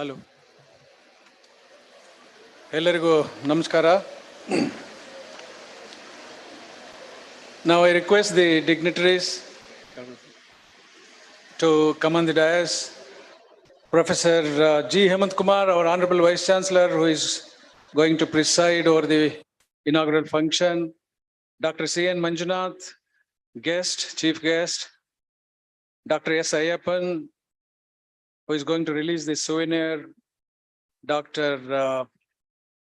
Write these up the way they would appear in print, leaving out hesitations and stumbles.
Hello. Ellarigu namaskara. Now I request the dignitaries to come on the dais. Professor G. Hemant Kumar, our Honorable Vice Chancellor, who is going to preside over the inaugural function. Dr. C.N. Manjunath, guest, chief guest. Dr. S. Ayappan, who is going to release the souvenir. Dr.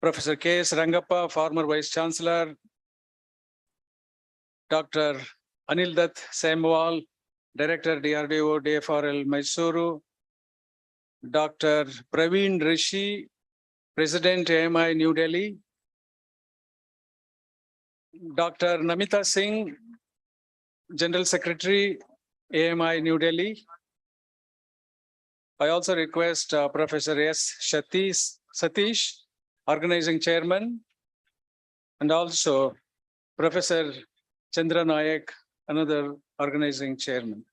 Professor K.S. Rangappa, former Vice Chancellor. Dr. Anil Dutt Samuel, Director DRDO DFRL Mysuru. Dr. Praveen Rishi, President AMI New Delhi. Dr. Namita Singh, General Secretary AMI New Delhi. I also request Professor S. Satish, Organizing Chairman, and also Professor Chandra Nayak, another Organizing Chairman.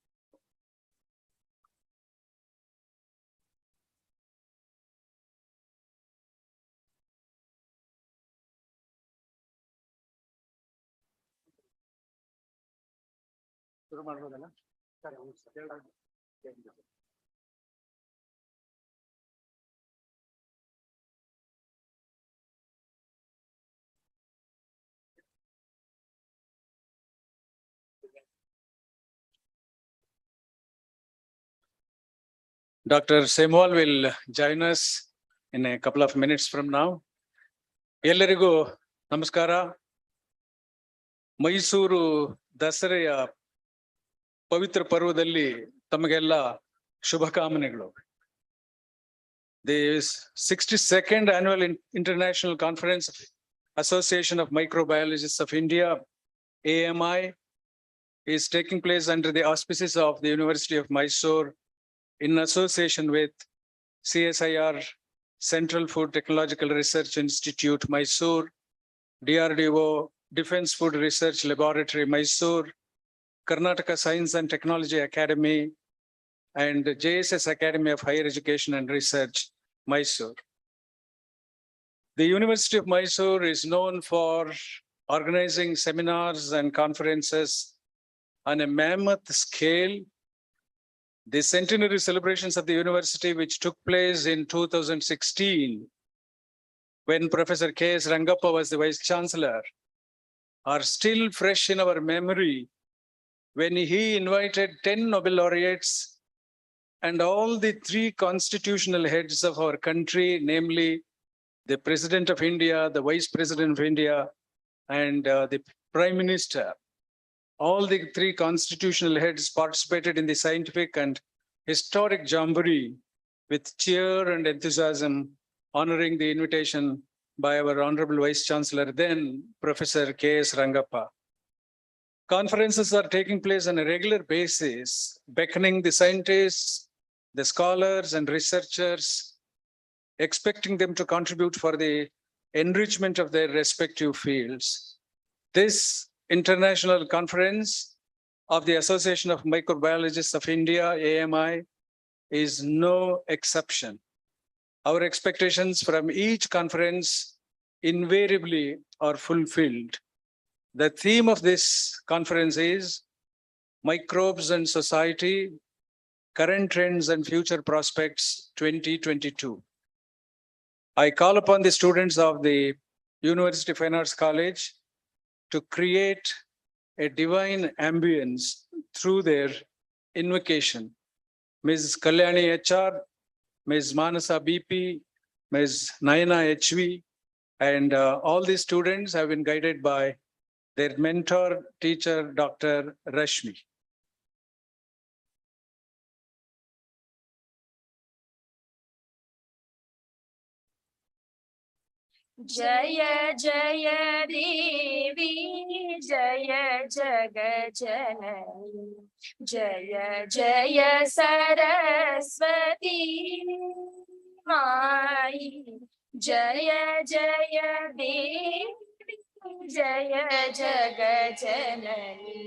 Dr. Samuel will join us in a couple of minutes from now. Ellarigu namaskara. Mysuru ದಸರೆಯ ಪವಿತ್ರ ಪರ್ವದಲ್ಲಿ ತಮಗೆಲ್ಲ ಶುಭಕಾಮನೆಗಳು. The 62nd Annual International Conference of Association of Microbiologists of India, AMI, is taking place under the auspices of the University of Mysore in association with CSIR, Central Food Technological Research Institute, Mysore, DRDO, Defense Food Research Laboratory, Mysore, Karnataka Science and Technology Academy, and JSS Academy of Higher Education and Research, Mysore. The University of Mysore is known for organizing seminars and conferences on a mammoth scale. The centenary celebrations of the university, which took place in 2016, when Professor K.S. Rangappa was the Vice Chancellor, are still fresh in our memory when he invited 10 Nobel laureates and all the 3 constitutional heads of our country, namely the President of India, the Vice President of India, and the Prime Minister. All the 3 constitutional heads participated in the scientific and historic jamboree with cheer and enthusiasm, honoring the invitation by our Honorable Vice Chancellor, then Professor K.S. Rangappa. Conferences are taking place on a regular basis, beckoning the scientists, the scholars and researchers, expecting them to contribute for the enrichment of their respective fields. This international conference of the Association of Microbiologists of India, AMI, is no exception. Our expectations from each conference invariably are fulfilled. The theme of this conference is Microbes and Society, Current Trends and Future Prospects 2022. I call upon the students of the University of Fine Arts College to create a divine ambience through their invocation. Ms. Kalyani HR, Ms. Manasa BP, Ms. Nayana HV, and all these students have been guided by their mentor, teacher, Dr. Rashmi. Jaya Jaya Devi, Jaya Jagajanani, Jaya Jaya Saraswati Mai, Jaya Jaya Devi, Jaya Jagajanani,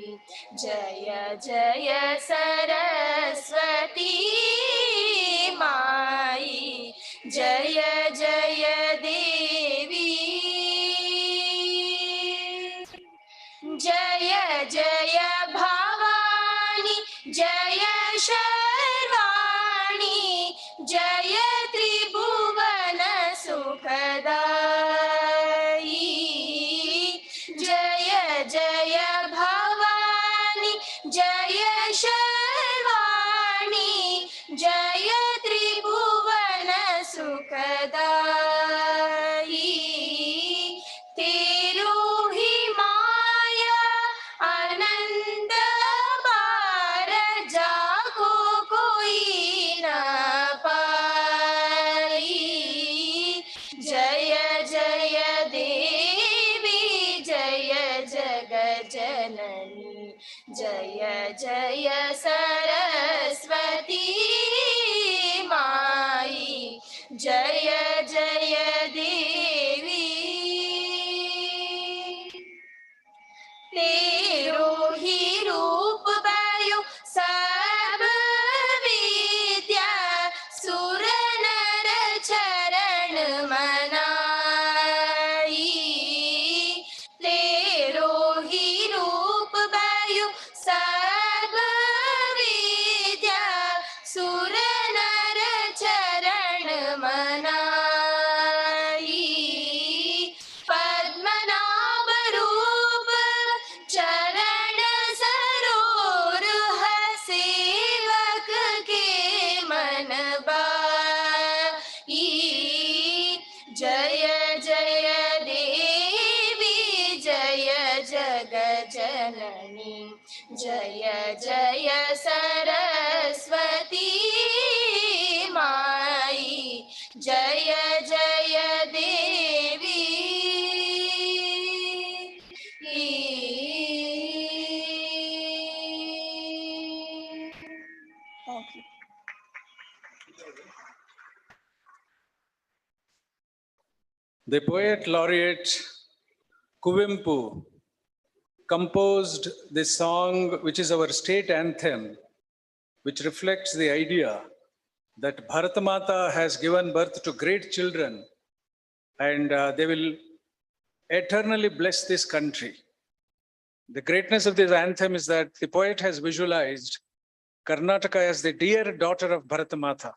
Jaya Jaya Saraswati Mai, सर्वाणि जय त्रिभुवन सुखदायी जय जय भवानी जय शर्वाणि जय त्रिभुवन सुखदायी तेरू ही माया आनंद बार जाको कोई न पाई जय जय देवी जय जग जननी जय जय सरस्वती माई जय जय देवी तेरो ही रूप भयो सब विद्या सुर नर चरण मनाई तेरो ही रूप भयो सब विद्या सुर नर चरण मनाई पद्मनाभ रूप चरण सरोर सेवक के मन बाई जय जय देवी जय जग जननी जय जय सरस्वती माई जय जय देवी Thank you. The poet laureate Kuvempu composed this song, which is our state anthem, which reflects the idea that Bharatamata has given birth to great children and they will eternally bless this country. The greatness of this anthem is that the poet has visualized Karnataka as the dear daughter of Bharatamata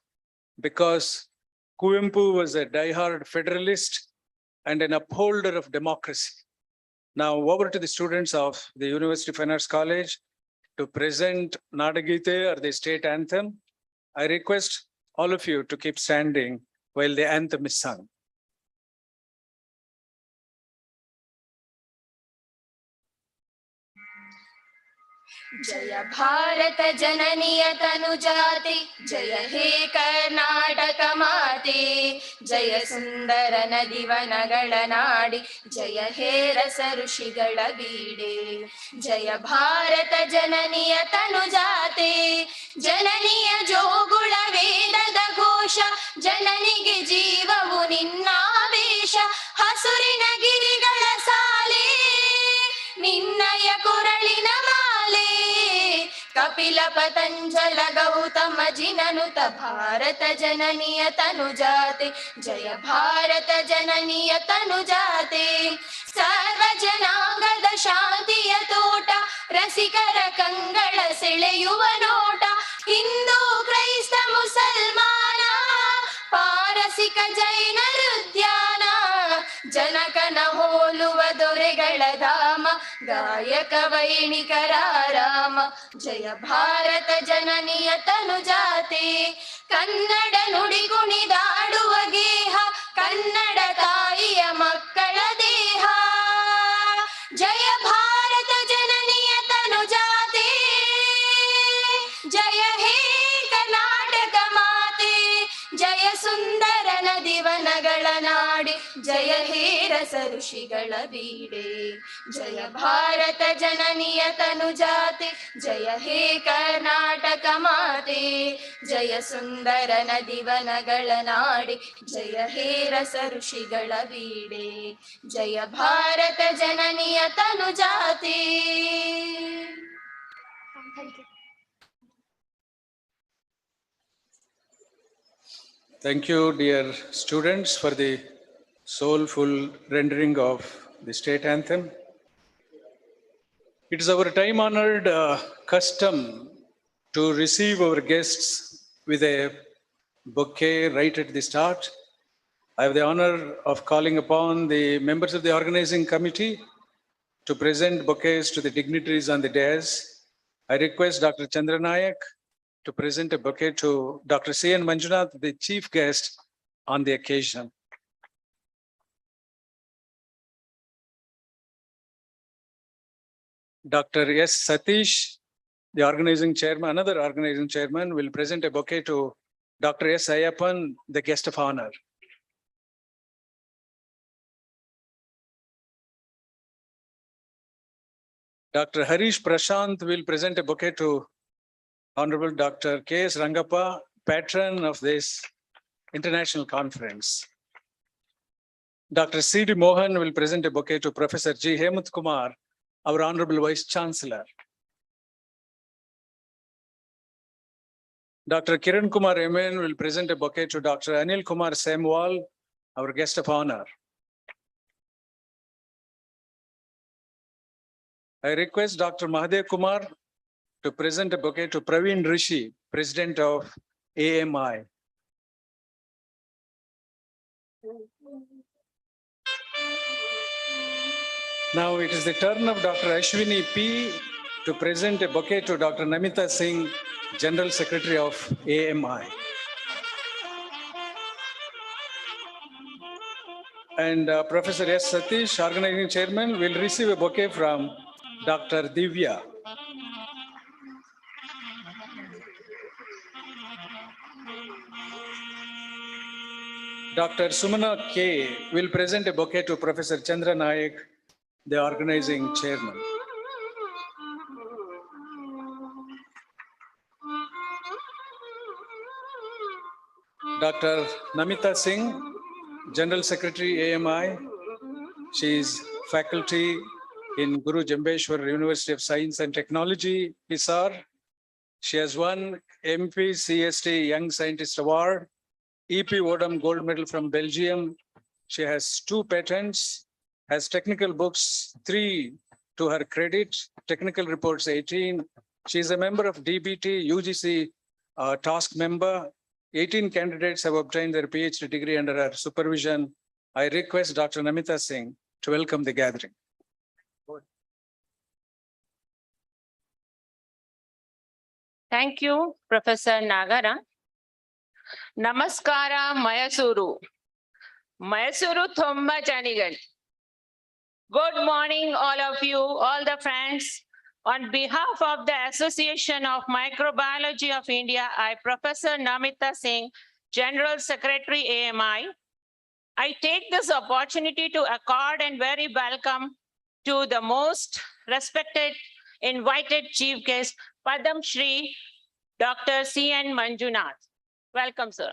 because Kuvempu was a diehard federalist and an upholder of democracy. Now over to the students of the University of Fine Arts College to present Nadagite or the state anthem. I request all of you to keep standing while the anthem is sung. जय भारत जननीय तनुजाते जय हे कर्नाटक माते जय सुंदर नदी वनಗಳ ನಾಡಿ जय हे रस ಋಷಿಗಳ ಬೀಡೆ जय भारत जननीय तनुजाते ಜನನಿಯ ಜೋಗುಳ ವೇದದ ಘೋಷ ಜನನಿಗೆ ಜೀವವು ನಿನ್ನಾವೇಶ ಹಸುರಿನ ಗಿರಿಗಳ ಸಾಲೆ ನಿನ್ನಯ ಕೊರಳಿನ ಮಾಲೆ ಕಪಿಲ ಪತಂಜಲ ಗೌತಮ ಜಿನನುತ ಭಾರತ ಜನನಿಯ ತನುಜಾತೆ ಜಯ ಭಾರತ ಜನನಿಯ ತನುಜಾತೆ ಸರ್ವ ಜನಾಂಗದ ಶಾಂತಿಯ ತೋಟ ರಸಿಕರ ಕಂಗಳ ಸೆಳೆಯುವ ನೋಟ ಹಿಂದೂ ಕ್ರೈಸ್ತ ಮುಸಲ್ಮಾನ ಪಾರಸಿಕ ಜೈನರ ಉದ್ಯಾನ ಜನಕನ ಹೋಲುವ ದೊರೆಗಳ ಧಾಮ ಗಾಯಕ ವೈಣಿಕರ ರಾಮ ಜಯ ಭಾರತ ಜನನಿಯ ತನುಜಾತೆ ಕನ್ನಡ ನುಡಿ ಕುಣಿದಾಡುವ ಗೇಹ ಕನ್ನಡ ತಾಯಿಯ ಮಕ್ಕಳ ದೇಹ ಜಯ ಭಾರತ ಜನನಿಯ ತನುಜಾತೆ ಜಯ ಹೇ ಕರ್ನಾಟಕ ಮಾತೆ ಜಯ ಸುಂದರ ನದಿ ವನಗಳ ನಾಡಿ ಜಯ ಹೇ ರಸ ಋಷಿಗಳ ಬೀಡೆ ಜಯ ಭಾರತ ಜನನಿಯ ತನುಜಾತೆ ಜಯ ಹೇ ಕರ್ನಾಟಕ ಮಾತೆ ಜಯ ಸುಂದರ ನದಿ ವನಗಳ ನಾಡಿ ಜಯ ಹೇ ರಸ ಋಷಿಗಳ ಬೀಡೆ ಜಯ ಭಾರತ ಜನನಿಯ ತನುಜಾತೆ. Thank you, dear students, for the soulful rendering of the state anthem. It is our time-honored custom to receive our guests with a bouquet right at the start. I have the honor of calling upon the members of the organizing committee to present bouquets to the dignitaries on the dais. I request Dr. Chandranayak to present a bouquet to Dr. C.N. Manjunath, the chief guest on the occasion. Dr. S. Satish, the organizing chairman, another organizing chairman, will present a bouquet to Dr. S. Ayappan, the guest of honor. Dr. Harish Prashant will present a bouquet to Honorable Dr. K.S. Rangappa, patron of this international conference. Dr. C.D. Mohan will present a bouquet to Professor G. Hemant Kumar, our Honorable Vice Chancellor. Dr. Kiran Kumar Emen will present a bouquet to Dr. Anil Kumar Semwal, our guest of honor. I request Dr. Mahadev Kumar to present a bouquet to Praveen Rishi, President of AMI. Now it is the turn of Dr. Ashwini P. to present a bouquet to Dr. Namita Singh, General Secretary of AMI. And Professor S. Satish, Organizing Chairman, will receive a bouquet from Dr. Divya. Dr. Sumana K. will present a bouquet to Professor Chandra Nayak, the Organizing Chairman. Dr. Namita Singh, General Secretary AMI. She is faculty in Guru Jambeshwar University of Science and Technology, Hisar. She has won MP CST Young Scientist Award, EP Odom Gold Medal from Belgium. She has 2 patents, has technical books 3 to her credit, technical reports 18. She is a member of DBT, UGC task member. 18 candidates have obtained their PhD degree under her supervision. I request Dr. Namita Singh to welcome the gathering. Thank you, Professor Nagara. Namaskara, Mayasuru. Mayasuru Thumba Chanigan. Good morning, all of you, all the friends. On behalf of the Association of Microbiology of India, I, Professor Namita Singh, General Secretary AMI, I take this opportunity to accord and very welcome to the most respected invited chief guest, Padam Shri, Dr. C.N. Manjunath. Welcome, sir.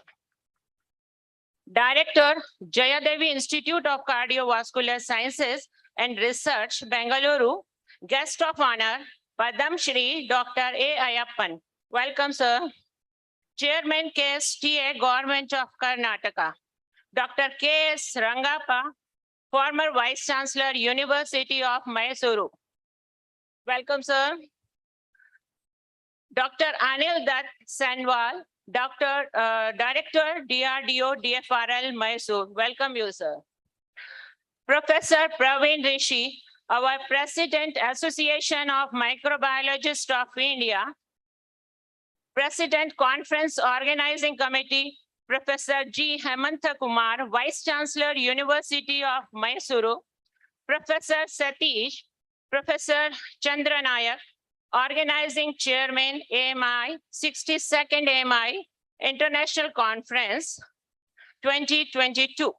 Director, Jayadevi Institute of Cardiovascular Sciences and Research, Bengaluru. Guest of honor, Padam Shri, Dr. A. Ayappan. Welcome, sir. Chairman KSTA, Government of Karnataka. Dr. K.S. Rangappa, former Vice Chancellor, University of Mysuru. Welcome, sir. Dr. Anil Dutt Sanwal, Director, DRDO, DFRL, Mysore. Welcome you, sir. Professor Praveen Rishi, our President, Association of Microbiologists of India, President, Conference Organizing Committee, Professor G. Hemantha Kumar, Vice Chancellor, University of Mysuru, Professor Satish, Professor Chandra Nayak, Organizing Chairman, AMI, 62nd AMI International Conference 2022,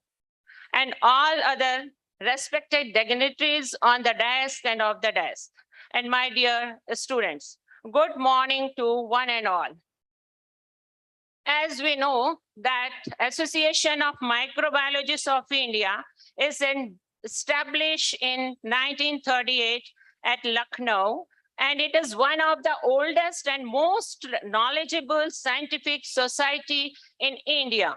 and all other respected dignitaries on the dais and off the dais. And my dear students, good morning to one and all. As we know that Association of Microbiologists of India is established in 1938 at Lucknow, and it is one of the oldest and most knowledgeable scientific society in India.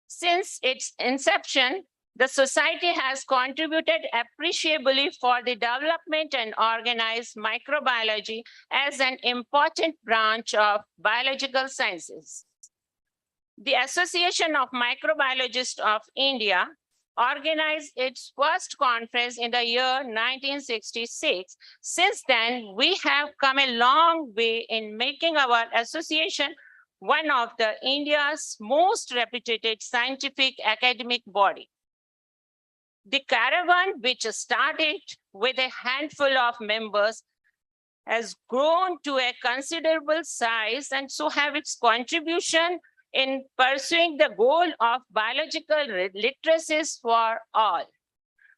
Since its inception, The society has contributed appreciably for the development and organized microbiology as an important branch of biological sciences. The Association of Microbiologists of India organized its first conference in the year 1966. Since then, we have come a long way in making our association one of the India's most reputed scientific academic body. The caravan, which started with a handful of members, has grown to a considerable size, and so have its contribution in pursuing the goal of biological literacies for all.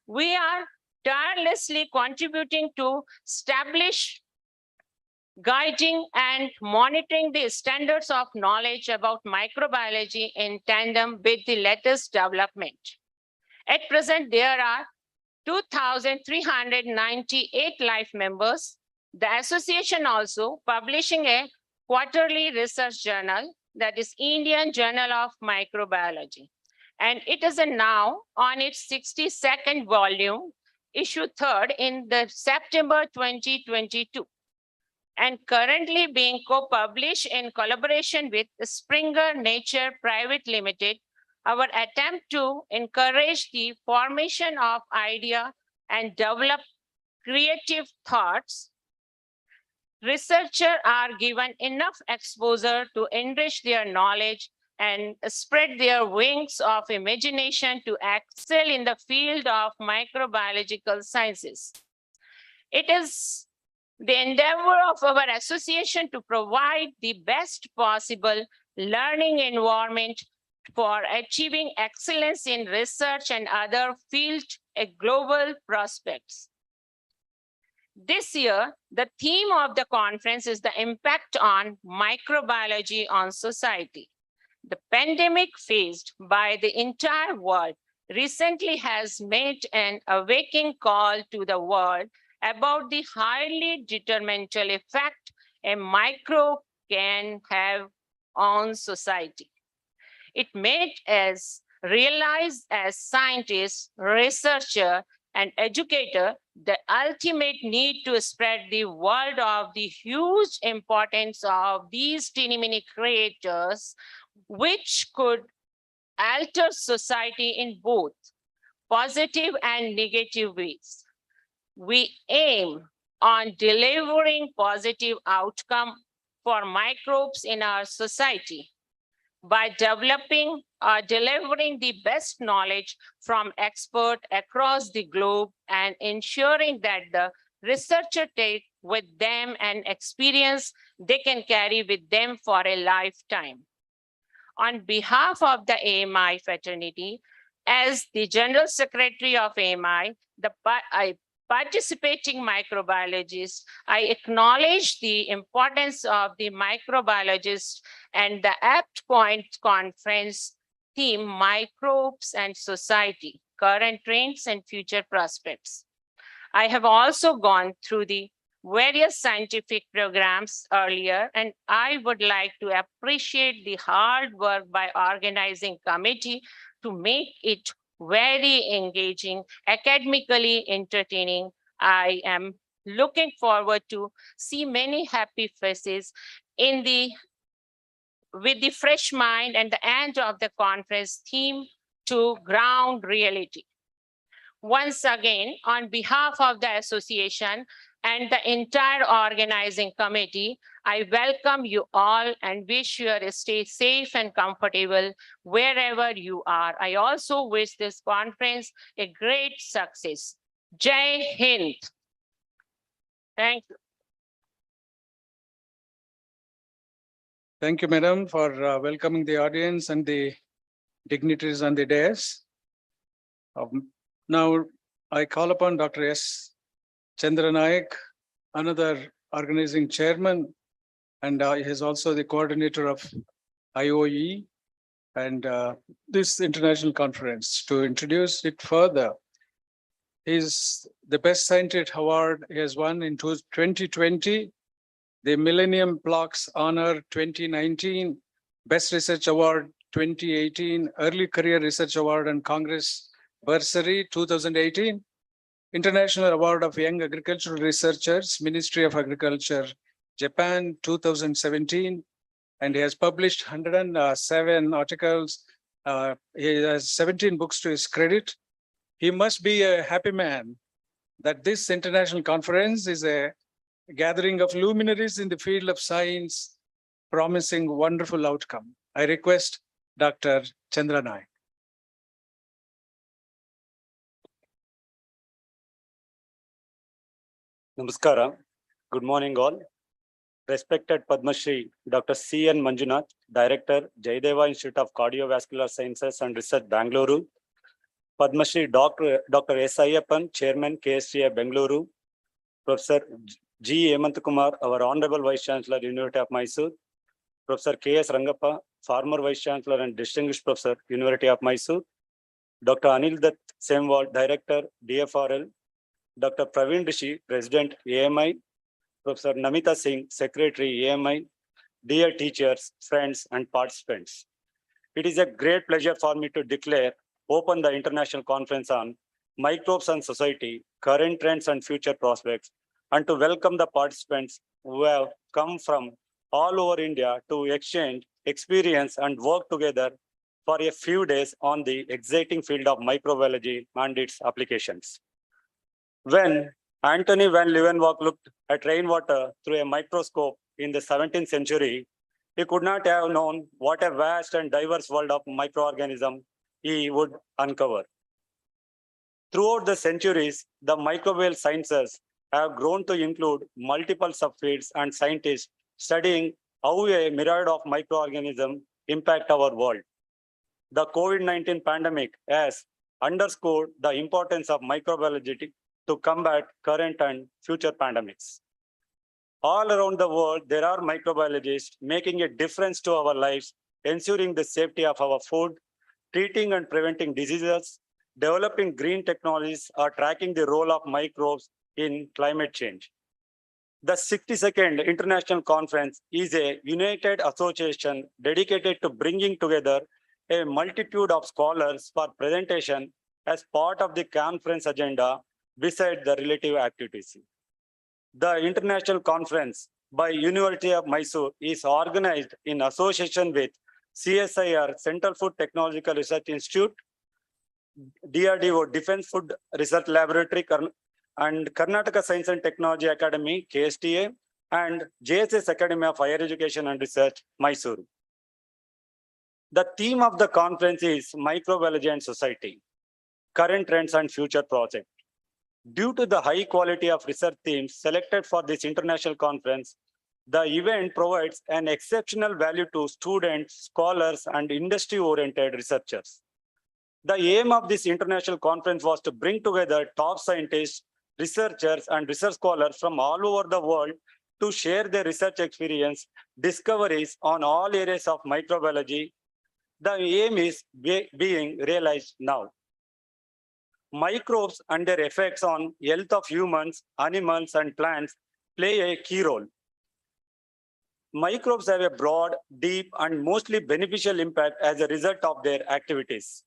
We are tirelessly contributing to establish, guiding, and monitoring the standards of knowledge about microbiology in tandem with the latest development. At present, there are 2,398 life members. The association also publishing a quarterly research journal, that is Indian Journal of Microbiology. And it is now on its 62nd volume, issue 3rd in the September 2022, and currently being co-published in collaboration with Springer Nature Private Limited. Our attempt to encourage the formation of idea and develop creative thoughts. Researchers are given enough exposure to enrich their knowledge and spread their wings of imagination to excel in the field of microbiological sciences. It is the endeavor of our association to provide the best possible learning environment for achieving excellence in research and other field global prospects. This year, the theme of the conference is the impact on microbiology on society. The pandemic faced by the entire world recently has made an awakening call to the world about the highly detrimental effect a microbe can have on society. It made us realize as scientists, researchers, and educator the ultimate need to spread the word of the huge importance of these teeny-mini creatures, which could alter society in both positive and negative ways. We aim on delivering positive outcome for microbes in our society by developing or delivering the best knowledge from experts across the globe and ensuring that the researcher take with them an experience they can carry with them for a lifetime. On behalf of the AMI fraternity, as the General Secretary of AMI, participating microbiologists, I acknowledge the importance of the microbiologists and the apt point conference theme, Microbes and Society, Current Trends and Future Prospects. I have also gone through the various scientific programs earlier, and I would like to appreciate the hard work by organizing committee to make it very engaging, academically entertaining. I am looking forward to see many happy faces with the fresh mind and the end of the conference theme to ground reality. Once again, on behalf of the association and the entire organizing committee, I welcome you all and wish you to stay safe and comfortable wherever you are. I also wish this conference a great success. Jai Hind. Thank you. Thank you, madam, for welcoming the audience and the dignitaries on the dais. Now, I call upon Dr. S. Chandranaik, another organizing chairman, and he is also the coordinator of IOE and this international conference. To introduce it further, he's the Best Scientist Award he has won in 2020, the Millennium Plaques Honor 2019, Best Research Award 2018, Early Career Research Award and Congress Bursary 2018, International Award of Young Agricultural Researchers, Ministry of Agriculture, Japan 2017, and he has published 107 articles. He has 17 books to his credit. He must be a happy man that this international conference is a gathering of luminaries in the field of science, promising wonderful outcome. I request Dr. Chandra Naik. Namaskara. Good morning, all. Respected Padma Shri Dr. C.N. Manjunath, Director, Jayadeva Institute of Cardiovascular Sciences and Research, Bangalore. Padma Shri Dr. S. Ayyappan, Chairman, KSTA, Bangalore. Professor G. Hemant Kumar, our Honorable Vice Chancellor, University of Mysore. Professor K.S. Rangappa, former Vice Chancellor and Distinguished Professor, University of Mysore. Dr. Anil Dutt Semwal, Director, DFRL. Dr. Praveen Rishi, President, AMI. Professor Namita Singh, Secretary, AMI. Dear teachers, friends, and participants. It is a great pleasure for me to open the International Conference on Microbes and Society, Current Trends and Future Prospects, and to welcome the participants who have come from all over India to exchange experience and work together for a few days on the exciting field of microbiology and its applications. When Antony van Leeuwenhoek looked at rainwater through a microscope in the 17th century, he could not have known what a vast and diverse world of microorganisms he would uncover. Throughout the centuries, the microbial sciences have grown to include multiple subfields and scientists studying how a myriad of microorganisms impact our world. The COVID-19 pandemic has underscored the importance of microbiology to combat current and future pandemics. All around the world, there are microbiologists making a difference to our lives, ensuring the safety of our food, treating and preventing diseases, developing green technologies, or tracking the role of microbes in climate change. The 62nd International Conference is a united association dedicated to bringing together a multitude of scholars for presentation as part of the conference agenda beside the relative activities. The International Conference by University of Mysore is organized in association with CSIR, Central Food Technological Research Institute, DRDO, Defense Food Research Laboratory, and Karnataka Science and Technology Academy, KSTA, and JSS Academy of Higher Education and Research, Mysore. The theme of the conference is Microbiology and Society, Current Trends and Future Project. Due to the high quality of research themes selected for this international conference, the event provides an exceptional value to students, scholars, and industry-oriented researchers. The aim of this international conference was to bring together top scientists, researchers, and research scholars from all over the world to share their research experience, discoveries on all areas of microbiology. The aim is being realized now. Microbes and their effects on health of humans, animals, and plants play a key role. Microbes have a broad, deep, and mostly beneficial impact as a result of their activities.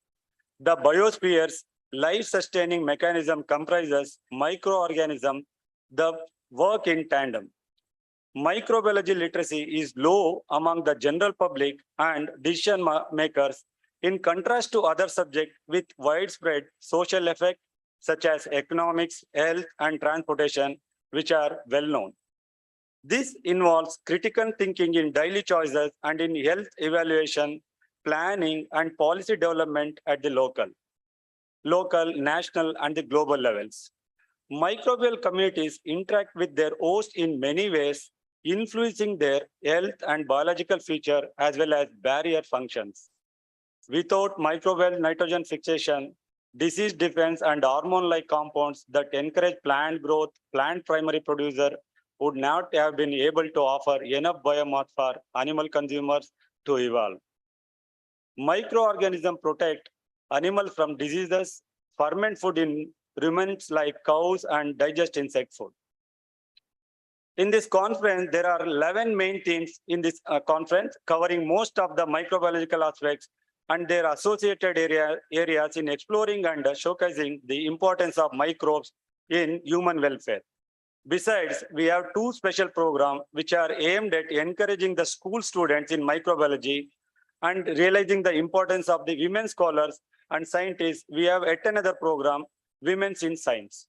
The biosphere's life-sustaining mechanism comprises microorganisms that work in tandem. Microbiology literacy is low among the general public and decision makers, in contrast to other subjects with widespread social effects such as economics, health, and transportation, which are well known. This involves critical thinking in daily choices and in health evaluation, planning, and policy development at the local, national, and the global levels. Microbial communities interact with their host in many ways, influencing their health and biological feature as well as barrier functions. Without microbial nitrogen fixation, disease defense, and hormone-like compounds that encourage plant growth, plant primary producer would not have been able to offer enough biomass for animal consumers to evolve. Microorganisms protect animals from diseases, ferment food in ruminants like cows, and digest insect food. In this conference, there are 11 main themes in this conference, covering most of the microbiological aspects and their associated areas in exploring and showcasing the importance of microbes in human welfare. Besides, we have two special programs which are aimed at encouraging the school students in microbiology and realizing the importance of the women scholars and scientists. We have yet another program, Women's in Science.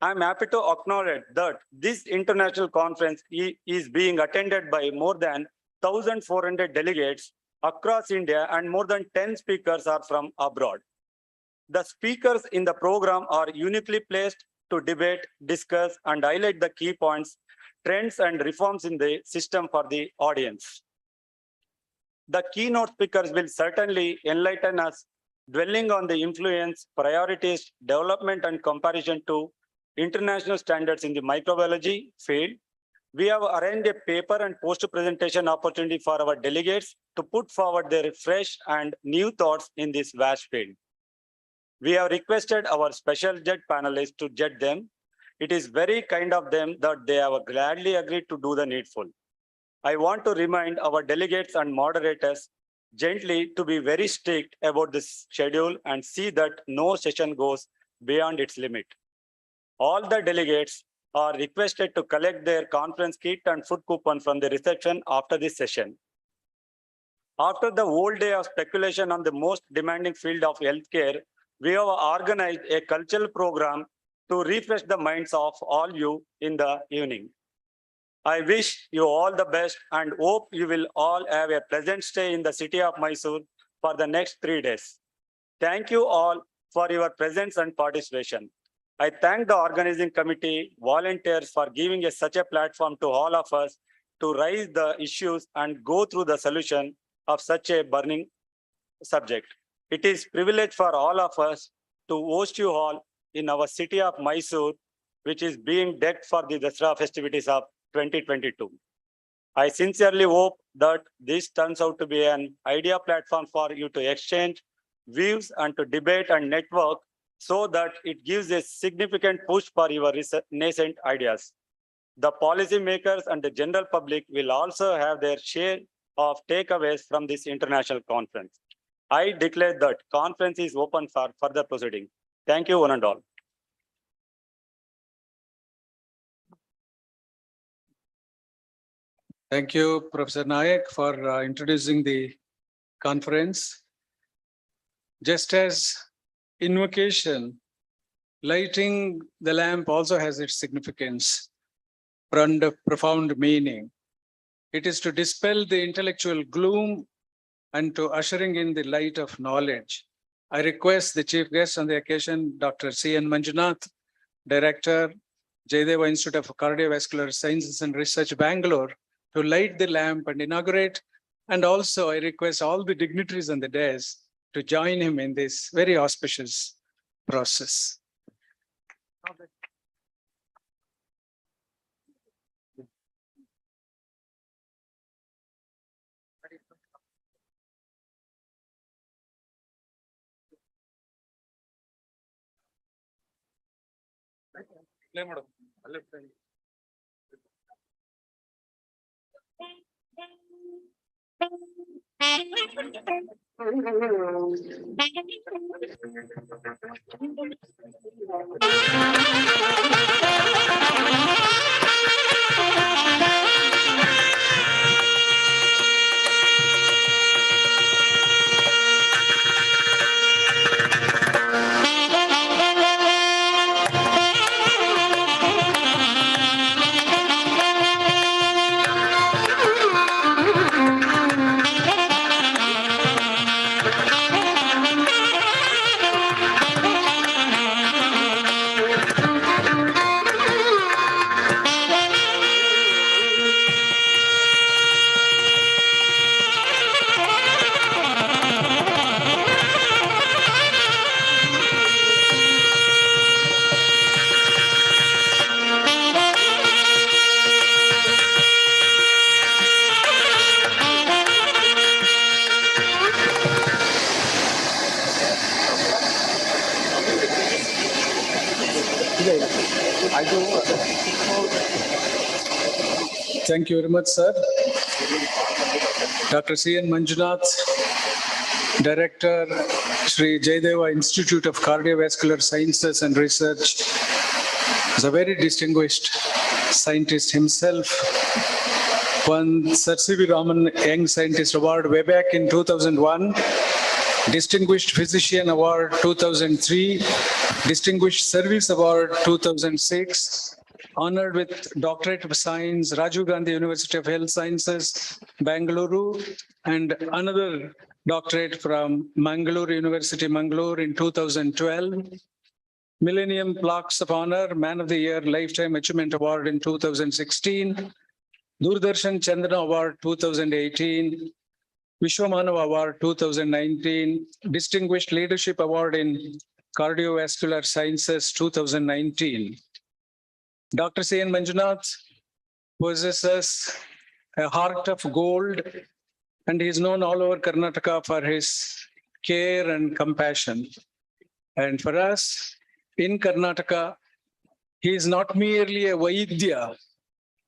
I'm happy to acknowledge that this international conference is being attended by more than 1,400 delegates across India, and more than 10 speakers are from abroad. The speakers in the program are uniquely placed to debate, discuss, and highlight the key points, trends, and reforms in the system for the audience. The keynote speakers will certainly enlighten us, dwelling on the influence, priorities, development, and comparison to international standards in the microbiology field. We have arranged a paper and post-presentation opportunity for our delegates to put forward their fresh and new thoughts in this vast field. We have requested our special judge panelists to judge them. It is very kind of them that they have gladly agreed to do the needful. I want to remind our delegates and moderators gently to be very strict about this schedule and see that no session goes beyond its limit. All the delegates are requested to collect their conference kit and food coupon from the reception after this session. After the whole day of speculation on the most demanding field of healthcare, we have organized a cultural program to refresh the minds of all you in the evening. I wish you all the best and hope you will all have a pleasant stay in the city of Mysore for the next 3 days. Thank you all for your presence and participation. I thank the organizing committee, volunteers for giving us such a platform to all of us to raise the issues and go through the solution of such a burning subject. It is a privilege for all of us to host you all in our city of Mysore, which is being decked for the Dasara festivities of 2022. I sincerely hope that this turns out to be an idea platform for you to exchange views and to debate and network, so that it gives a significant push for your nascent ideas. The policymakers and the general public will also have their share of takeaways from this international conference. I declare that conference is open for further proceeding. Thank you, one and all. Thank you, Professor Nayak, for introducing the conference. Just as invocation, lighting the lamp also has its significance and profound meaning. It is to dispel the intellectual gloom and to ushering in the light of knowledge. I request the chief guest on the occasion, Dr. C.N. Manjunath, Director, Jaideva Institute of Cardiovascular Sciences and Research, Bangalore, to light the lamp and inaugurate. And also I request all the dignitaries on the dais to join him in this very auspicious process. Thank you very much, sir. Dr. C.N. Manjunath, Director, Sri Jaydeva Institute of Cardiovascular Sciences and Research, is a very distinguished scientist himself. Won Sir C.V. Raman Young Scientist Award way back in 2001, Distinguished Physician Award 2003, Distinguished Service Award 2006, honored with Doctorate of Science, Rajiv Gandhi University of Health Sciences, Bangalore, and another doctorate from Mangalore University, Mangalore in 2012. Millennium Plaques of Honor, Man of the Year, Lifetime Achievement Award in 2016, Doordarshan Chandana Award 2018, Vishwamanav Award 2019, Distinguished Leadership Award in Cardiovascular Sciences 2019. Dr. C.N. Manjunath possesses a heart of gold, and he is known all over Karnataka for his care and compassion. And for us in Karnataka, he is not merely a Vaidya,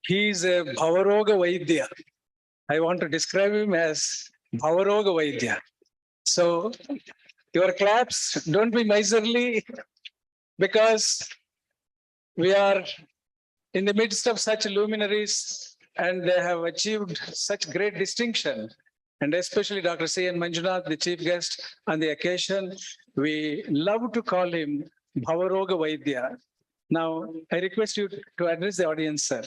he is a Bhavaroga Vaidya. I want to describe him as Bhavaroga Vaidya. So your claps, don't be miserly, because we are in the midst of such luminaries and they have achieved such great distinction. And especially Dr. C.N. Manjunath, the chief guest on the occasion, we love to call him Bhavaroga Vaidya. Now, I request you to address the audience, sir.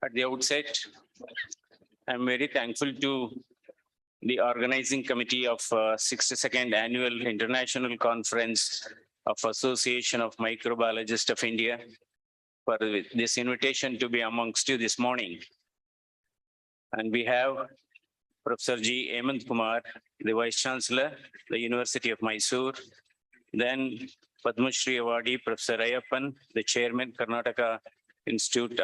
At the outset, I'm very thankful to the organizing committee of 62nd Annual International Conference of Association of Microbiologists of India for this invitation to be amongst you this morning. And we have Professor G. Hemant Kumar, the Vice Chancellor, the University of Mysore, then Padma Shri Awardee Professor Ayappan, the Chairman, Karnataka Institute,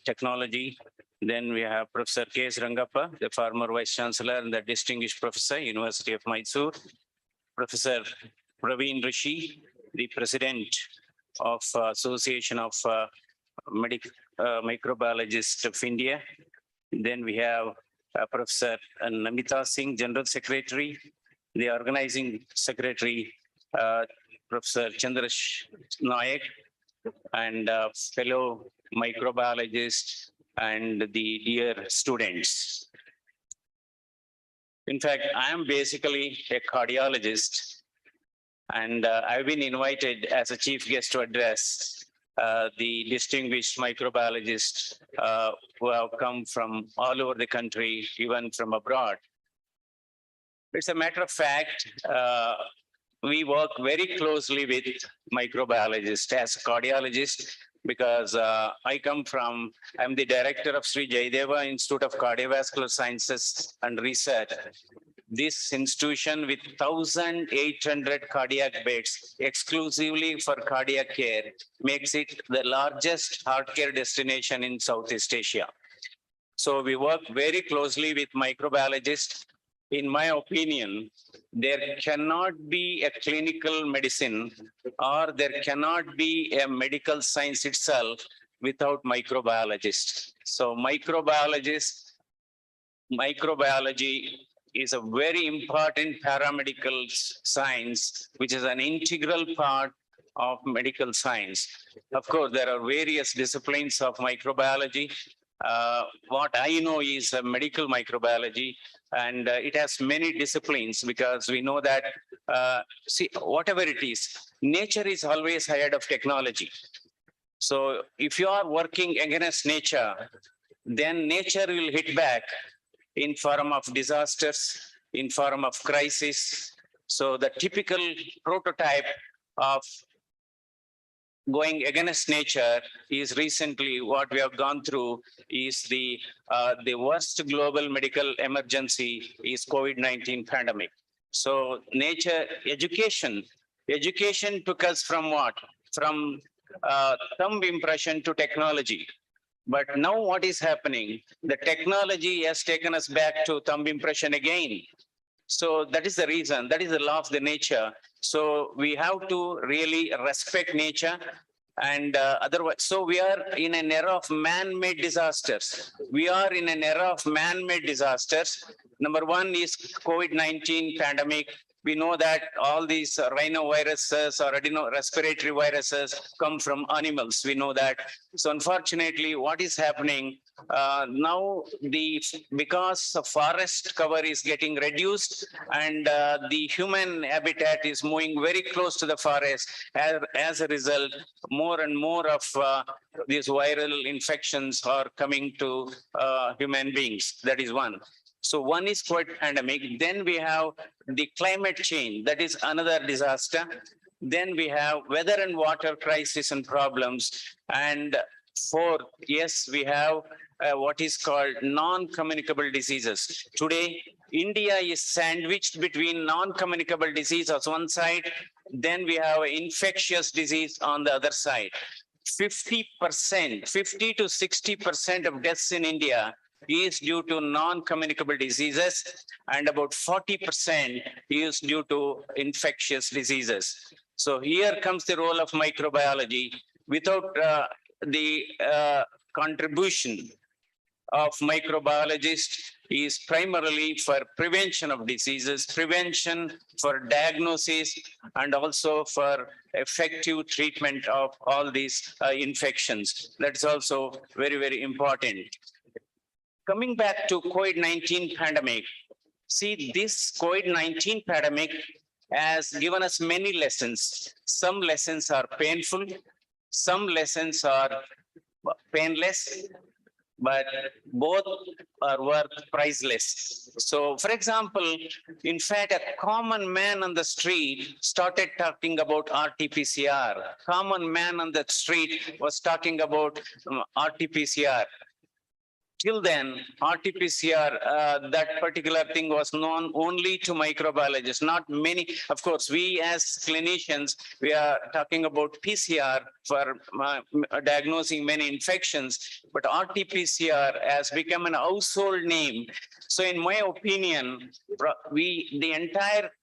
Technology. Then we have Professor K.S. Rangappa, the former Vice Chancellor and the Distinguished Professor, University of Mysore. Professor Praveen Rishi, the President of Association of Microbiologists of India. Then we have Professor Namita Singh, General Secretary, the Organizing Secretary, Professor Chandrash Nayak, and fellow microbiologists and the dear students. In fact, I am basically a cardiologist, and I've been invited as a chief guest to address the distinguished microbiologists who have come from all over the country, even from abroad. It's a matter of fact, we work very closely with microbiologists as a cardiologist, because I'm the director of Sri Jaydeva Institute of Cardiovascular Sciences and Research. This institution with 1,800 cardiac beds exclusively for cardiac care makes it the largest heart care destination in Southeast Asia. So we work very closely with microbiologists. In my opinion, there cannot be a clinical medicine or there cannot be a medical science itself without microbiologists. So microbiology is a very important paramedical science, which is an integral part of medical science. Of course, there are various disciplines of microbiology. What I know is medical microbiology, and it has many disciplines, because we know that, whatever it is, nature is always ahead of technology. So if you are working against nature, then nature will hit back in form of disasters, in form of crisis. So the typical prototype of going against nature is recently what we have gone through is the worst global medical emergency is COVID-19 pandemic. So nature, education took us from what? From thumb impression to technology. But now what is happening? The technology has taken us back to thumb impression again. So that is the reason, that is the law of the nature. So we have to really respect nature. And otherwise, so we are in an era of man-made disasters. We are in an era of man-made disasters. Number one is COVID-19 pandemic. We know that all these rhinoviruses or respiratory viruses come from animals. We know that. So unfortunately, what is happening now, because the forest cover is getting reduced and the human habitat is moving very close to the forest. As a result, more and more of these viral infections are coming to human beings. That is one. So one is COVID pandemic. Then we have the climate change. That is another disaster. Then we have weather and water crisis and problems. And fourth, yes, we have what is called non-communicable diseases. Today, India is sandwiched between non-communicable disease on one side. Then we have infectious disease on the other side. 50%, 50 to 60% of deaths in India is due to non-communicable diseases, and about 40% is due to infectious diseases. So here comes the role of microbiology. Without the contribution of microbiologists is primarily for prevention of diseases, prevention for diagnosis, and also for effective treatment of all these infections. That's also very, very important. Coming back to COVID-19 pandemic, see, this COVID-19 pandemic has given us many lessons. Some lessons are painful, some lessons are painless, but both are worth priceless. So, for example, in fact, a common man on the street started talking about RT-PCR. Common man on the street was talking about RT-PCR. Till then, RT-PCR, that particular thing was known only to microbiologists, not many. Of course, we as clinicians, we are talking about PCR for diagnosing many infections, but RT-PCR has become an household name. So in my opinion,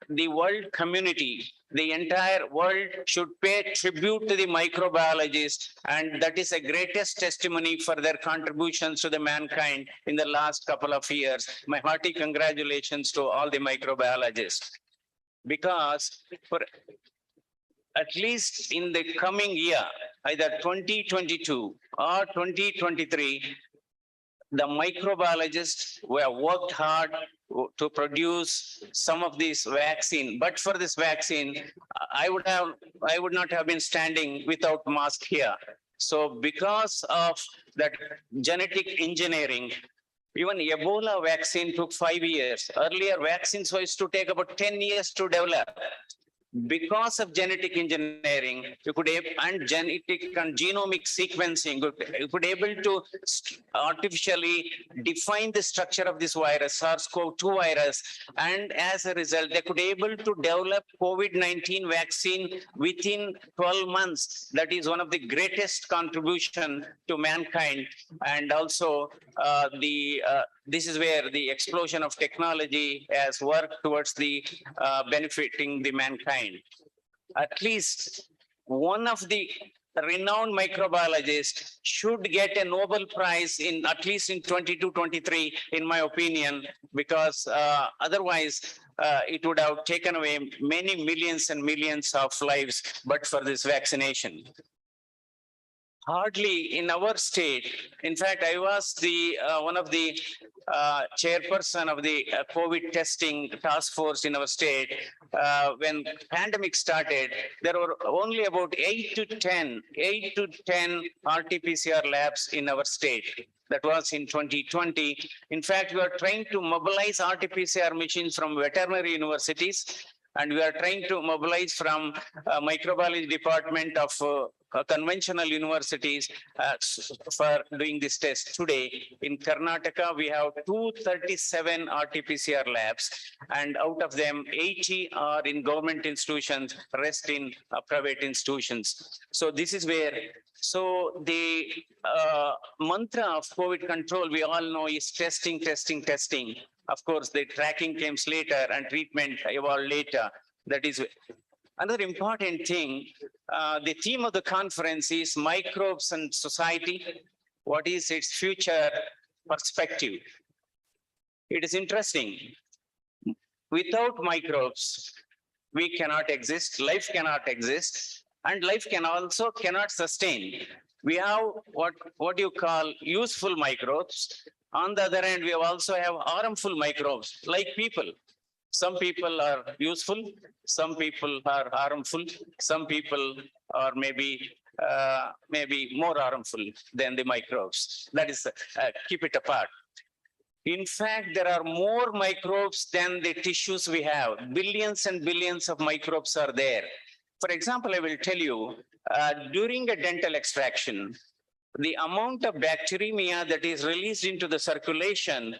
the world community, the entire world should pay tribute to the microbiologists, and that is the greatest testimony for their contributions to the mankind in the last couple of years. My hearty congratulations to all the microbiologists, because for at least in the coming year, either 2022 or 2023, the microbiologists were worked hard to produce some of these vaccine. But for this vaccine, I would not have been standing without mask here. So because of that genetic engineering, even Ebola vaccine took 5 years. Earlier vaccines used to take about 10 years to develop. Because of genetic engineering, you could and genetic and genomic sequencing, you could able to artificially define the structure of this virus, SARS-CoV-2 virus, and as a result, they could able to develop COVID-19 vaccine within 12 months. That is one of the greatest contribution to mankind, and also this is where the explosion of technology has worked towards the benefiting the mankind. At least one of the renowned microbiologists should get a Nobel Prize in at least in 22-23, in my opinion, because otherwise it would have taken away many millions and millions of lives, but for this vaccination. Hardly in our state. In fact, I was the one of the chairperson of the COVID testing task force in our state. When pandemic started, there were only about 8 to 10 RT-PCR labs in our state. That was in 2020. In fact, we are trying to mobilize RT-PCR machines from veterinary universities, and we are trying to mobilize from microbiology department of conventional universities for doing this test. Today in Karnataka, we have 237 RT-PCR labs, and out of them 80 are in government institutions, rest in private institutions. So this is where, so the mantra of COVID control, we all know, is testing, testing, testing. Of course, the tracking comes later and treatment evolved later. That is another important thing. The theme of the conference is microbes and society. What is its future perspective? It is interesting. Without microbes, we cannot exist, life cannot exist, and life cannot sustain. We have what you call useful microbes. On the other hand, we also have harmful microbes, like people. Some people are useful, some people are harmful, some people are maybe more harmful than the microbes. That is, keep it apart. In fact, there are more microbes than the tissues we have. Billions and billions of microbes are there. For example, I will tell you, during a dental extraction, the amount of bacteremia that is released into the circulation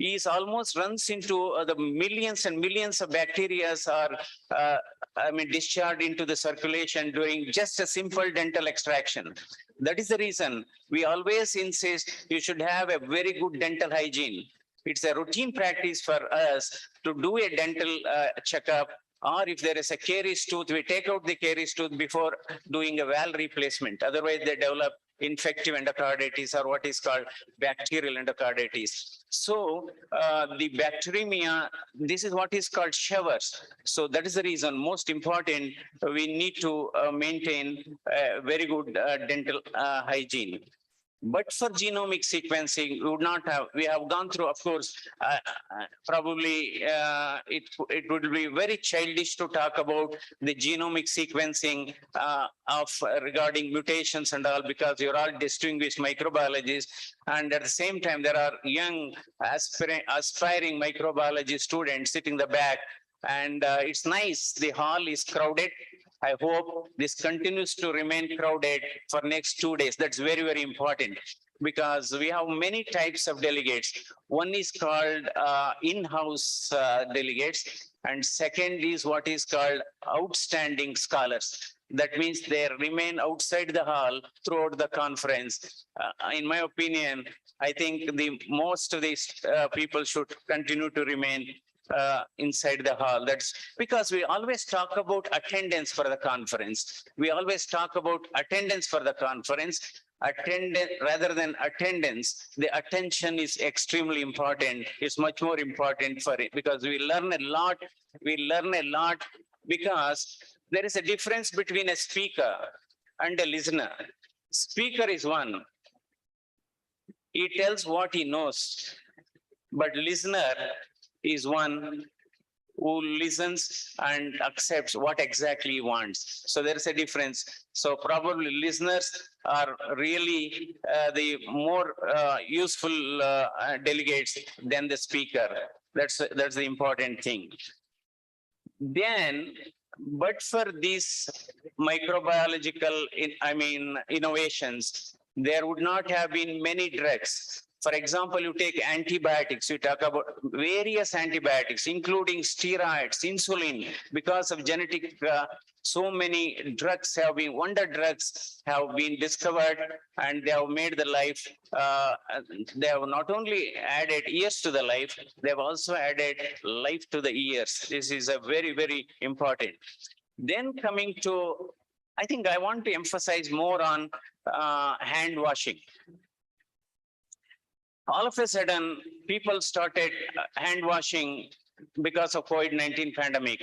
is almost runs into the millions and millions of bacteria are, discharged into the circulation during just a simple dental extraction. That is the reason we always insist you should have a very good dental hygiene. It's a routine practice for us to do a dental checkup, or if there is a caries tooth, we take out the caries tooth before doing a valve replacement. Otherwise, they develop infective endocarditis or what is called bacterial endocarditis. So the bacteremia, this is what is called showers. So that is the reason, most important, we need to maintain a very good dental hygiene. But for genomic sequencing, we would not have, we have gone through, of course, probably it would be very childish to talk about the genomic sequencing of regarding mutations and all, because you're all distinguished microbiologists. And at the same time, there are young aspiring microbiology students sitting in the back. And it's nice, the hall is crowded. I hope this continues to remain crowded for next 2 days. That's very, very important, because we have many types of delegates. One is called in-house delegates, and second is what is called outstanding scholars. That means they remain outside the hall throughout the conference. In my opinion, I think the most of these people should continue to remain inside the hall. That's because we always talk about attendance for the conference. We always talk about attendance for the conference. Attendance rather than attendance, the attention is extremely important. It's much more important for it, because we learn a lot. We learn a lot because there is a difference between a speaker and a listener. Speaker is one. He tells what he knows, but listener is one who listens and accepts what exactly he wants. So there is a difference. So probably listeners are really the more useful delegates than the speaker. That's the important thing. Then, but for these microbiological, innovations, there would not have been many drugs. For example, you take antibiotics, you talk about various antibiotics, including steroids, insulin, because of genetic, so many drugs have been, wonder drugs have been discovered, and they have made the life, they have not only added years to the life, they have also added life to the years. This is a very, very important. Then coming to, I think I want to emphasize more on hand washing. All of a sudden, people started hand washing because of COVID-19 pandemic.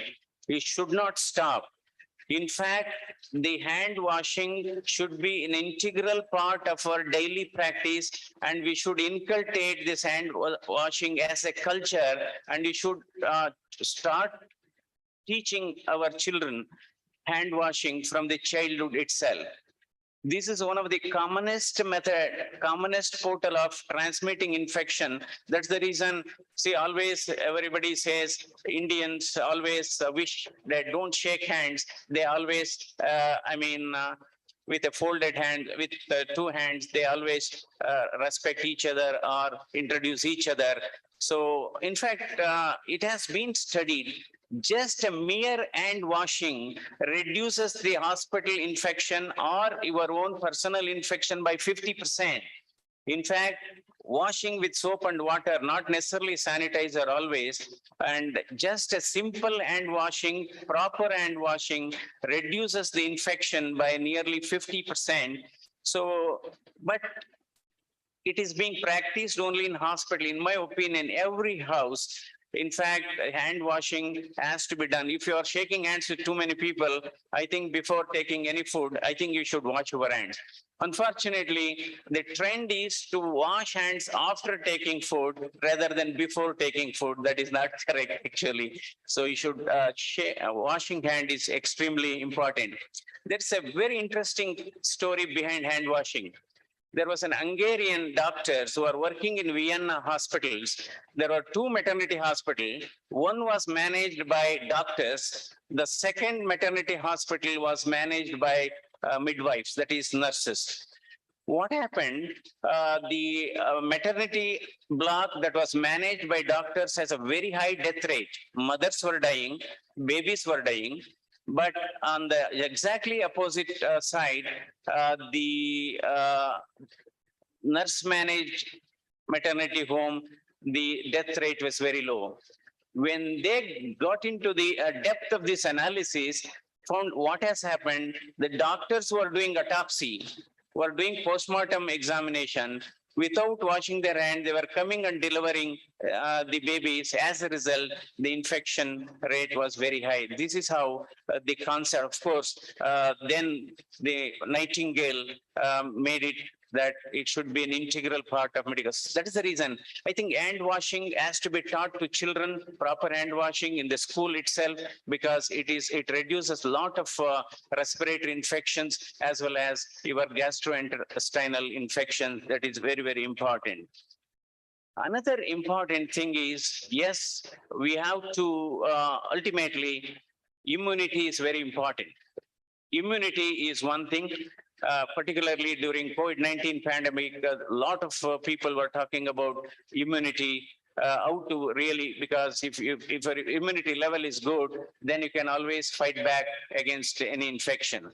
We should not stop. In fact, the hand washing should be an integral part of our daily practice, and we should inculcate this hand washing as a culture, and we should start teaching our children hand washing from the childhood itself. This is one of the commonest portal of transmitting infection. That's the reason, see, always everybody says Indians always wish they don't shake hands. They always, with a folded hand, with two hands, they always respect each other or introduce each other. So in fact, it has been studied, just a mere hand washing reduces the hospital infection or your own personal infection by 50%. In fact, washing with soap and water, not necessarily sanitizer always, and just a simple hand washing, proper hand washing reduces the infection by nearly 50%. So, but it is being practiced only in hospital. In my opinion, every house, in fact, hand washing has to be done. If you are shaking hands with too many people, I think before taking any food, I think you should wash your hands. Unfortunately, the trend is to wash hands after taking food rather than before taking food. That is not correct, actually. So you should washing hand is extremely important. There's a very interesting story behind hand washing. There was an Hungarian doctors who are working in Vienna hospitals. There were two maternity hospitals. One was managed by doctors. The second maternity hospital was managed by midwives, that is nurses. What happened? The maternity block that was managed by doctors has a very high death rate. Mothers were dying, babies were dying. But on the exactly opposite side, the nurse managed maternity home, the death rate was very low. When they got into the depth of this analysis, found what has happened, the doctors who are doing autopsy, who are doing postmortem examination, without washing their hand, they were coming and delivering the babies. As a result, the infection rate was very high. This is how the concept, of course, then the Nightingale made it that it should be an integral part of medical. That is the reason I think hand washing has to be taught to children, proper hand washing in the school itself, because it reduces a lot of respiratory infections as well as your gastrointestinal infection. That is very, very important. Another important thing is, yes, we have to ultimately, immunity is very important. Immunity is one thing. Particularly during COVID-19 pandemic, a lot of people were talking about immunity, how to really, because if your immunity level is good, then you can always fight back against any infection.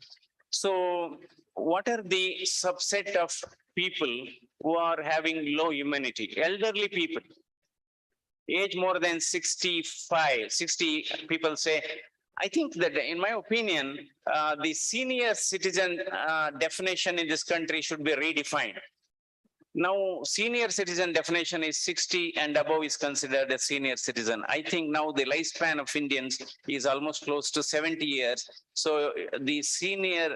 So what are the subset of people who are having low immunity? Elderly people, age more than 65, 60 people say. I think that in my opinion, the senior citizen definition in this country should be redefined. Now, senior citizen definition is 60 and above is considered a senior citizen. I think now the lifespan of Indians is almost close to 70 years. So the senior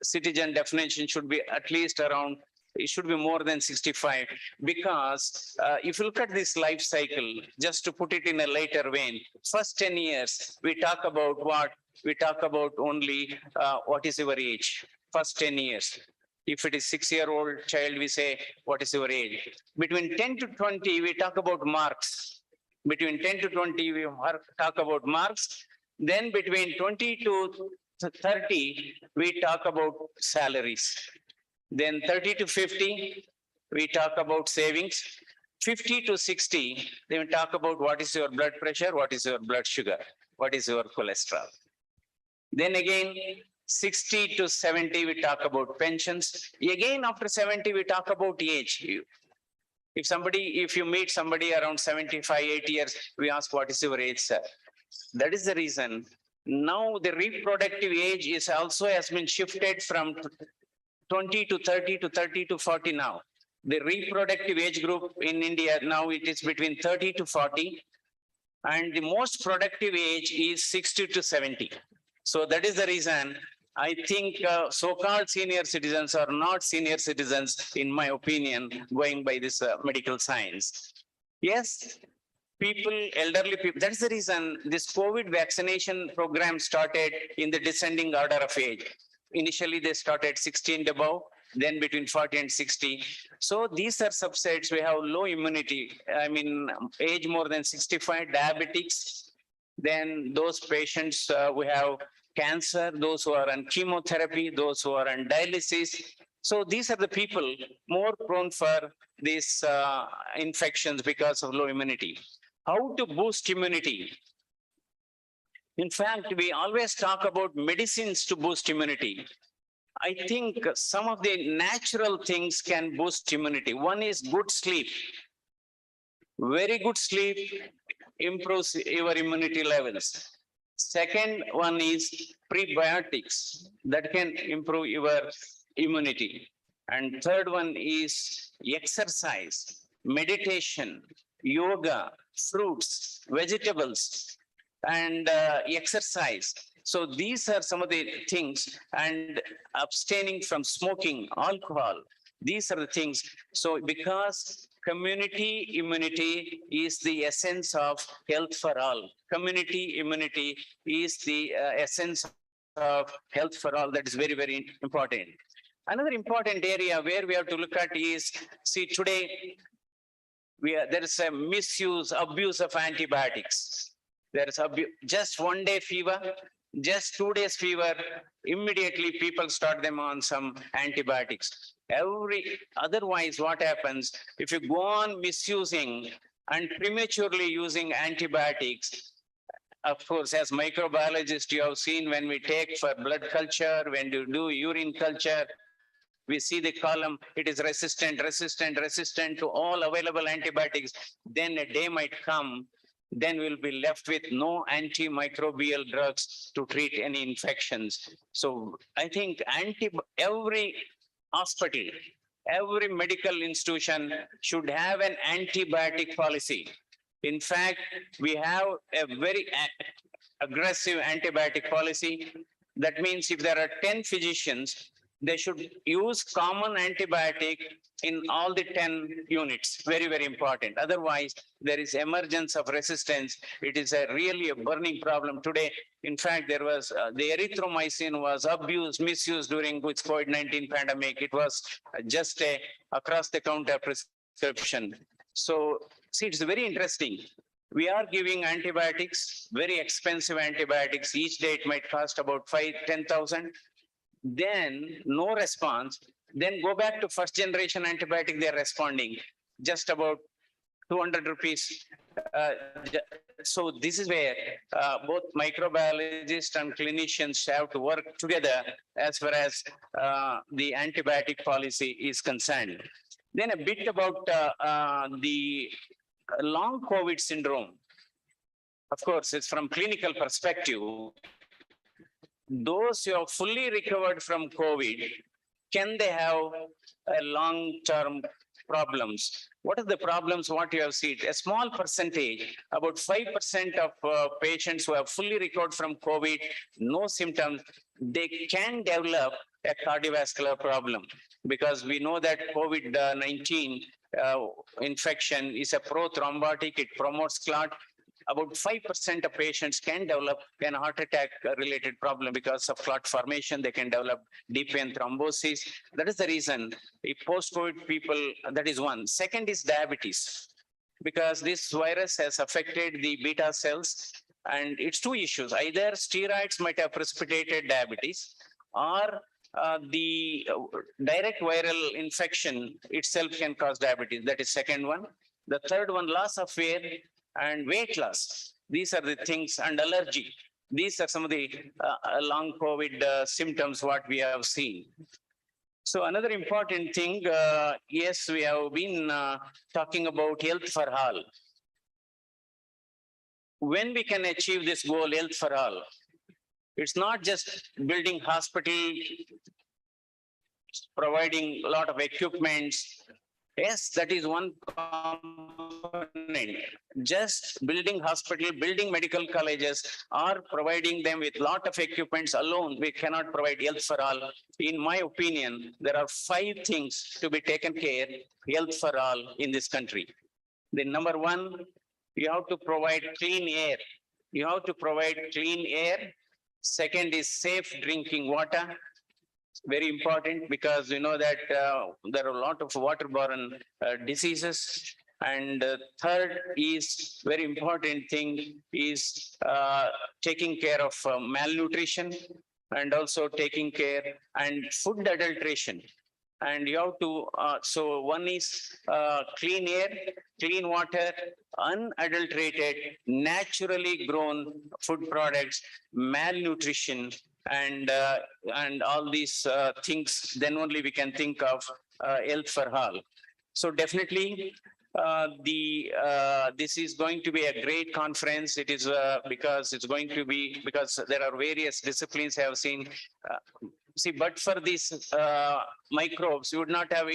citizen definition should be at least around, it should be more than 65, because if you look at this life cycle, just to put it in a later vein, first 10 years, we talk about what? We talk about only what is your age, first 10 years. If it is 6-year-old child, we say, what is your age? Between 10 to 20, we talk about marks. Between 10 to 20, we talk about marks. Then between 20 to 30, we talk about salaries. Then 30 to 50, we talk about savings. 50 to 60, then we talk about what is your blood pressure, what is your blood sugar, what is your cholesterol. Then again, 60 to 70, we talk about pensions. Again, after 70, we talk about age. If you meet somebody around 75, 80 years, we ask, what is your age, sir? That is the reason. Now the reproductive age is also has been shifted from 20 to 30 to 30 to 40 now. The reproductive age group in India, now it is between 30 to 40. And the most productive age is 60 to 70. So that is the reason I think so-called senior citizens are not senior citizens, in my opinion, going by this medical science. Yes, people, elderly people, that's the reason this COVID vaccination program started in the descending order of age. Initially, they started 60 and above, then between 40 and 60. So these are subsets. We have low immunity. I mean, age more than 65, diabetics. Then those patients, we have cancer, those who are on chemotherapy, those who are on dialysis. So these are the people more prone for these infections because of low immunity. How to boost immunity? In fact, we always talk about medicines to boost immunity. I think some of the natural things can boost immunity. One is good sleep. Very good sleep improves your immunity levels. Second one is prebiotics that can improve your immunity. And third one is exercise, meditation, yoga, fruits, vegetables, and exercise. So these are some of the things, and abstaining from smoking, alcohol. These are the things. So because community immunity is the essence of health for all. Community immunity is the essence of health for all. That is very, very important. Another important area where we have to look at is, see, today there is a misuse, abuse of antibiotics. There is just 1 day fever, just 2 days fever, immediately people start them on some antibiotics. Otherwise, what happens if you go on misusing and prematurely using antibiotics? Of course, as microbiologists, you have seen when we take for blood culture, when you do urine culture, we see the column, it is resistant to all available antibiotics. Then a day might come, then we'll be left with no antimicrobial drugs to treat any infections. So I think every hospital, every medical institution should have an antibiotic policy. In fact, we have a very aggressive antibiotic policy. That means if there are 10 physicians, they should use common antibiotic in all the 10 units. Very, very important. Otherwise, there is emergence of resistance. It is really a burning problem today. In fact, there was the erythromycin was abused, misused during this COVID-19 pandemic. It was just a across-the-counter prescription. So, see, it's very interesting. We are giving antibiotics, very expensive antibiotics. Each day it might cost about 5,000-10,000. Then no response, then go back to first generation antibiotic, they're responding just about 200 rupees. So this is where both microbiologists and clinicians have to work together as far as the antibiotic policy is concerned. Then a bit about the long COVID syndrome. Of course, it's from clinical perspective. Those who have fully recovered from COVID, can they have a long-term problems? What are the problems? What you have seen? A small percentage, about 5% of patients who have fully recovered from COVID, no symptoms, they can develop a cardiovascular problem, because we know that COVID-19 infection is a prothrombotic, it promotes clot. About 5% of patients can develop a heart attack related problem because of clot formation. They can develop deep vein thrombosis. That is the reason if post-COVID people, that is one. Second is diabetes, because this virus has affected the beta cells, and it's two issues. Either steroids might have precipitated diabetes, or the direct viral infection itself can cause diabetes. That is second one. The third one, loss of weight and weight loss. These are the things, and allergy. These are some of the long COVID symptoms what we have seen. So another important thing, yes, we have been talking about health for all. When we can achieve this goal, health for all, it's not just building hospital, providing a lot of equipments. Yes, that is one component. Just building hospital, building medical colleges, or providing them with lot of equipments alone, we cannot provide health for all. In my opinion, there are 5 things to be taken care, health for all in this country. The number one, you have to provide clean air. You have to provide clean air. Second is safe drinking water. Very important, because you know that there are a lot of waterborne diseases. And third is very important thing is taking care of malnutrition and also taking care and food adulteration. And you have to, so one is clean air, clean water, unadulterated, naturally grown food products, malnutrition, and all these things, then only we can think of health for all. So definitely, this is going to be a great conference. It is because it's going to be, because there are various disciplines I have seen. See, but for these microbes, you would not have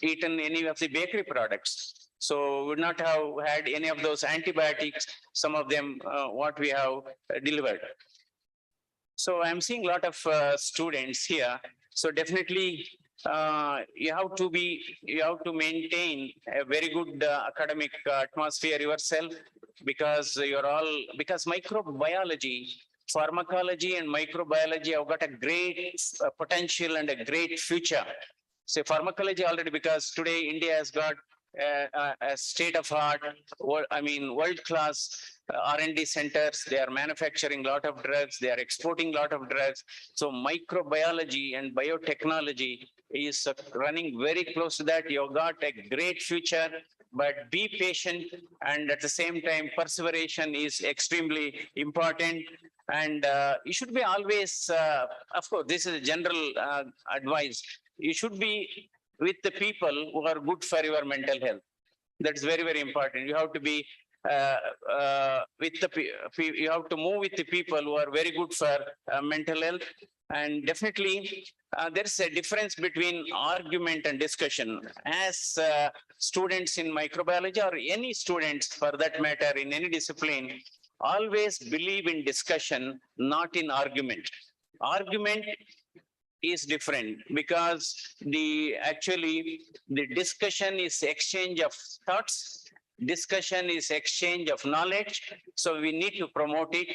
eaten any of the bakery products. So would not have had any of those antibiotics, some of them what we have delivered. So I'm seeing a lot of students here. So definitely you have to maintain a very good academic atmosphere yourself, because because microbiology, pharmacology and microbiology have got a great potential and a great future. So pharmacology already, because today India has got a state of art, world-class R&D centers. They are manufacturing a lot of drugs. They are exporting a lot of drugs. So microbiology and biotechnology is running very close to that. You've got a great future, but be patient. And at the same time, perseveration is extremely important. And you should be always, of course, this is a general advice. You should be with the people who are good for your mental health. That's very, very important. You have to be you have to move with the people who are very good for mental health. And definitely there's a difference between argument and discussion. As students in microbiology, or any students for that matter in any discipline, always believe in discussion, not in argument. Argument is different, because the discussion is exchange of thoughts, discussion is exchange of knowledge, so we need to promote it.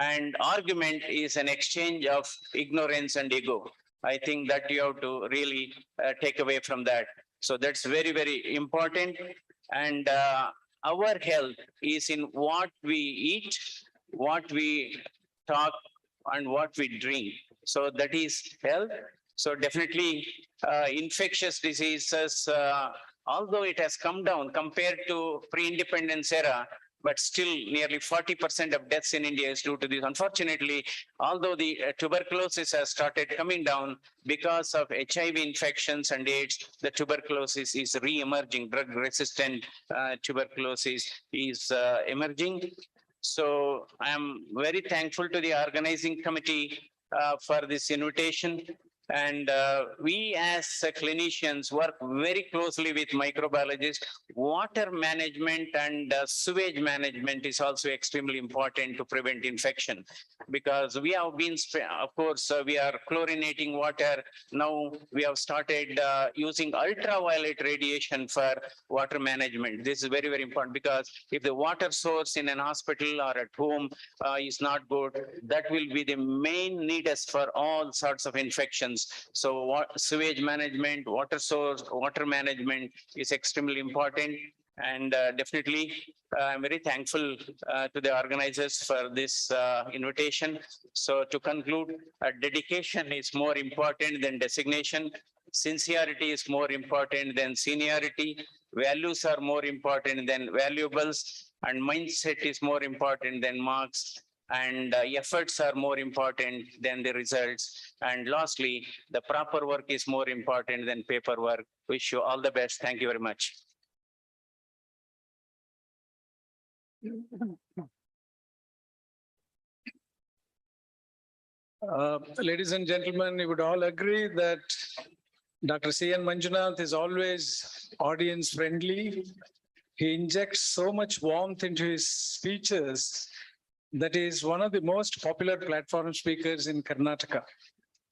And argument is an exchange of ignorance and ego. I think that you have to really take away from that. So that's very, very important. And our health is in what we eat, what we talk, and what we drink. So that is health. So definitely infectious diseases, although it has come down compared to pre-independence era, but still nearly 40% of deaths in India is due to this. Unfortunately, although the tuberculosis has started coming down because of HIV infections and AIDS, the tuberculosis is re-emerging. Drug-resistant tuberculosis is emerging. So I'm very thankful to the organizing committee for this invitation. And we as clinicians work very closely with microbiologists. Water management and sewage management is also extremely important to prevent infection, because we have been, of course, we are chlorinating water. Now we have started using ultraviolet radiation for water management. This is very, very important, because if the water source in an hospital or at home is not good, that will be the main nidus for all sorts of infections. So sewage management, water source, water management is extremely important. And definitely, I'm very thankful to the organizers for this invitation. So to conclude, dedication is more important than designation. Sincerity is more important than seniority. Values are more important than valuables. And mindset is more important than marks. And efforts are more important than the results. And lastly, the proper work is more important than paperwork. Wish you all the best. Thank you very much. Ladies and gentlemen, you would all agree that Dr. C.N. Manjunath is always audience friendly. He injects so much warmth into his speeches that is one of the most popular platform speakers in Karnataka.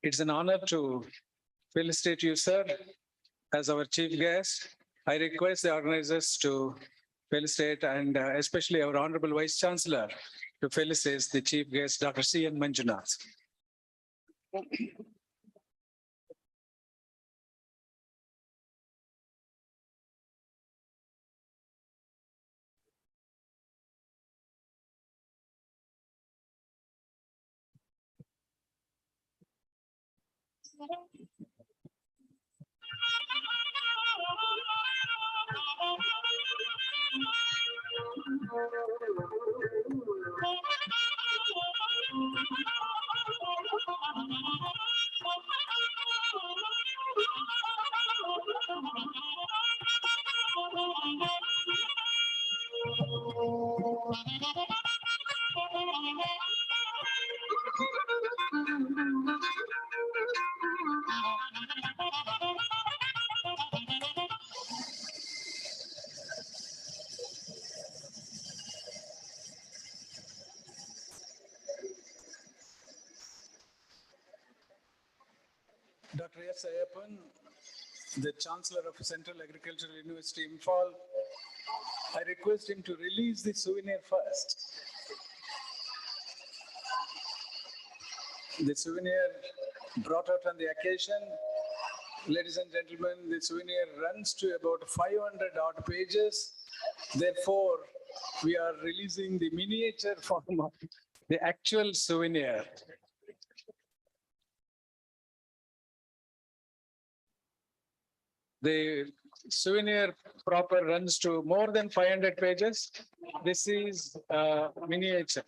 It's an honor to felicitate you, sir, as our chief guest. I request the organizers to felicitate, and especially our Honorable Vice Chancellor to felicitate the chief guest, Dr. C.N. Manjunath. Dr. S. Ayappan, the Chancellor of Central Agricultural University, Imphal, I request him to release the souvenir first. The souvenir brought out on the occasion, ladies and gentlemen, the souvenir runs to about 500 odd pages. Therefore, we are releasing the miniature form of the actual souvenir. The souvenir proper runs to more than 500 pages. This is miniature.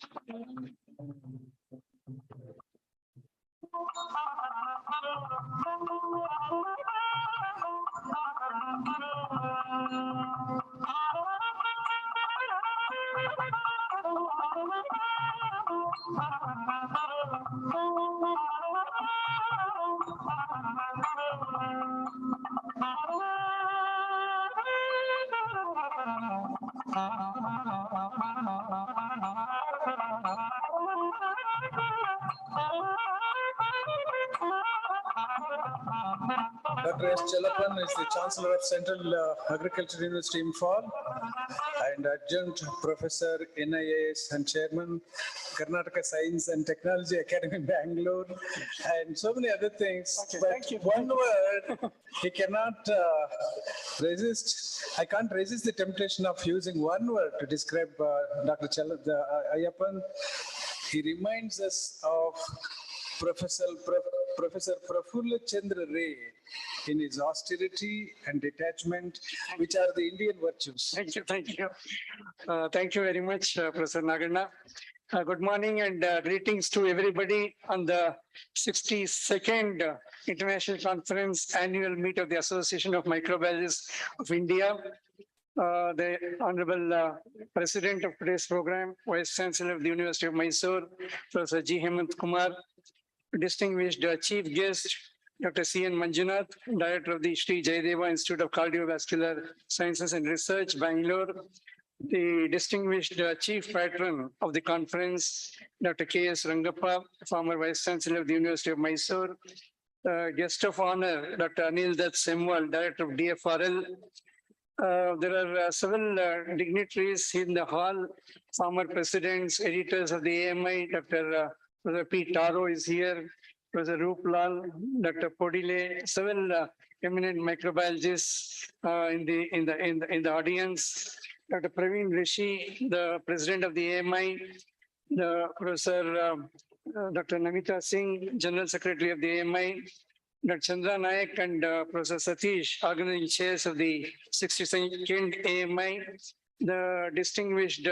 Dr. S. Chalapan is the Chancellor of Central Agricultural University, Imphal, and Adjunct Professor NIAS and Chairman, Karnataka Science and Technology Academy, Bangalore, and so many other things. Okay, but thank you. One word, he cannot resist. I can't resist the temptation of using one word to describe Dr. Ayappan. He reminds us of Professor Prafulla Chandra Ray in his austerity and detachment, which are the Indian virtues. Thank you. Thank you very much, Professor Nagarna. Good morning and greetings to everybody on the 62nd International Conference Annual Meet of the Association of Microbiologists of India. The Honorable President of today's program, Vice Chancellor of the University of Mysore, Professor G. Hemant Kumar, distinguished Chief Guest, Dr. C.N. Manjunath, Director of the Sri Jayadeva Institute of Cardiovascular Sciences and Research, Bangalore, the distinguished Chief Patron of the conference, Dr. K.S. Rangappa, former Vice Chancellor of the University of Mysore, Guest of Honor, Dr. Anil Dutt Semwal, Director of DFRL. There are several dignitaries in the hall, former presidents, editors of the AMI, Dr. P. Taro is here, Professor Rooplal, Dr. Podile, several eminent microbiologists in the audience. Dr. Praveen Rishi, the president of the AMI, the Professor Dr. Namita Singh, General Secretary of the AMI, Dr. Chandra Nayak and Professor Satish, organizing chairs of the 62nd AMI, the distinguished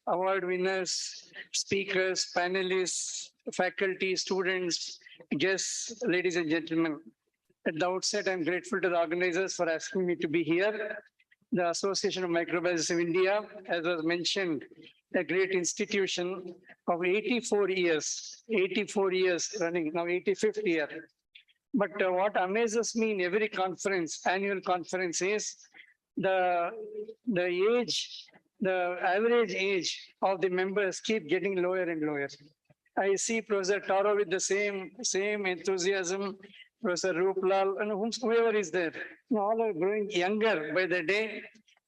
award winners, speakers, panelists, faculty, students, guests, ladies and gentlemen. At the outset, I'm grateful to the organizers for asking me to be here. The Association of Microbiologists of India, as was mentioned, a great institution of 84 years running, now 85th year. But what amazes me in every conference, annual conference, is the average age of the members keep getting lower and lower. I see Professor Taro with the same enthusiasm, Professor Rooplal, and whoever is there. All are growing younger by the day.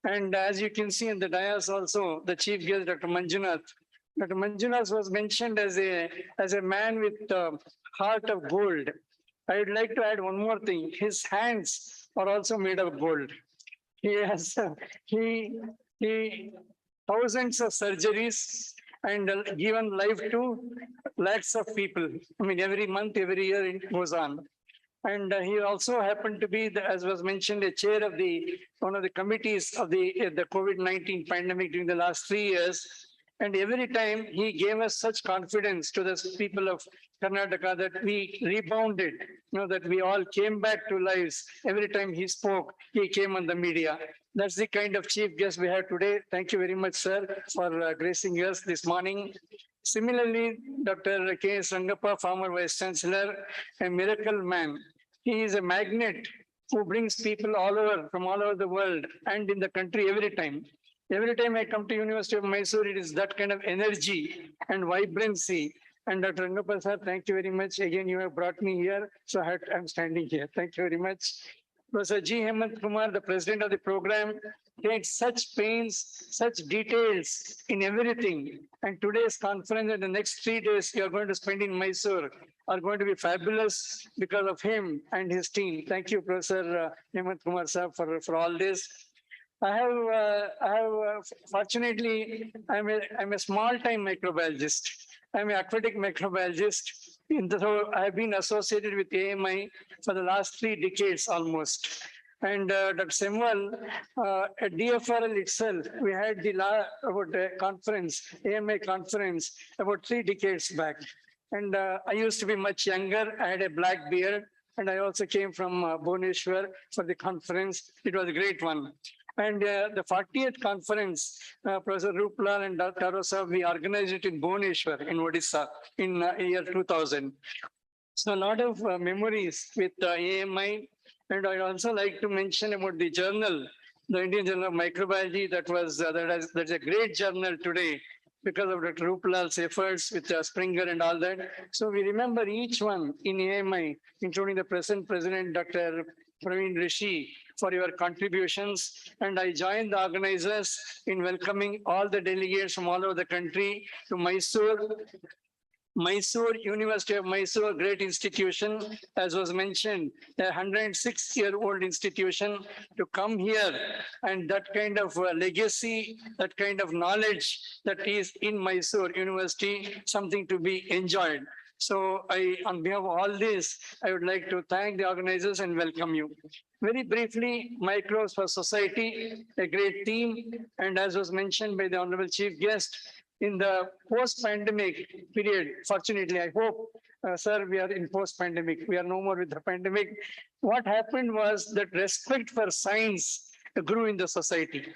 And as you can see in the dais also, the chief guest, Dr. Manjunath. Dr. Manjunath was mentioned as a man with heart of gold. I would like to add one more thing. His hands are also made of gold. He has thousands of surgeries and given life to lakhs of people. I mean, every month, every year it goes on. And he also happened to be, as was mentioned, a chair of one of the committees of the COVID-19 pandemic during the last 3 years. And every time he gave us such confidence to the people of Karnataka that we rebounded, that we all came back to lives. Every time he spoke, he came on the media. That's the kind of chief guest we have today. Thank you very much, sir, for gracing us this morning. Similarly, Dr. K.S. Rangappa, former Vice Chancellor, a miracle man. He is a magnet who brings people from all over the world and in the country every time. Every time I come to University of Mysore, it is that kind of energy and vibrancy. And Dr. Rangappa, sir, thank you very much. Again, you have brought me here, so I'm standing here. Thank you very much. Professor G. Hemant Kumar, the president of the program, takes such pains, such details in everything. And today's conference and the next 3 days you are going to spend in Mysore are going to be fabulous because of him and his team. Thank you, Professor Hemant Kumar, sir, for all this. Fortunately, I'm a small-time microbiologist. I'm an aquatic microbiologist. So I've been associated with AMI for the last 3 decades almost. And Dr. Semwal, at DFRL itself, we had about a conference, AMI conference, about 3 decades back. And I used to be much younger. I had a black beard. And I also came from Bhubaneswar for the conference. It was a great one. And the 40th conference, Professor Rupalal and Dr. Tarosa, we organized it in Bhubaneswar in Odisha in year 2000. So a lot of memories with AMI. And I'd also like to mention about the journal, the Indian Journal of Microbiology. That's a great journal today because of Dr. Rupalal's efforts with Springer and all that. So we remember each one in AMI, including the present president, Dr. Praveen Rishi, for your contributions. And I join the organizers in welcoming all the delegates from all over the country to Mysore. Mysore, University of Mysore, great institution, as was mentioned, a 106-year-old institution, to come here and that kind of legacy, that kind of knowledge that is in Mysore University, something to be enjoyed. So on behalf of all this, I would like to thank the organizers and welcome you. Very briefly, Microbes for Society, a great theme. And as was mentioned by the Honorable Chief Guest, in the post-pandemic period, fortunately, I hope, sir, we are in post-pandemic. We are no more with the pandemic. What happened was that respect for science grew in the society.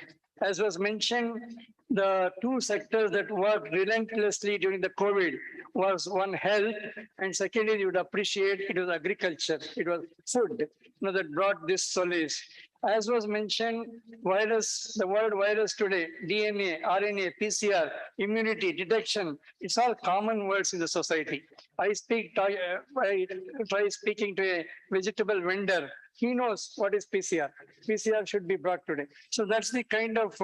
As was mentioned, the 2 sectors that worked relentlessly during the COVID was one, health, and secondly, you would appreciate, it was agriculture. It was food, that brought this solace. As was mentioned, the word virus today, DNA, RNA, PCR, immunity, detection, it's all common words in the society. I try speaking to a vegetable vendor. He knows what is PCR. PCR should be brought today. So that's the kind of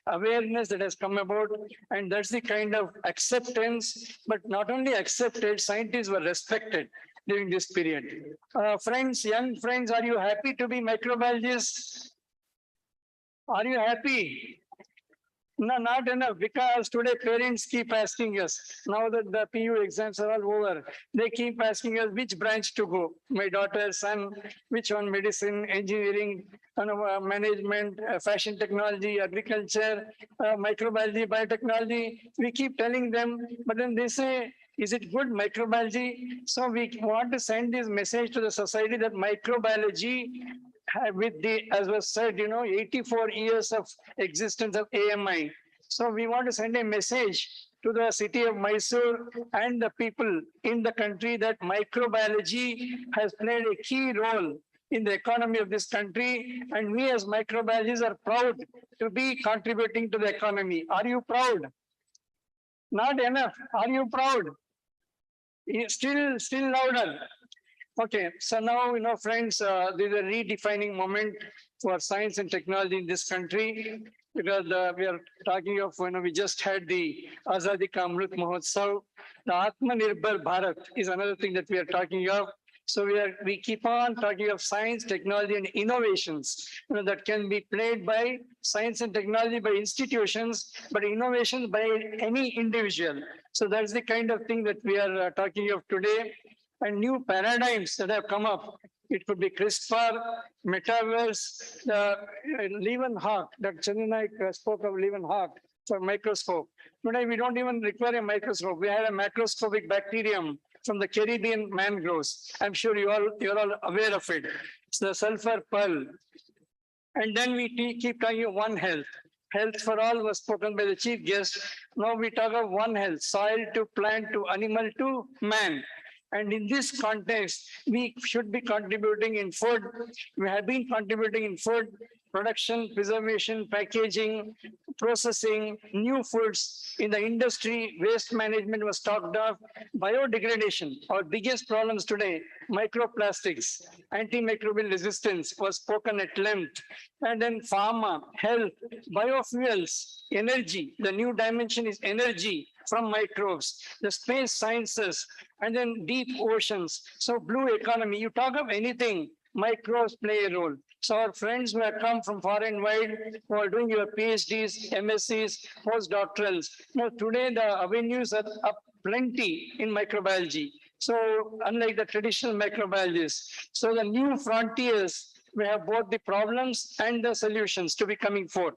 awareness that has come about. And that's the kind of acceptance, but not only accepted, scientists were respected during this period. Friends, young friends, are you happy to be microbiologists? Are you happy? No, not enough, because today parents keep asking us, now that the PU exams are all over, they keep asking us which branch to go. My daughter, son, which one, medicine, engineering, management, fashion technology, agriculture, microbiology, biotechnology. We keep telling them, but then they say, is it good microbiology? So we want to send this message to the society that microbiology, with as was said, 84 years of existence of AMI. So we want to send a message to the city of Mysore and the people in the country that microbiology has played a key role in the economy of this country. And we as microbiologists are proud to be contributing to the economy. Are you proud? Not enough. Are you proud? Still louder. Okay, so now, friends, this is a redefining moment for science and technology in this country, because we are talking of, we just had the Azadi Ka Amrit Mahotsav. The Atmanirbhar Bharat is another thing that we are talking of. So we keep on talking of science, technology, and innovations that can be played by science and technology by institutions, but innovations by any individual. So that's the kind of thing that we are talking of today. And new paradigms that have come up. it could be CRISPR, metaverse, the Leeuwenhoek, that Chandanaik spoke of Leeuwenhoek for microscope. Today, we don't even require a microscope. We have a macroscopic bacterium from the Caribbean mangroves. I'm sure you're all aware of it. It's the sulfur pearl. And then we keep talking of One Health. Health for all was spoken by the chief guest. Now we talk of One Health, soil to plant to animal to man. And in this context, we should be contributing in food. We have been contributing in food production, preservation, packaging, processing, new foods. In the industry, waste management was talked of. Biodegradation, our biggest problems today, microplastics, antimicrobial resistance was spoken at length. And then pharma, health, biofuels, energy. The new dimension is energy from microbes, the space sciences, and then deep oceans. So blue economy, you talk of anything, microbes play a role. So our friends who have come from far and wide, who are doing your PhDs, MSCs, postdoctorals. Now today the avenues are up plenty in microbiology. So unlike the traditional microbiologists, so the new frontiers, we have both the problems and the solutions to be coming forth.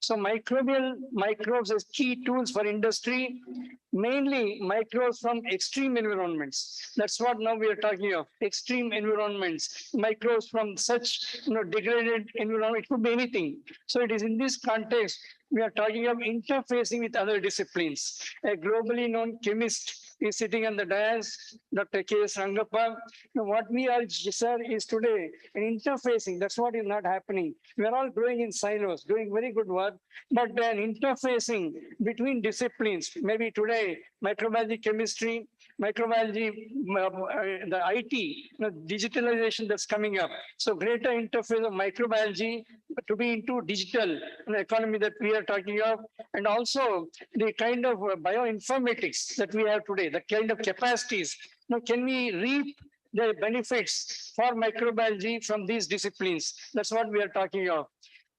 So microbes as key tools for industry, mainly microbes from extreme environments. That's what now we are talking of, extreme environments, microbes from such degraded environment. It could be anything. So it is in this context, we are talking of interfacing with other disciplines. A globally known chemist is sitting on the dais, Dr. K.S. Rangappa. Now, what we are, sir, is today an interfacing. That's what is not happening. We are all growing in silos, doing very good work, but an interfacing between disciplines. Maybe today, microbiology, chemistry, microbiology, the IT, digitalization that's coming up. So greater interface of microbiology to be into digital economy that we are talking of, and also the kind of bioinformatics that we have today, the kind of capacities. Now, can we reap the benefits for microbiology from these disciplines? That's what we are talking of.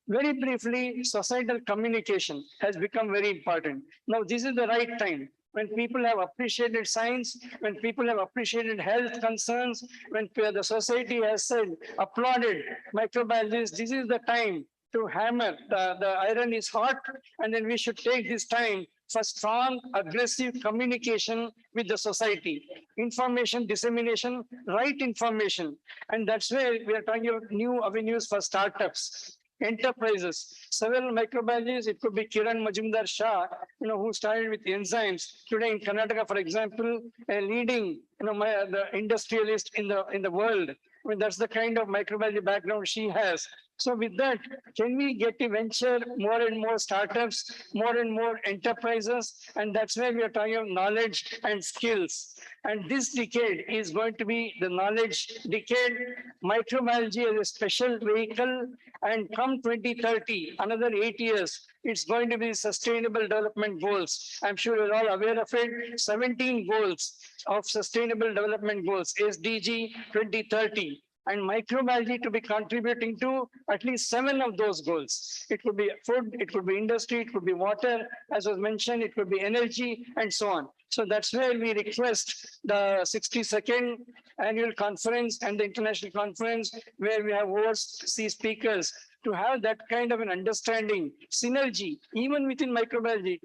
Very briefly, societal communication has become very important. Now, this is the right time. When people have appreciated science, when people have appreciated health concerns, when the society has said, applauded microbiologists, this is the time to hammer. The iron is hot, and then we should take this time for strong, aggressive communication with the society. Information dissemination, right information. And that's where we are talking about new avenues for startups. Enterprises, several microbiologists, it could be Kiran Majumdar Shah, who started with enzymes. Today in Karnataka, for example, a leading, the industrialist in the world. I mean, that's the kind of microbiology background she has. So with that, can we get to venture more and more startups, more and more enterprises? And that's where we are talking about knowledge and skills. And this decade is going to be the knowledge decade, microbiology as a special vehicle. And come 2030, another 8 years, it's going to be sustainable development goals. I'm sure you're all aware of it. 17 goals of sustainable development goals, SDG 2030. And microbiology to be contributing to at least 7 of those goals. It could be food, it could be industry, it could be water, as was mentioned, it could be energy, and so on. So that's where we request the 62nd annual conference and the international conference, where we have overseas speakers, to have that kind of an understanding, synergy, even within microbiology.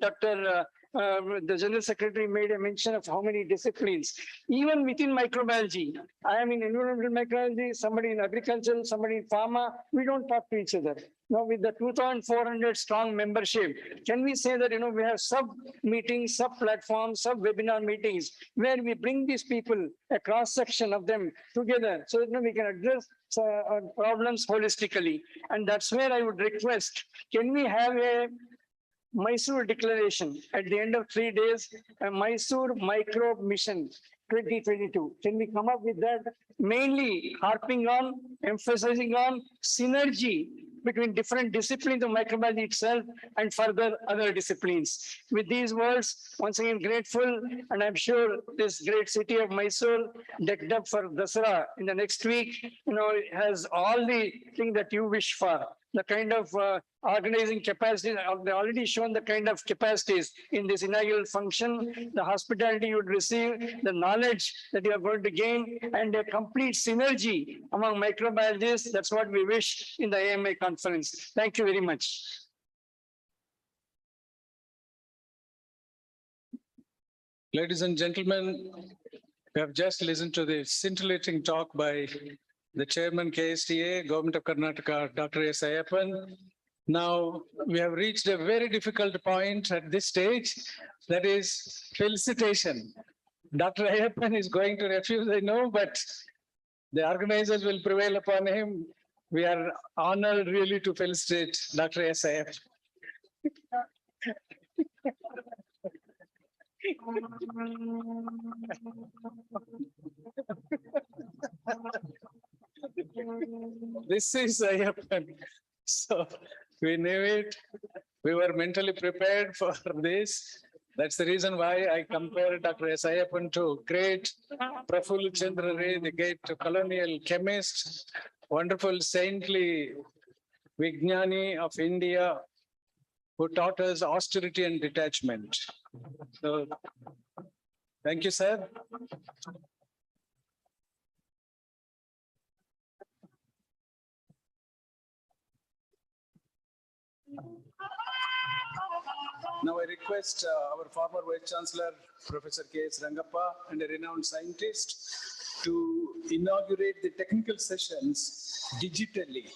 The General Secretary made a mention of how many disciplines, even within microbiology. I am in environmental microbiology, somebody in agriculture, somebody in pharma. We don't talk to each other. Now, with the 2,400 strong membership, can we say that, we have sub meetings, sub platforms, sub webinar meetings, where we bring these people, a cross section of them together, so that we can address problems holistically. And that's where I would request, can we have a Mysore Declaration at the end of 3 days, a Mysore Microbe Mission 2022. Can we come up with that? Mainly harping on, emphasizing on synergy between different disciplines of microbiology itself and further other disciplines. With these words, once again grateful, and I'm sure this great city of Mysore, decked up for Dasara in the next week, has all the things that you wish for. the kind of organizing capacity, they already shown the kind of capacities in this inaugural function, the hospitality you would receive, the knowledge that you are going to gain, and a complete synergy among microbiologists. That's what we wish in the AMA conference. Thank you very much. Ladies and gentlemen, we have just listened to the scintillating talk by the chairman KSTA, Government of Karnataka, Dr. S. Ayappan. Now we have reached a very difficult point at this stage, that is felicitation. Dr. Ayappan is going to refuse, I know, but the organizers will prevail upon him. We are honored really to felicitate Dr. S. Ayappan. This is Ayappan. So we knew it. We were mentally prepared for this. That's the reason why I compare Dr. S. Ayappan to great Prafulla Chandra Ray, the great colonial chemist, wonderful saintly Vijnani of India, who taught us austerity and detachment. So, thank you, sir. Now I request our former Vice Chancellor, Professor K.S. Rangappa, and a renowned scientist to inaugurate the technical sessions digitally.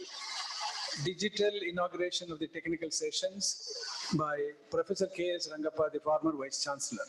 Digital inauguration of the technical sessions by Professor K.S. Rangappa, the former Vice Chancellor.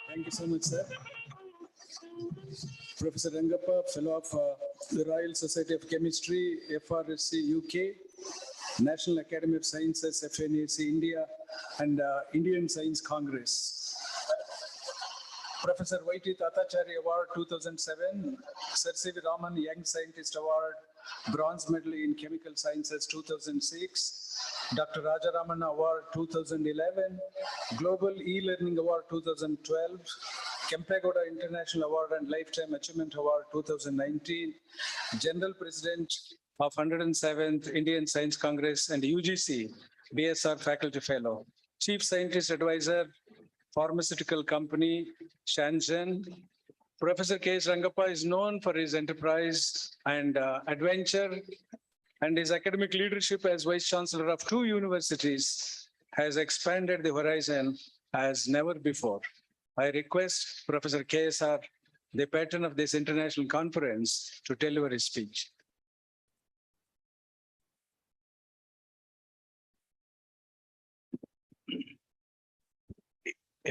Thank you so much, sir. Professor Rangappa, Fellow of the Royal Society of Chemistry, FRSC UK, National Academy of Sciences, FNAC India, and Indian Science Congress. Professor Y.T. Tatachari Award 2007, Sir C.V. Raman Young Scientist Award, Bronze Medal in Chemical Sciences 2006, Dr. Rajaramana Award 2011, Global E-Learning Award 2012, Kempegoda International Award and Lifetime Achievement Award 2019, General President of 107th Indian Science Congress and UGC BSR Faculty Fellow, Chief Scientist Advisor, Pharmaceutical Company, Shenzhen. Professor K.S. Rangappa is known for his enterprise and adventure, and his academic leadership as Vice Chancellor of 2 universities has expanded the horizon as never before. I request Professor KSR, the patron of this international conference, to deliver his speech.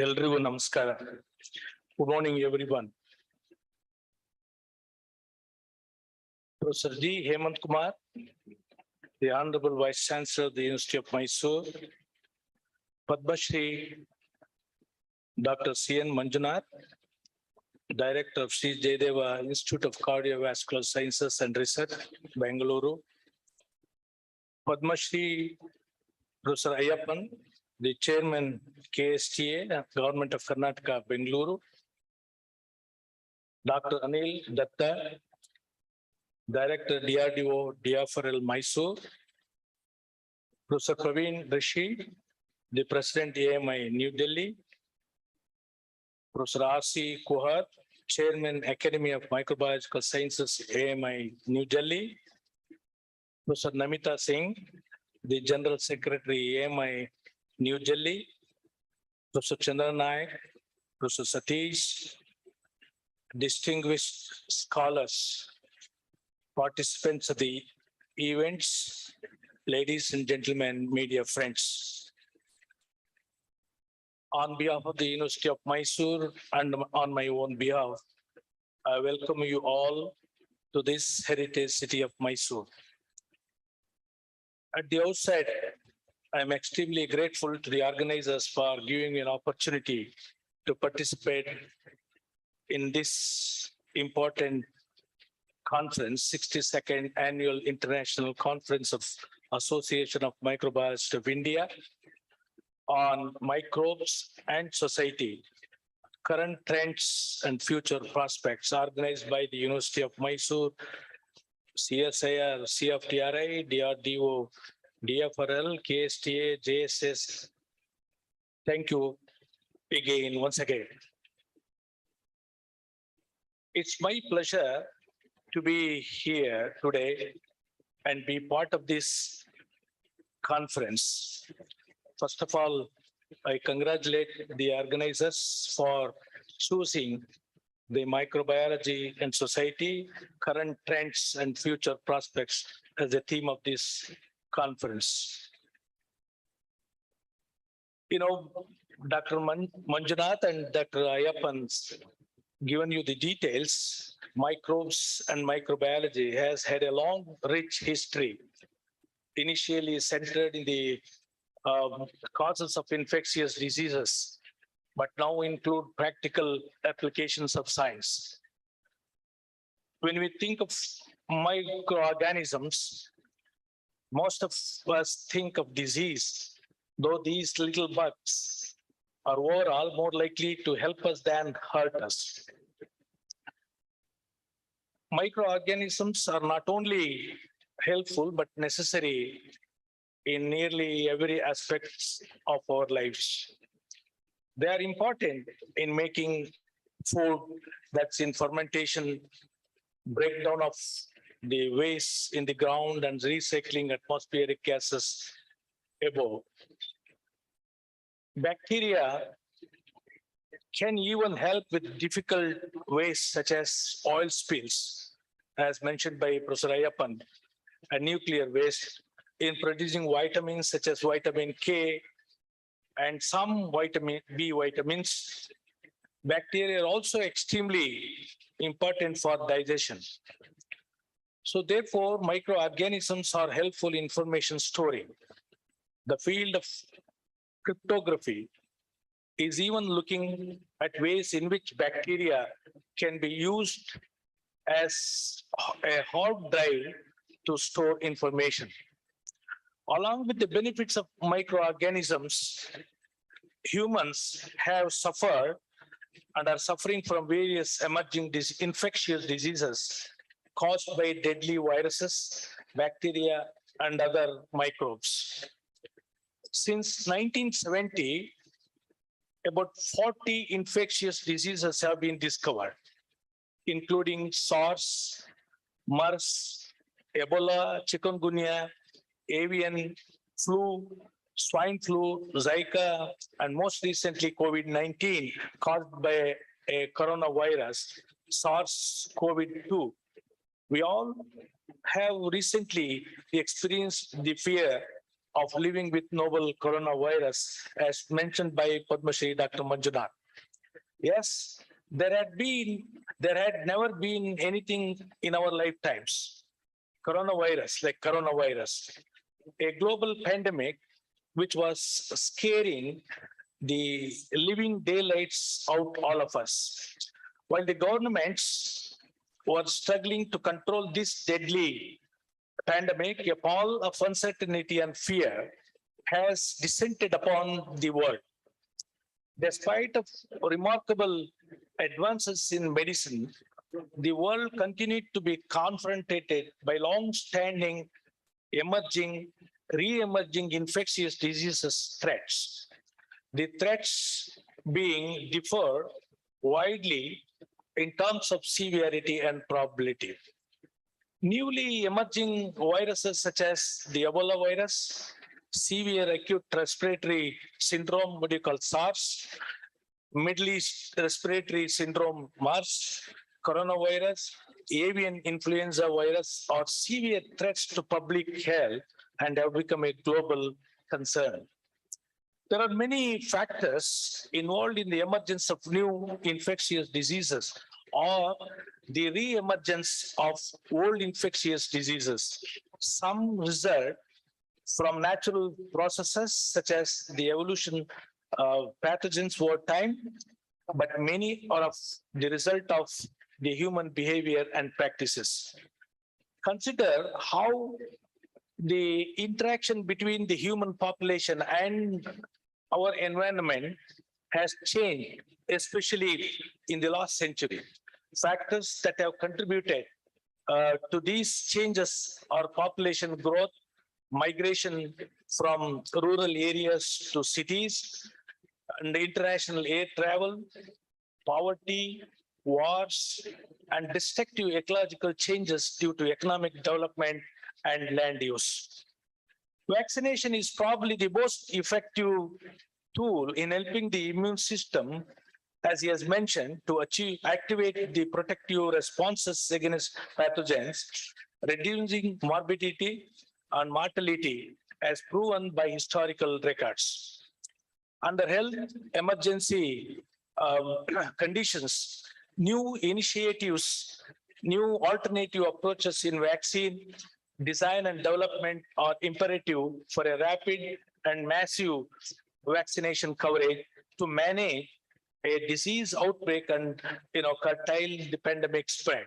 ಎಲ್ರಿಗೂ ನಮಸ್ಕಾರ. Good morning, everyone. Professor G. Hemant Kumar, the Honorable Vice Chancellor of the University of Mysore, Padma Shri Dr. C.N. Manjunath, Director of Sri Jayadeva Institute of Cardiovascular Sciences and Research, Bengaluru, Padma Shri Professor Ayappan, the Chairman KSTA, Government of Karnataka, Bengaluru, Dr. Anil Datta, Director DRDO, DFRL Mysore, Professor Praveen Rishi, the President AMI New Delhi, Professor R.C. Kuhar, Chairman Academy of Microbiological Sciences AMI New Delhi, Professor Namita Singh, the General Secretary AMI New Delhi, Professor Chandra Naik, Professor Satish, distinguished scholars, participants of the events, ladies and gentlemen, media friends. On behalf of the University of Mysore and on my own behalf, I welcome you all to this heritage city of Mysore. At the outset, I am extremely grateful to the organizers for giving me an opportunity to participate in this important conference, 62nd Annual International Conference of Association of Microbiologists of India on Microbes and Society, Current Trends and Future Prospects, organized by the University of Mysore, CSIR, CFTRI, DRDO, DFRL, KSTA, JSS. Thank you again, once again. It's my pleasure to be here today and be part of this conference. First of all, I congratulate the organizers for choosing the microbiology and society, current trends and future prospects as the theme of this conference. You know, Dr. Manjunath and Dr. Ayappan's given you the details. Microbes and microbiology has had a long, rich history, initially centered in the causes of infectious diseases, but now include practical applications of science. When we think of microorganisms, most of us think of disease, though these little bugs are overall more likely to help us than hurt us. Microorganisms are not only helpful, but necessary in nearly every aspect of our lives. They are important in making food that's in fermentation, breakdown of the waste in the ground, and recycling atmospheric gases above. Bacteria can even help with difficult waste such as oil spills, as mentioned by Professor Ayappan, and nuclear waste in producing vitamins such as vitamin K and some vitamin B vitamins. Bacteria are also extremely important for digestion. So therefore, microorganisms are helpful in information storing. The field of cryptography is even looking at ways in which bacteria can be used as a hard drive to store information. Along with the benefits of microorganisms, humans have suffered and are suffering from various emerging infectious diseases caused by deadly viruses, bacteria, and other microbes. Since 1970, about 40 infectious diseases have been discovered, including SARS, MERS, Ebola, chikungunya, avian flu, swine flu, Zika, and most recently COVID-19 caused by a coronavirus, SARS-CoV-2. We all have recently experienced the fear of living with novel coronavirus, as mentioned by Padma Shri Dr. Manjunath. Yes, there had never been anything in our lifetimes. Coronavirus, a global pandemic which was scaring the living daylights out all of us. While the governments were struggling to control this deadly pandemic, a pall of uncertainty and fear has descended upon the world. Despite of remarkable advances in medicine, the world continued to be confronted by long-standing, emerging, re-emerging infectious diseases threats. The threats being differ widely in terms of severity and probability. Newly emerging viruses such as the Ebola virus, severe acute respiratory syndrome, what you call SARS, Middle East respiratory syndrome, MERS, coronavirus, avian influenza virus are severe threats to public health and have become a global concern. There are many factors involved in the emergence of new infectious diseases or the re-emergence of old infectious diseases. Some result from natural processes such as the evolution of pathogens over time, but many are of the result of the human behavior and practices. Consider how the interaction between the human population and our environment has changed, especially in the last century. Factors that have contributed to these changes are population growth, migration from rural areas to cities, and international air travel, poverty, wars, and destructive ecological changes due to economic development and land use. Vaccination is probably the most effective tool in helping the immune system, as he has mentioned, to activate the protective responses against pathogens, reducing morbidity and mortality as proven by historical records. Under health emergency conditions, new initiatives, new alternative approaches in vaccine design and development are imperative for a rapid and massive vaccination coverage to manage a disease outbreak and curtail the pandemic spread.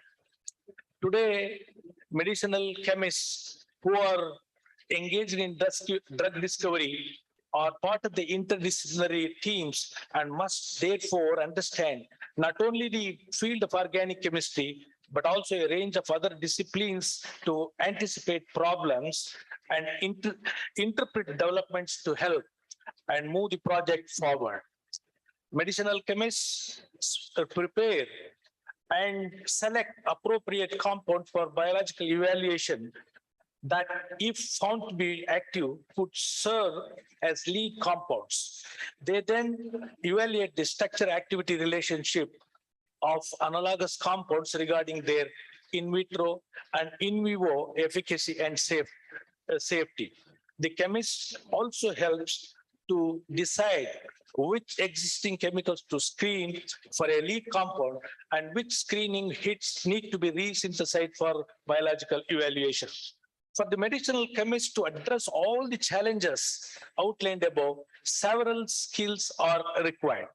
Today, medicinal chemists who are engaged in drug discovery are part of the interdisciplinary teams and must therefore understand not only the field of organic chemistry, but also a range of other disciplines to anticipate problems and interpret developments to help and move the project forward. Medicinal chemists prepare and select appropriate compound for biological evaluation that, if found to be active, could serve as lead compounds. They then evaluate the structure-activity relationship of analogous compounds regarding their in vitro and in vivo efficacy and safety. The chemist also helps to decide which existing chemicals to screen for a lead compound and which screening hits need to be resynthesized for biological evaluation. For the medicinal chemist to address all the challenges outlined above, several skills are required.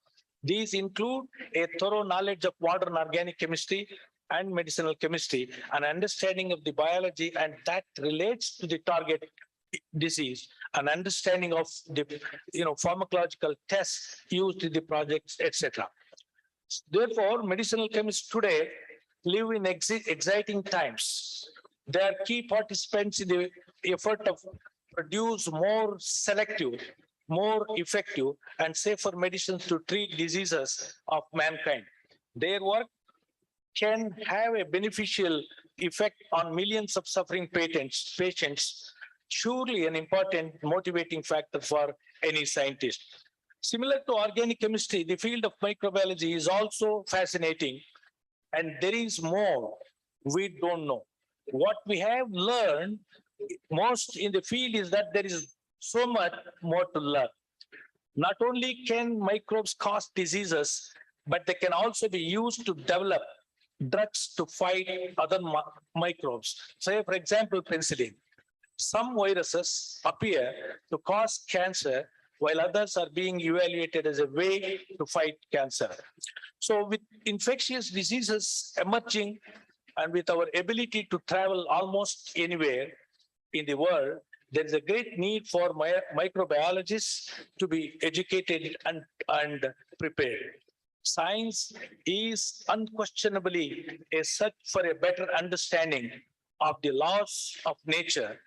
These include a thorough knowledge of modern organic chemistry and medicinal chemistry, an understanding of the biology and that relates to the target disease, an understanding of the pharmacological tests used in the projects, etc. Therefore, medicinal chemists today live in exciting times. They are key participants in the effort to produce more selective, more effective, and safer medicines to treat diseases of mankind. Their work can have a beneficial effect on millions of suffering patients, surely an important motivating factor for any scientist. Similar to organic chemistry, the field of microbiology is also fascinating, and there is more we don't know. What we have learned most in the field is that there is so much more to learn. Not only can microbes cause diseases, but they can also be used to develop drugs to fight other microbes. Say, for example, penicillin. Some viruses appear to cause cancer, while others are being evaluated as a way to fight cancer. So with infectious diseases emerging and with our ability to travel almost anywhere in the world, there is a great need for microbiologists to be educated and prepared. Science is unquestionably a search for a better understanding of the laws of nature,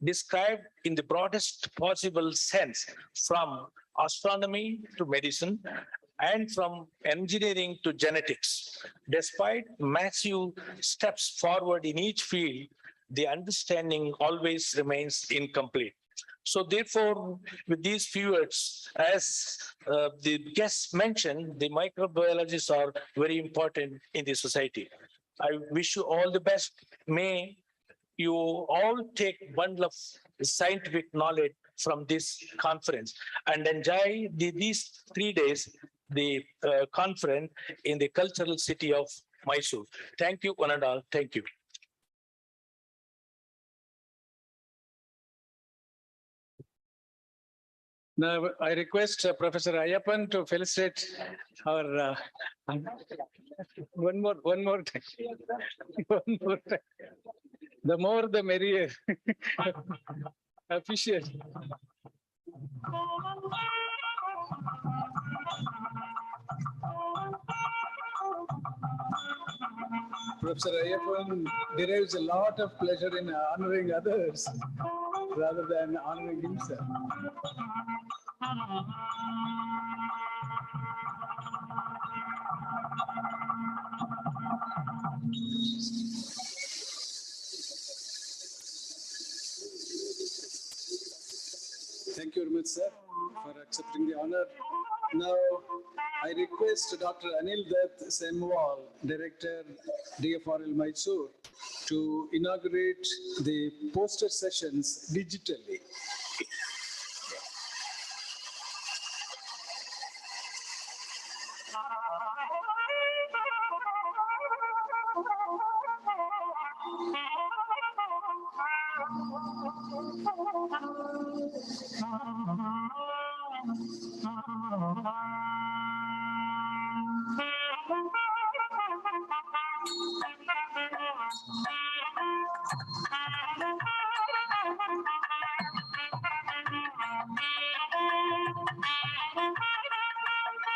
described in the broadest possible sense, from astronomy to medicine and from engineering to genetics. Despite massive steps forward in each field, the understanding always remains incomplete. So therefore, with these few words, as the guests mentioned, the microbiologists are very important in the society. I wish you all the best. May you all take bundle of scientific knowledge from this conference and enjoy these 3 days, the conference in the cultural city of Mysore. Thank you, one and all. Thank you. Now, I request Professor Ayappan to felicitate our, one more time. One more time. The more, the merrier. Appreciate. Professor Ayappan derives a lot of pleasure in honoring others rather than honoring himself. Thank you very much, sir, for accepting the honor. Now, I request Dr. Anil Dutt Semwal, Director, DFRL Mysore, to inaugurate the poster sessions digitally.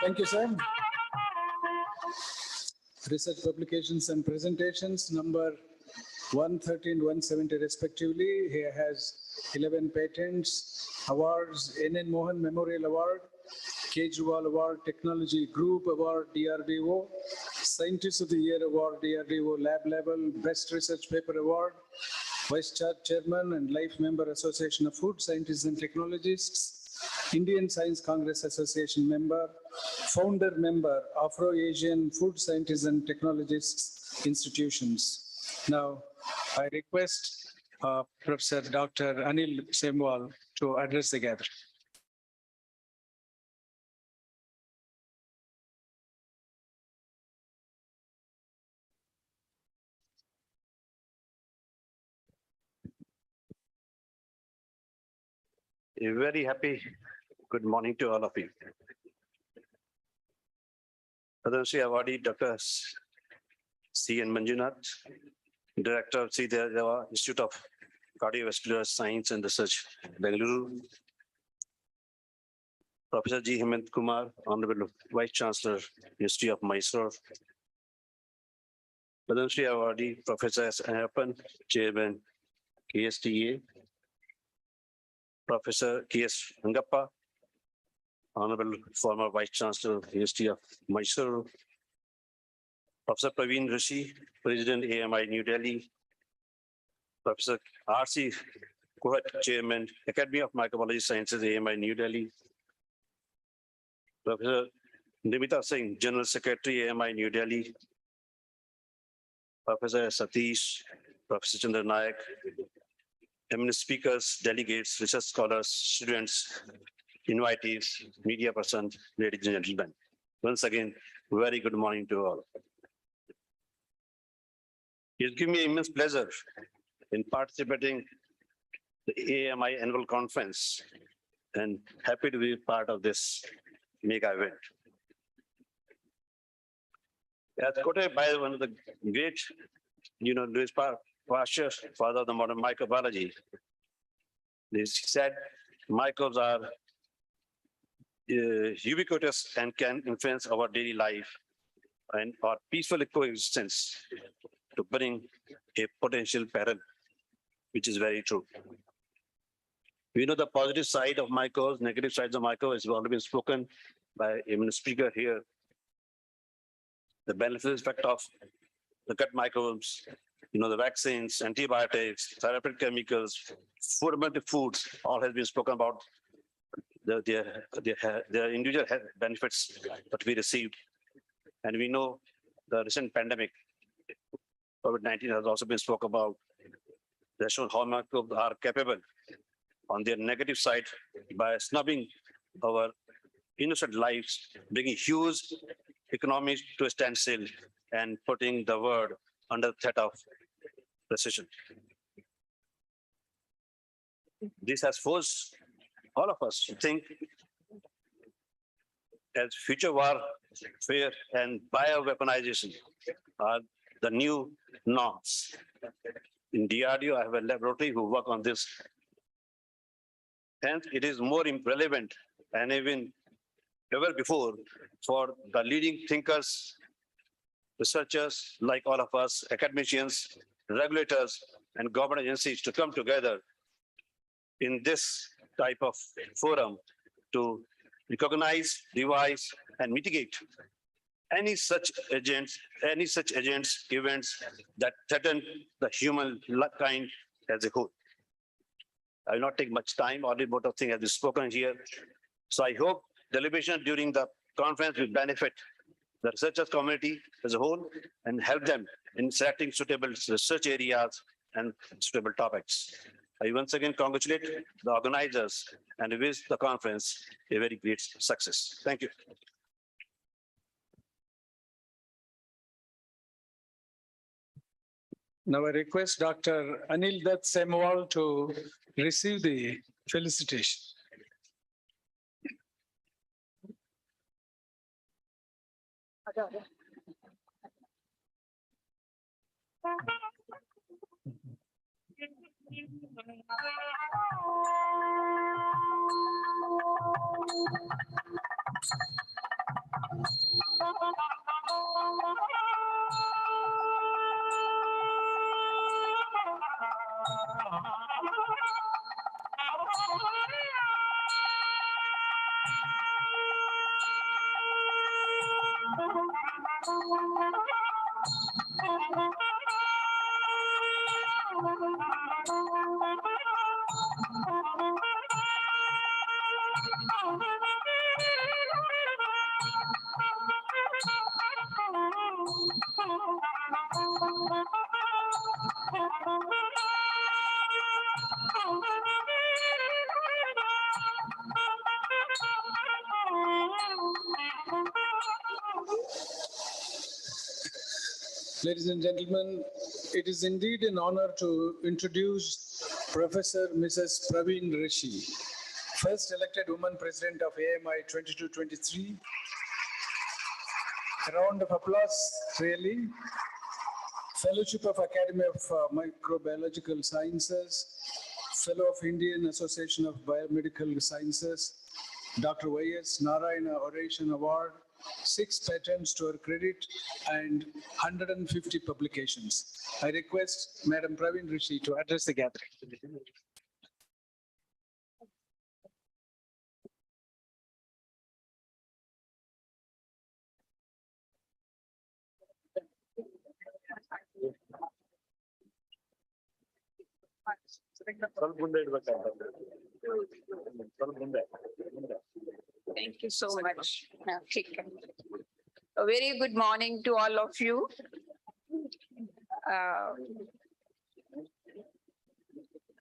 Thank you, sir. Research publications and presentations number 113, 170 respectively. He has 11 patents, awards, N.N. Mohan Memorial Award, Kejriwal Award, Technology Group Award, DRDO, Scientist of the Year Award, DRDO Lab Level, Best Research Paper Award, Vice Chairman and Life Member Association of Food Scientists and Technologists, Indian Science Congress Association member, founder member, Afro-Asian Food Scientists and Technologists Institutions. Now, I request Professor Dr. Anil Semwal to address the gathering. A very happy good morning to all of you. Padma Shri Awardee Dr. C.N. Manjunath, Director of Sri Deva Institute of Cardiovascular Science and Research, Bengaluru. Professor G. Hemant Kumar, Honorable Vice Chancellor, University of Mysore. Padma Shri Awardee Professor S. Ayappan, Chairman, KSTA. Professor K.S. Rangappa, Honorable former Vice Chancellor, University of Mysore. Professor Praveen Rishi, President, AMI New Delhi. Professor R.C. Kuhat, Chairman, Academy of Microbiology Sciences, AMI New Delhi. Professor Nimita Singh, General Secretary, AMI New Delhi. Professor Satish, Professor Chandra Nayak, eminent speakers, delegates, research scholars, students, invitees, media persons, ladies and gentlemen. Once again, very good morning to all. It gives me immense pleasure in participating the AMI annual conference and happy to be part of this mega event. As quoted by one of the great, Louis Pasteur, father of the modern microbiology, he said, microbes are ubiquitous and can influence our daily life and our peaceful coexistence to bring a potential peril, which is very true. We know the positive side of microbes, negative sides of microbes has already been spoken by a speaker here. The beneficial effect of the gut microbes, the vaccines, antibiotics, therapeutic chemicals, fermented foods, all has been spoken about their individual health benefits that we received. And we know the recent pandemic, COVID-19 has also been spoken about. They shown how microbes are capable on their negative side by snubbing our innocent lives, bringing huge economies to a standstill and putting the world under the threat of recession. This has forced all of us to think as future warfare and bioweaponization are the new norms. In DRDO, I have a laboratory who work on this. Hence, it is more relevant and even ever before for the leading thinkers, researchers like all of us, academicians, regulators, and government agencies to come together in this type of forum to recognize, revise, and mitigate any such agents, events that threaten the human kind as a whole. I will not take much time. Already lot of things have been spoken here. So I hope deliberation during the conference will benefit the researchers community as a whole and help them in selecting suitable research areas and suitable topics. I once again congratulate the organizers and wish the conference a very great success. Thank you. Now I request Dr. Anil Dutt Semwal to receive the felicitation. Ladies and gentlemen, it is indeed an honor to introduce Professor Mrs. Praveen Rishi, first elected woman president of AMI 22-23. A round of applause, really. Fellowship of Academy of Microbiological Sciences, Fellow of Indian Association of Biomedical Sciences, Dr. Y.S. Narayana Oration Award, 6 patents to her credit, and 150 publications. I request Madam Praveen Rishi to address the gathering. Thank you so much. A very good morning to all of you.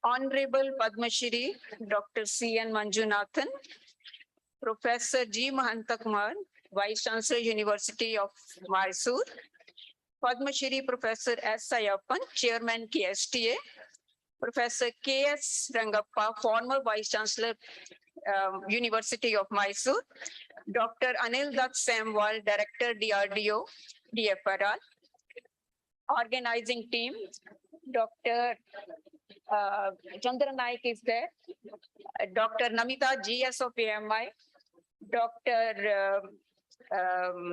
Honorable Padma Shri Dr. C.N. Manjunathan, Professor G. Mahanta Kumar, Vice Chancellor, University of Mysore, Padma Shri Professor S. Ayappan, Chairman KSTA, Professor K.S. Rangappa, former Vice Chancellor, University of Mysore, Dr. Anil Dutt Semwal, Director DRDO, DFRR, organizing team, Dr. Chandra Naik is there, Dr. Namita GS of AMI, Dr.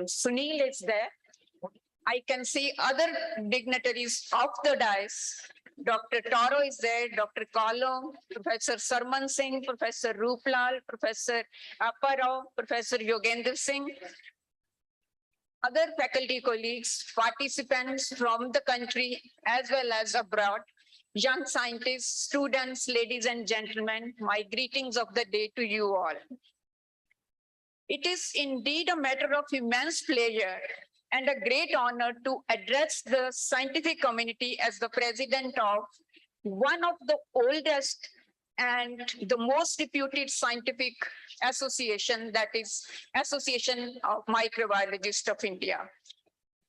Sunil is there. I can see other dignitaries of the dais. Dr. Toro is there, Dr. Kalom, Professor Sarman Singh, Professor Ruplal, Professor Apparao, Professor Yogendra Singh, other faculty colleagues, participants from the country as well as abroad, young scientists, students, ladies and gentlemen, my greetings of the day to you all. It is indeed a matter of immense pleasure and a great honor to address the scientific community as the president of one of the oldest and the most reputed scientific association, that is Association of Microbiologists of India.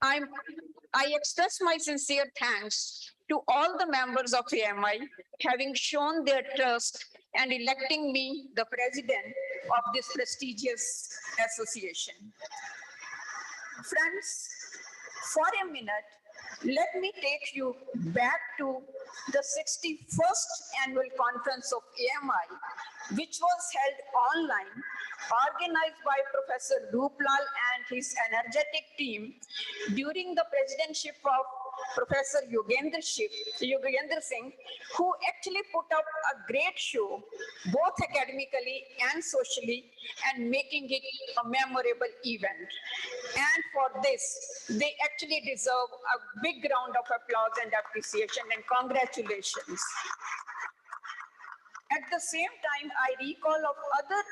I express my sincere thanks to all the members of AMI having shown their trust and electing me the president of this prestigious association. Friends, for a minute, let me take you back to the 61st annual conference of AMI, which was held online, organized by Professor Ruplal and his energetic team during the presidentship of Professor Yogendra Singh, who actually put up a great show, both academically and socially, and making it a memorable event. And for this, they actually deserve a big round of applause and appreciation and congratulations. At the same time, I recall of other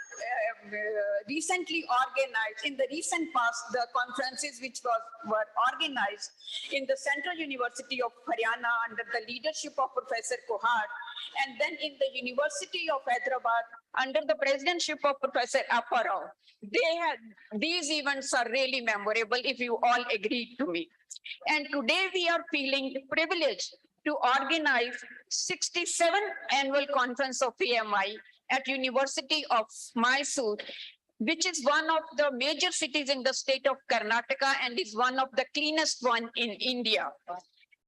recently organized, in the recent past, the conferences which were organized in the Central University of Haryana under the leadership of Professor Kohar, and then in the University of Hyderabad under the presidency of Professor Apparao. These events are really memorable, if you all agree to me. And today we are feeling privileged to organize 67th annual conference of AMI at University of Mysore, which is one of the major cities in the state of Karnataka and is one of the cleanest one in India.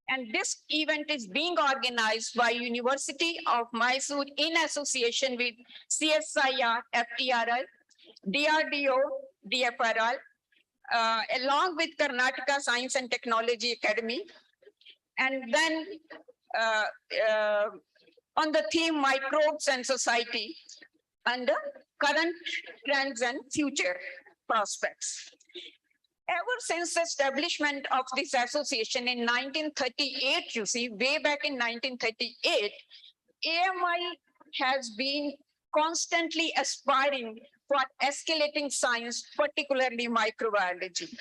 And this event is being organized by University of Mysore in association with CSIR, FTRL, DRDO, DFRL, along with Karnataka Science and Technology Academy. And then on the theme Microbes and Society under current trends and future prospects. Ever since the establishment of this association in 1938, you see, way back in 1938, AMI has been constantly aspiring for escalating science, particularly microbiology.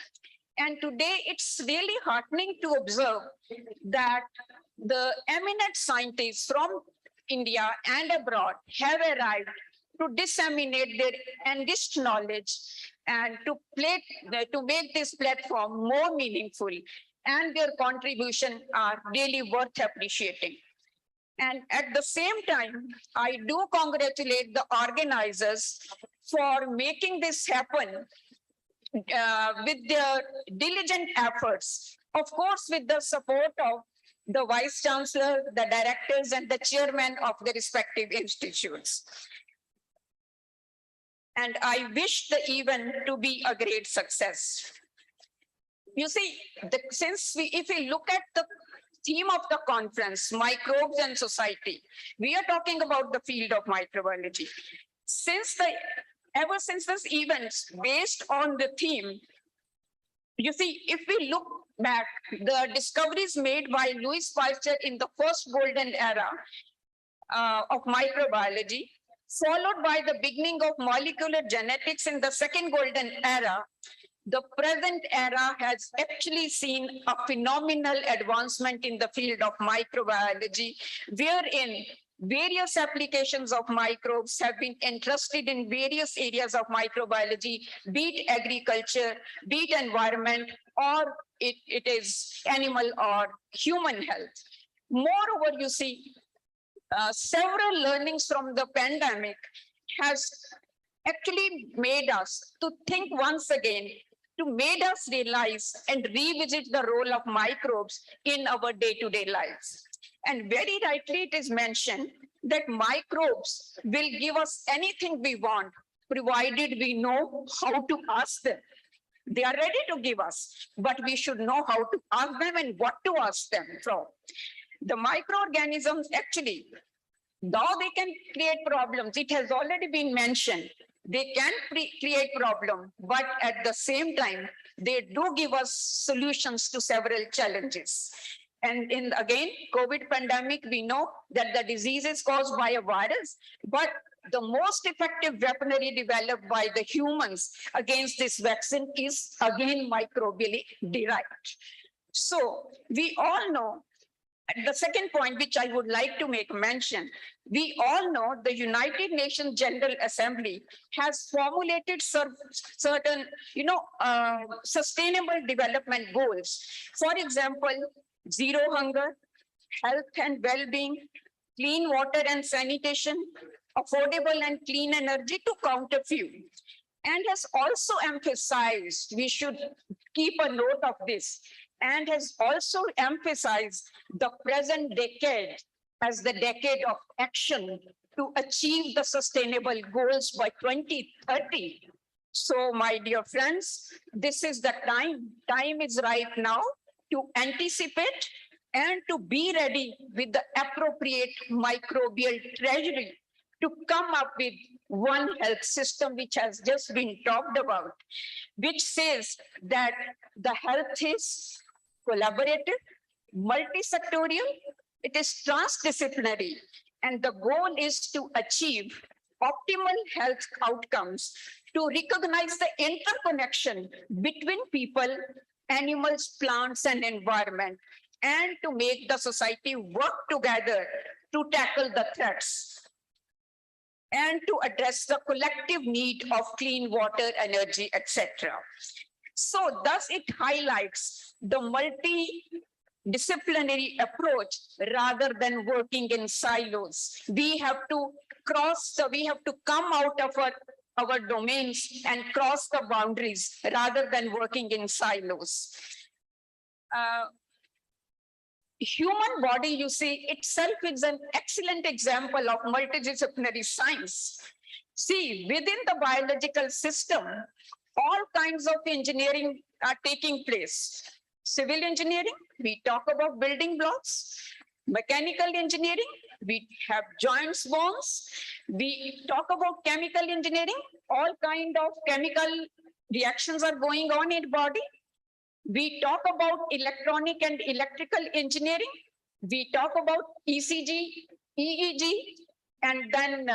And today it's really heartening to observe that the eminent scientists from India and abroad have arrived to disseminate their enriched knowledge and to make this platform more meaningful, and their contribution are really worth appreciating. And at the same time, I do congratulate the organizers for making this happen with their diligent efforts, of course, with the support of the Vice Chancellor, the directors, and the chairman of the respective institutes. And I wish the event to be a great success. You see, if we look at the theme of the conference, Microbes and Society, we are talking about the field of microbiology. Ever since this event based on the theme, you see, if we look back, the discoveries made by Louis Pasteur in the first golden era of microbiology, followed by the beginning of molecular genetics in the second golden era, the present era has actually seen a phenomenal advancement in the field of microbiology, wherein various applications of microbes have been entrusted in various areas of microbiology, be it agriculture, be it environment, or it is animal or human health. Moreover, you see, several learnings from the pandemic has actually made us to think once again, to made us realize and revisit the role of microbes in our day-to-day lives. And very rightly it is mentioned that microbes will give us anything we want, provided we know how to ask them. They are ready to give us, but we should know how to ask them and what to ask them from. The microorganisms actually, though they can create problems, it has already been mentioned, they can create problems, but at the same time, they do give us solutions to several challenges. And again, COVID pandemic, we know that the disease is caused by a virus, but the most effective weaponry developed by the humans against this vaccine is again microbially derived. So we all know, the second point which I would like to make mention, we all know the United Nations General Assembly has formulated certain, sustainable development goals. For example, zero hunger, health and well-being, clean water and sanitation, affordable and clean energy, to count a few. And has also emphasized, we should keep a note of this, and has also emphasized the present decade as the decade of action to achieve the sustainable goals by 2030. So, my dear friends, this is the time. Time is right now to anticipate and to be ready with the appropriate microbial treasury to come up with one health system, which has just been talked about, which says that the health is collaborative, multi-sectorial, it is transdisciplinary, and the goal is to achieve optimal health outcomes, to recognize the interconnection between people, animals, plants, and environment, and to make the society work together to tackle the threats and to address the collective need of clean water, energy, etc. So thus it highlights the multidisciplinary approach rather than working in silos. We have to come out of our domains and cross the boundaries rather than working in silos. Human body, you see, itself is an excellent example of multidisciplinary science. See, within the biological system, all kinds of engineering are taking place. Civil engineering, we talk about building blocks. Mechanical engineering, we have joints, bones. We talk about chemical engineering, all kind of chemical reactions are going on in body. We talk about electronic and electrical engineering. We talk about ECG, EEG, and then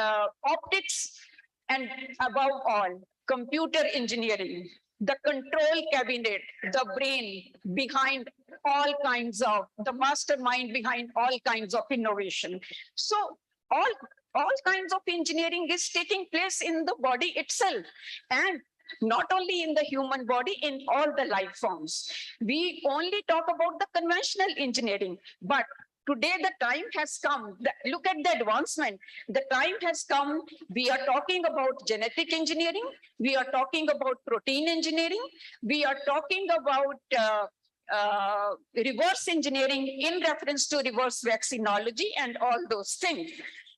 optics, and above all, computer engineering, the control cabinet, the brain behind all kinds of, the mastermind behind all kinds of innovation. So all kinds of engineering is taking place in the body itself. And not only in the human body, in all the life forms. We only talk about the conventional engineering, but today the time has come. Look at the advancement. The time has come. We are talking about genetic engineering. We are talking about protein engineering. We are talking about reverse engineering in reference to reverse vaccinology and all those things.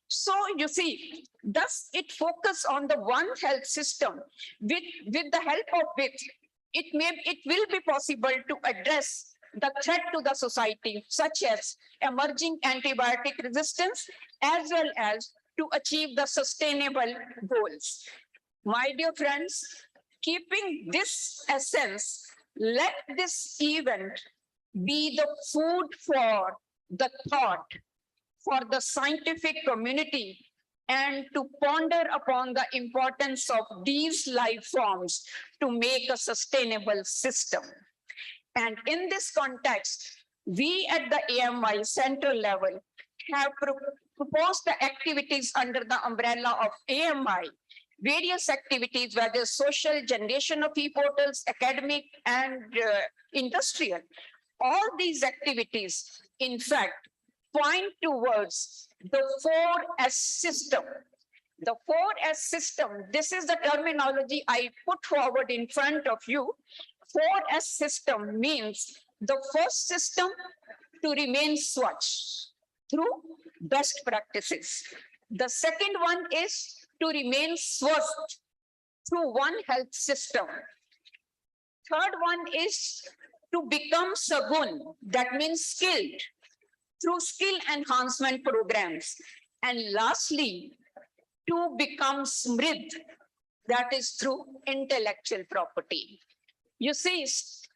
So you see, thus it focuses on the one health system with the help of which it will be possible to address the threat to the society, such as emerging antibiotic resistance, as well as to achieve the sustainable goals. My dear friends, keeping this essence, let this event be the food for the thought for the scientific community, and to ponder upon the importance of these life forms to make a sustainable system. And in this context, we at the AMI central level have proposed the activities under the umbrella of AMI, various activities, whether social, generation of e-portals, academic, and industrial. All these activities, in fact, point towards the 4S system. The 4S system, this is the terminology I put forward in front of you. 4S system means the first system to remain Swachh through best practices. The second one is to remain Swasth through one health system. Third one is to become Sagun, that means skilled, through skill enhancement programs. And lastly, to become Smridh, that is through intellectual property. You see,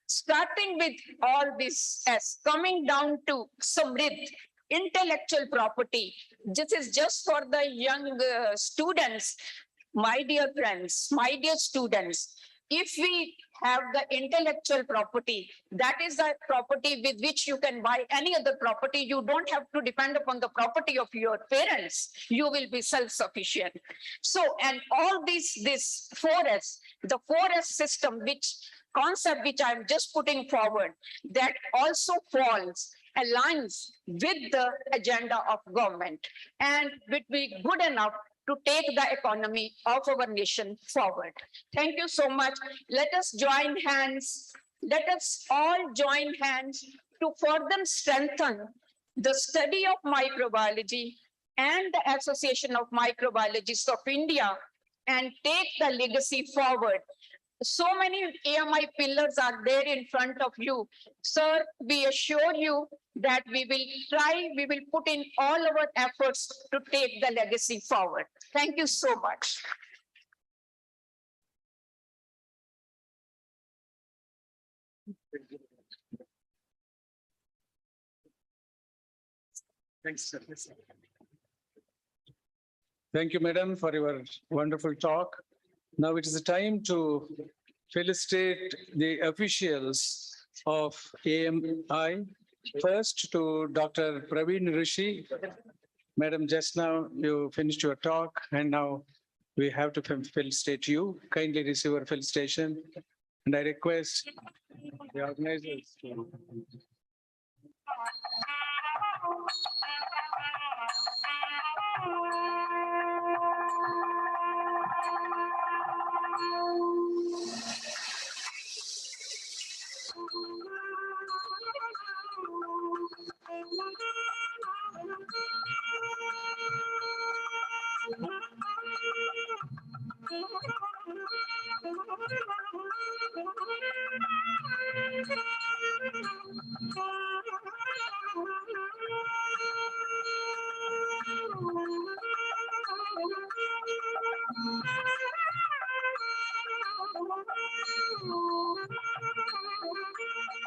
starting with all this as coming down to Smridh, intellectual property, this is just for the young students. My dear friends, my dear students, if we have the intellectual property, that is the property with which you can buy any other property. You don't have to depend upon the property of your parents. You will be self-sufficient. So, and all this 4S, the 4S system, which concept which I'm just putting forward, that also aligns with the agenda of government, and would be good enough to take the economy of our nation forward. Thank you so much. Let us join hands. Let us all join hands to further strengthen the study of microbiology and the Association of Microbiologists of India and take the legacy forward. So many AMI pillars are there in front of you. Sir, we assure you that we will put in all our efforts to take the legacy forward. Thank you so much. Thanks, sir. Thank you, madam, for your wonderful talk. Now it is the time to felicitate the officials of AMI. First to Dr. Praveen Rishi. Madam, just now you finished your talk and now we have to felicitate you. Kindly receive our felicitation. And I request the organizers to.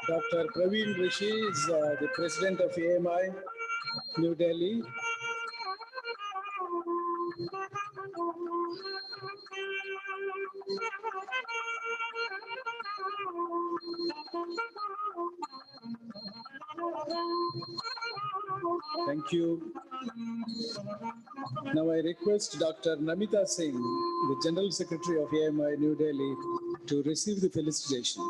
Dr. Praveen Rishi is the president of AMI, New Delhi. Thank you. Now I request Dr. Namita Singh, the General Secretary of AMI New Delhi, to receive the felicitation.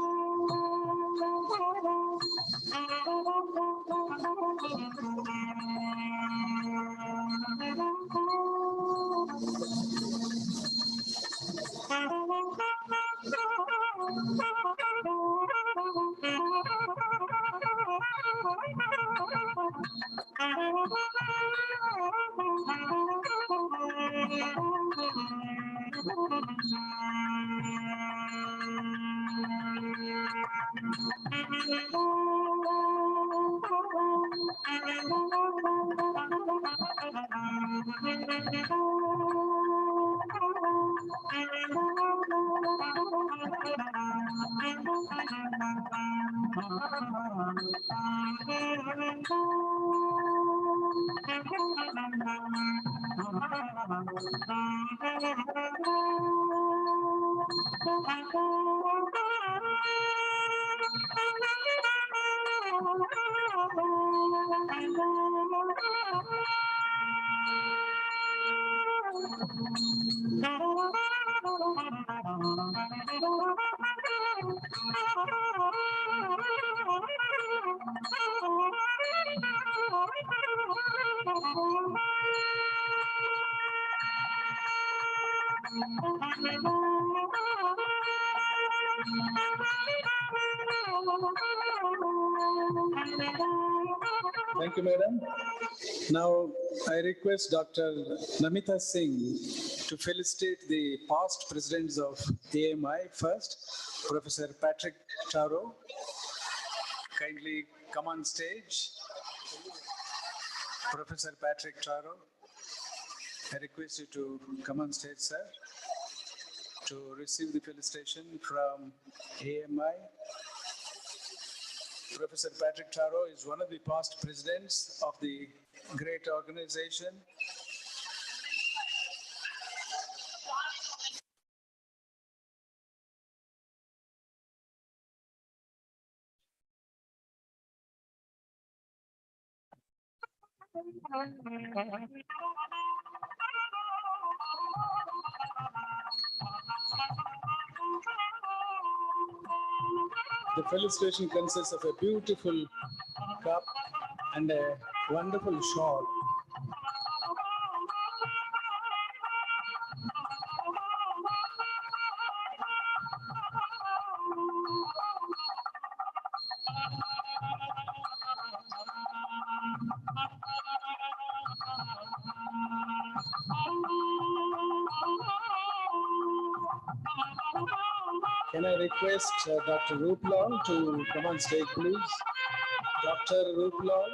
Thank you, madam. Now I request Dr. Namita Singh to felicitate the past presidents of AMI. First, Professor Patrick Taro. Kindly come on stage. Professor Patrick Taro, I request you to come on stage, sir, to receive the felicitation from AMI. Professor Patrick Taro is one of the past presidents of the great organization. The felicitation consists of a beautiful cup and a wonderful shawl. Can I request Dr. Rooplal to come on stage, please? Dr. Rooplal.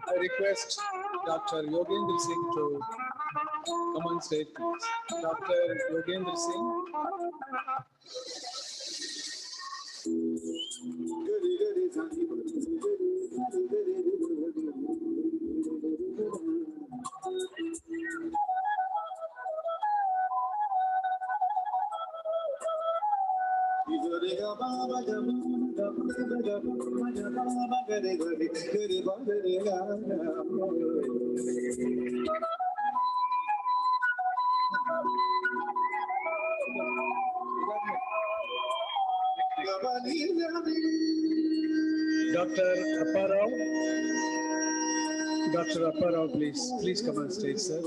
I request Dr. Yogendra Singh to come on stage, please. Dr. Yogendra Singh. Dr. Apparao. Dr. Apparao, please come on stage, sir.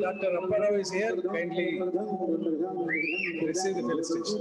Dr. Apparao is here. Kindly receive the felicitation.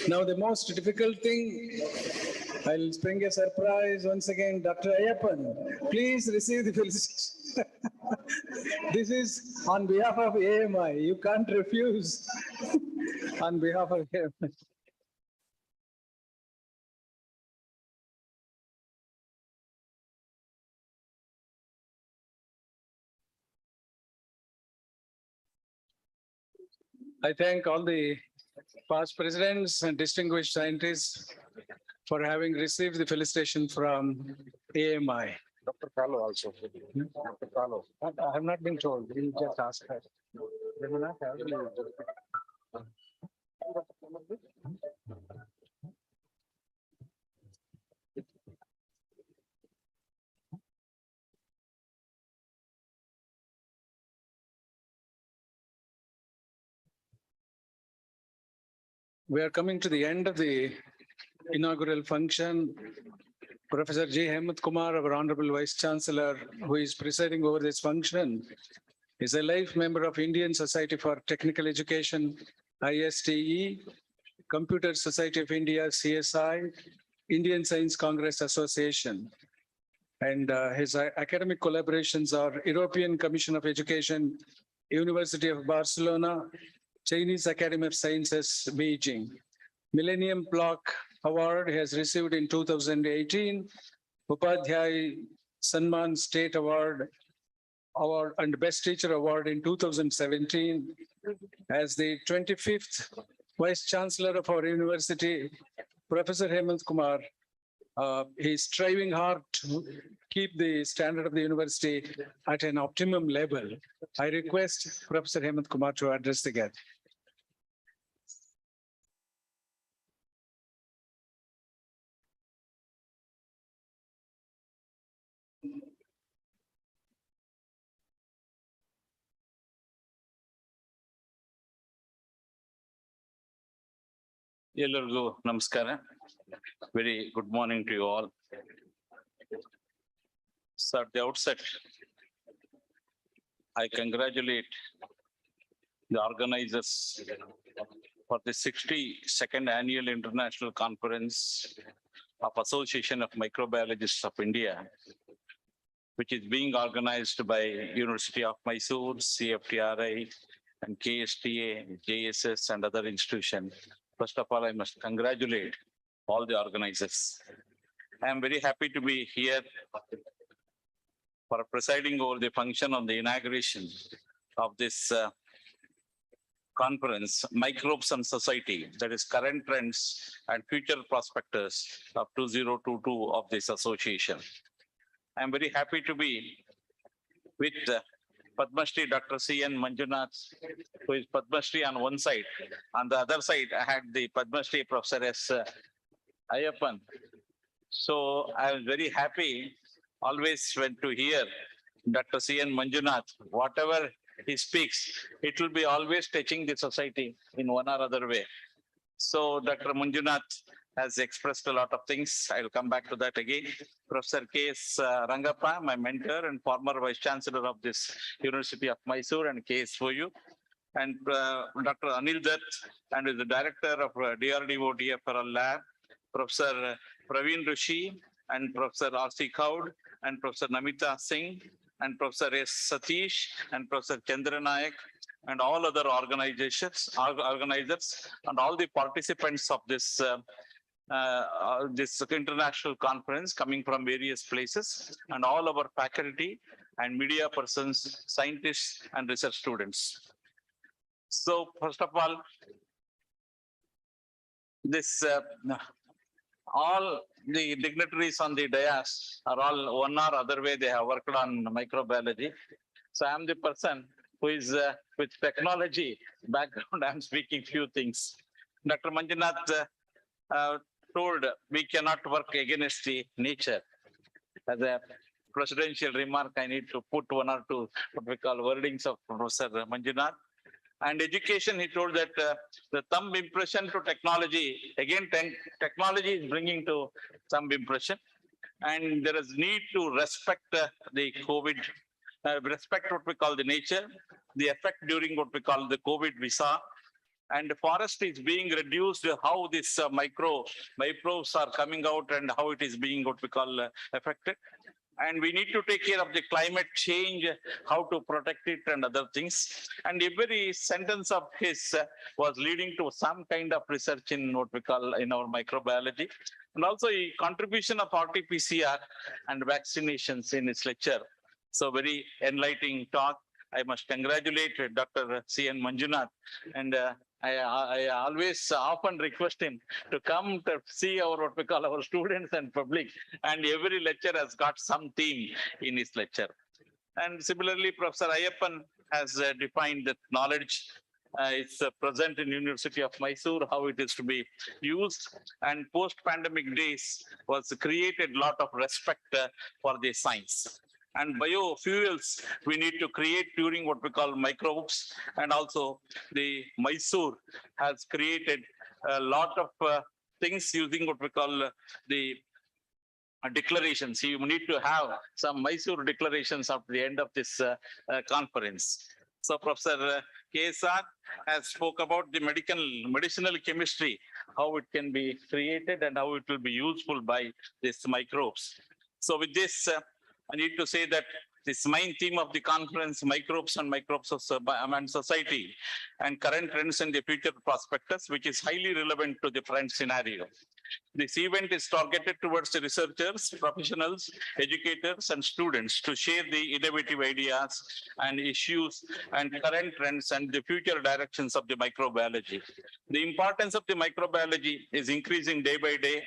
Now the most difficult thing, I'll spring a surprise once again. Dr. Ayappan, please receive the felicitation. This is on behalf of AMI. You can't refuse on behalf of AMI. I thank all the past presidents and distinguished scientists for having received the felicitation from AMI. Dr. Carlo also. Dr. Carlo. I have not been told. We just asked her. They may not have. We are coming to the end of the inaugural function. Professor G. Hemant Kumar, our Honorable Vice Chancellor, who is presiding over this function, is a life member of Indian Society for Technical Education, ISTE, Computer Society of India, CSI, Indian Science Congress Association. And his academic collaborations are European Commission of Education, University of Barcelona, Chinese Academy of Sciences, Beijing. Millennium Block Award he has received in 2018, Upadhyay Sanman State Award and Best Teacher Award in 2017. As the 25th Vice Chancellor of our university, Professor Hemant Kumar, he's striving hard to keep the standard of the university at an optimum level. I request Professor Hemant Kumar to address the gathering. ಎಲ್ಲರಿಗೂ ನಮಸ್ಕಾರ. Very good morning to you all. So at the outset, I congratulate the organizers for the 62nd Annual International Conference of Association of Microbiologists of India, which is being organized by University of Mysore, CFTRI, and KSTA, JSS, and other institutions. First of all, I must congratulate all the organizers. I am very happy to be here for presiding over the function on the inauguration of this conference, Microbes and Society, that is current trends and future prospectus of 2022 of this association. I am very happy to be with Padma Shri Dr. C.N. Manjunath, who is Padma Shri on one side. On the other side, I had the Padma Shri Professor S. Ayyappan. So I was very happy always when to hear Dr. C.N. Manjunath, whatever he speaks, it will be always touching the society in one or other way. So Dr. Manjunath has expressed a lot of things. I'll come back to that again. Professor K.S. Rangappa, my mentor and former Vice Chancellor of this University of Mysore and KSOU. And Dr. Anil Dutt, and is the Director of DRDO DFRL Lab, Professor Praveen Rishi, and Professor R.C. Kaud, and Professor Namita Singh, and Professor S. Satish, and Professor Chandra Nayak, and all other organizers, and all the participants of this this international conference coming from various places, and all our faculty and media persons, scientists, and research students. So first of all, this all the dignitaries on the dais are all one or other way they have worked on microbiology. So I am the person who is with technology background. I am speaking few things. Dr. Manjunath told we cannot work against the nature. As a presidential remark, I need to put one or two what we call wordings of Professor Manjunath. And education, he told that the thumb impression to technology, again, technology is bringing to thumb impression. And there is need to respect the COVID, respect what we call the nature, the effect during what we call the COVID we saw. And the forest is being reduced, how this microbes are coming out and how it is being what we call affected. And we need to take care of the climate change, how to protect it and other things. And every sentence of his was leading to some kind of research in what we call in our microbiology. And also a contribution of RT-PCR and vaccinations in his lecture. So very enlightening talk. I must congratulate Dr. C.N. Manjunath, and I always often request him to come to see what we call our students and public, and every lecture has got some theme in his lecture. And similarly, Professor Ayyappan has defined that knowledge is present in University of Mysore, how it is to be used, and post-pandemic days was created a lot of respect for the science. And biofuels we need to create during what we call microbes. And also the Mysore has created a lot of things using what we call the declarations. You need to have some Mysore declarations at the end of this conference. So Professor KSR has spoke about the medicinal chemistry, how it can be created and how it will be useful by these microbes. So with this, I need to say that this main theme of the conference, Microbes and Microbes of Society, and current trends and the future prospectus, which is highly relevant to the current scenario. This event is targeted towards the researchers, professionals, educators, and students to share the innovative ideas and issues and current trends and the future directions of the microbiology. The importance of the microbiology is increasing day by day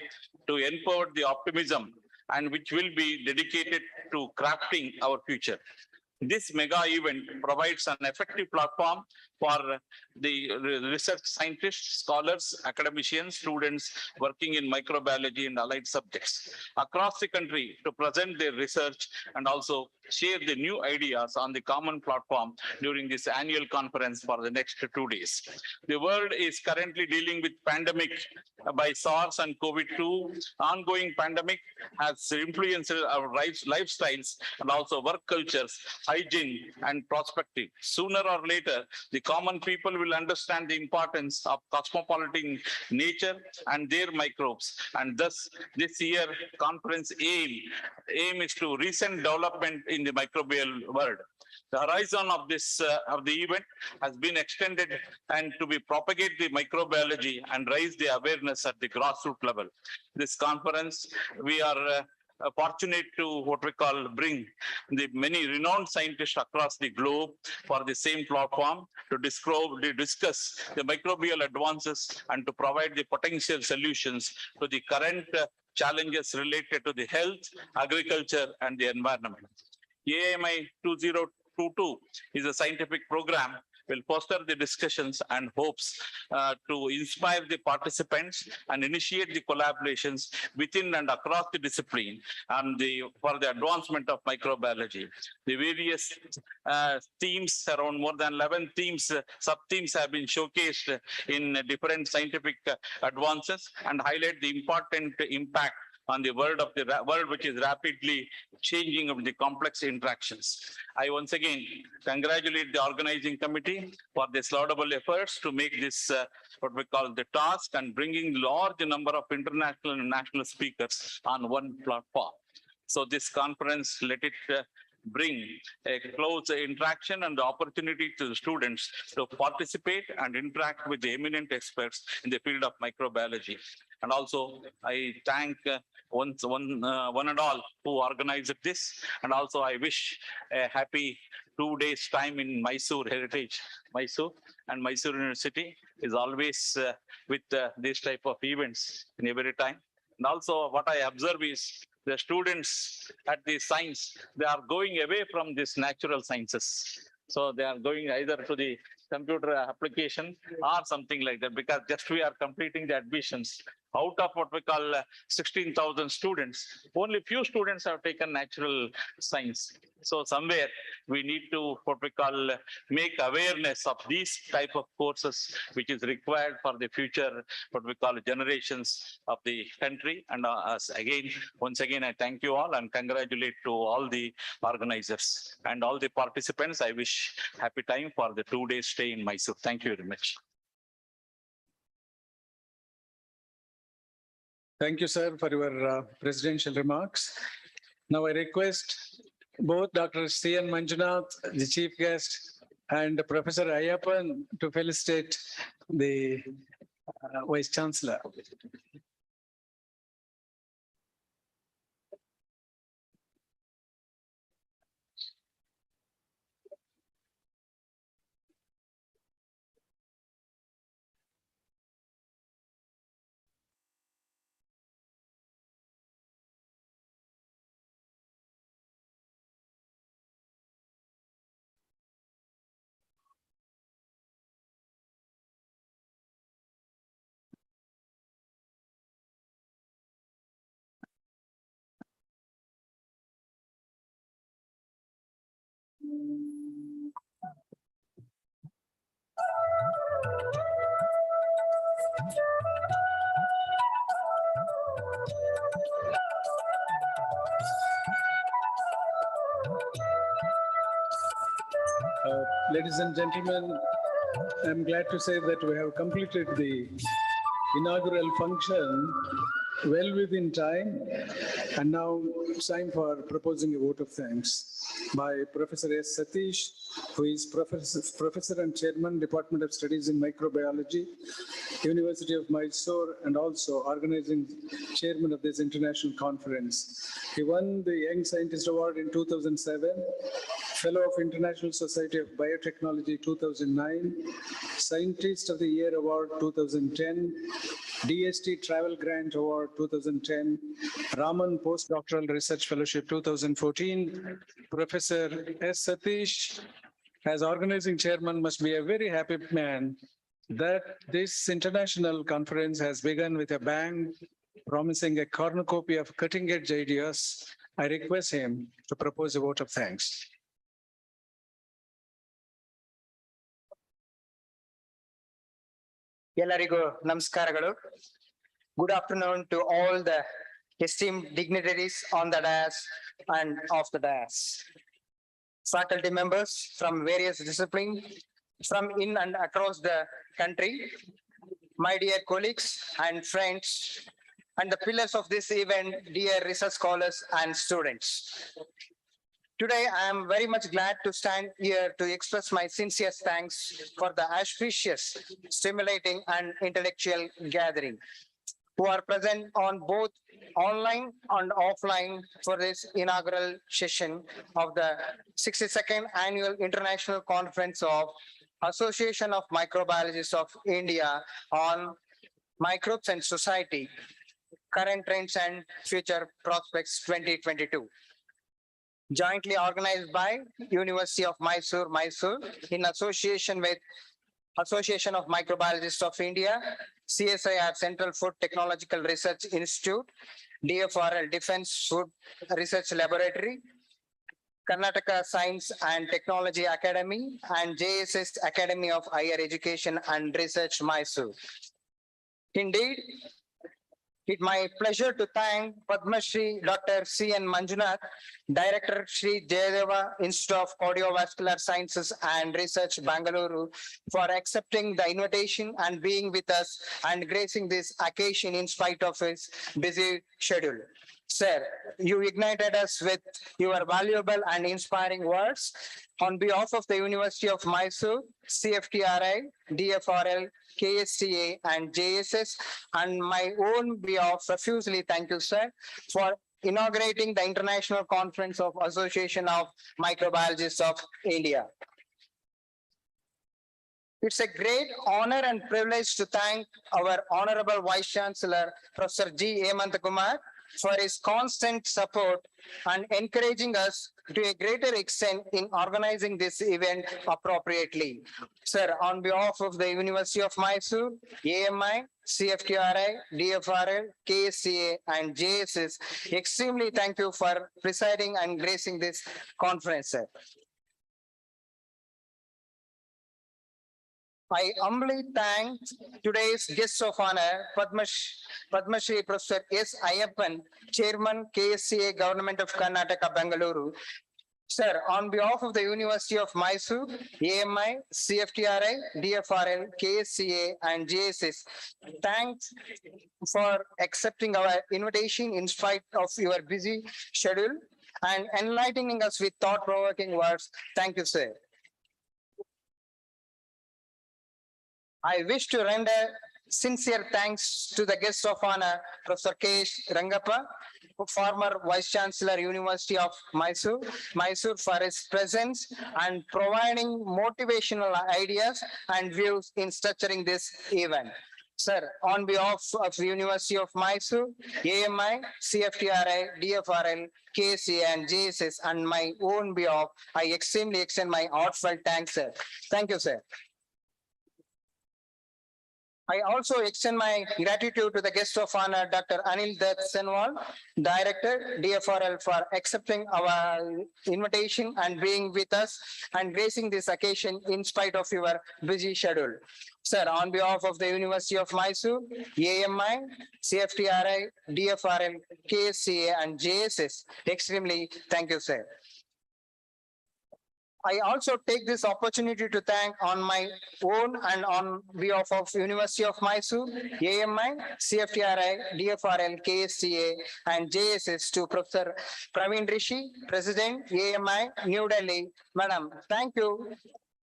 to empower the optimism, and which will be dedicated to crafting our future. This mega event provides an effective platform for the research scientists, scholars, academicians, students working in microbiology and allied subjects across the country to present their research and also share the new ideas on the common platform during this annual conference for the next 2 days. The world is currently dealing with pandemic by SARS and COVID-2. Ongoing pandemic has influenced our lifestyles and also work cultures, hygiene and prospective. Sooner or later, the common people will understand the importance of cosmopolitan nature and their microbes. And thus, this year conference aim is to recent development in the microbial world. The horizon of this of the event has been extended and to be propagate the microbiology and raise the awareness at the grassroots level. This conference, we are fortunate to what we call bring the many renowned scientists across the globe for the same platform to discuss the microbial advances and to provide the potential solutions to the current challenges related to the health, agriculture, and the environment. AIMI 2022 is a scientific program will foster the discussions and hopes to inspire the participants and initiate the collaborations within and across the discipline and for the advancement of microbiology. The various themes, around more than 11 themes, sub-themes have been showcased in different scientific advances and highlight the important impact on the world which is rapidly changing of the complex interactions. I once again congratulate the organizing committee for this laudable efforts to make this what we call the task and bringing large number of international and national speakers on one platform. So this conference, let it bring a close interaction and the opportunity to the students to participate and interact with the eminent experts in the field of microbiology. And also, I thank one and all who organized this. And also, I wish a happy 2 days time in Mysore Heritage. Mysore and Mysore University is always with this type of events in every time. And also, what I observe is the students at the science, they are going away from these natural sciences. So they are going either to the computer application or something like that, because just we are completing the admissions. Out of what we call 16,000 students, only few students have taken natural science. So somewhere we need to what we call make awareness of these type of courses, which is required for the future, what we call generations of the country. And once again, I thank you all and congratulate to all the organizers and all the participants. I wish happy time for the 2 days stay in Mysore. Thank you very much. Thank you, sir, for your presidential remarks. Now I request both Dr. C.N. Manjunath, the chief guest, and Professor Ayyappan to felicitate the Vice Chancellor. Ladies and gentlemen, I'm glad to say that we have completed the inaugural function well within time, and now it's time for proposing a vote of thanks by Professor S. Satish, who is Professor and Chairman, Department of Studies in Microbiology, University of Mysore, and also organizing chairman of this international conference. He won the Young Scientist Award in 2007, Fellow of International Society of Biotechnology 2009, Scientist of the Year Award 2010, DST Travel Grant Award 2010, Raman Postdoctoral Research Fellowship 2014. Professor S. Satish, as organizing chairman, must be a very happy man that this international conference has begun with a bang, promising a cornucopia of cutting-edge ideas I request him to propose a vote of thanks. ಎಲ್ಲರಿಗೂ ನಮಸ್ಕಾರಗಳು. Good afternoon to all the esteemed dignitaries on the dais and off the dais. Faculty members from various disciplines from in and across the country, my dear colleagues and friends, and the pillars of this event, dear research scholars and students. Today, I am very much glad to stand here to express my sincere thanks for the auspicious, stimulating and intellectual gathering who are present on both online and offline for this inaugural session of the 62nd Annual International Conference of Association of Microbiologists of India on Microbes and Society, Current Trends and Future Prospects 2022. Jointly organized by University of Mysore in association with Association of Microbiologists of India, CSIR Central Food Technological Research Institute, DFRL Defense Food Research Laboratory, Karnataka Science and Technology Academy, and JSS Academy of Higher Education and Research, Mysore. Indeed, it's my pleasure to thank Padma Shri Dr. C.N. Manjunath, Director Shri Jayadeva Institute of Cardiovascular Sciences and Research, Bangalore, for accepting the invitation and being with us and gracing this occasion in spite of his busy schedule. Sir, you ignited us with your valuable and inspiring words. On behalf of the University of Mysore, CFTRI, DFRL, KSCA, and JSS, and my own behalf, profusely thank you, sir, for inaugurating the International Conference of Association of Microbiologists of India. It's a great honor and privilege to thank our Honorable Vice Chancellor, Professor G. Hemant Kumar, for his constant support and encouraging us to a greater extent in organizing this event appropriately. Sir, on behalf of the University of Mysore, AMI, CFTRI, DFRL, KSCA, and JSS, extremely thank you for presiding and gracing this conference, sir. I humbly thank today's guests of honor, Padma Shri Professor S. Ayyappan, Chairman, KSCA, Government of Karnataka, Bangalore. Sir, on behalf of the University of Mysore, AMI, CFTRI, DFRL, KSCA, and JSS, thanks for accepting our invitation in spite of your busy schedule and enlightening us with thought-provoking words. Thank you, sir. I wish to render sincere thanks to the guest of honor, Professor K. Rangappa, former Vice Chancellor, University of Mysore, for his presence and providing motivational ideas and views in structuring this event. Sir, on behalf of the University of Mysore, AMI, CFTRI, DFRL, KSCA, and JSS, and my own behalf, I extremely extend my heartfelt thanks, sir. Thank you, sir. I also extend my gratitude to the guest of honor, Dr. Anil Dutt Senwal, Director, DFRL, for accepting our invitation and being with us and gracing this occasion in spite of your busy schedule. Sir, on behalf of the University of Mysore, AMI, CFTRI, DFRL, KSCA, and JSS, extremely thank you, sir. I also take this opportunity to thank on my own and on behalf of University of Mysore, AMI, CFTRI, DFRL, KSCA, and JSS to Professor Praveen Rishi, President, AMI, New Delhi. Madam, thank you.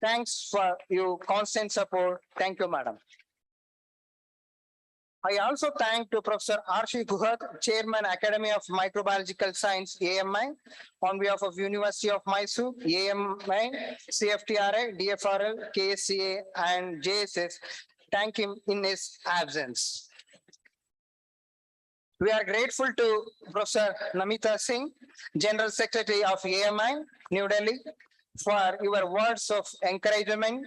Thanks for your constant support. Thank you, madam. I also thank to Professor R.C. Guhat, Chairman, Academy of Microbiological Science, AMI, on behalf of University of Mysore, AMI, CFTRI, DFRL, KSCA, and JSS. Thank him in his absence. We are grateful to Professor Namita Singh, General Secretary of AMI, New Delhi, for your words of encouragement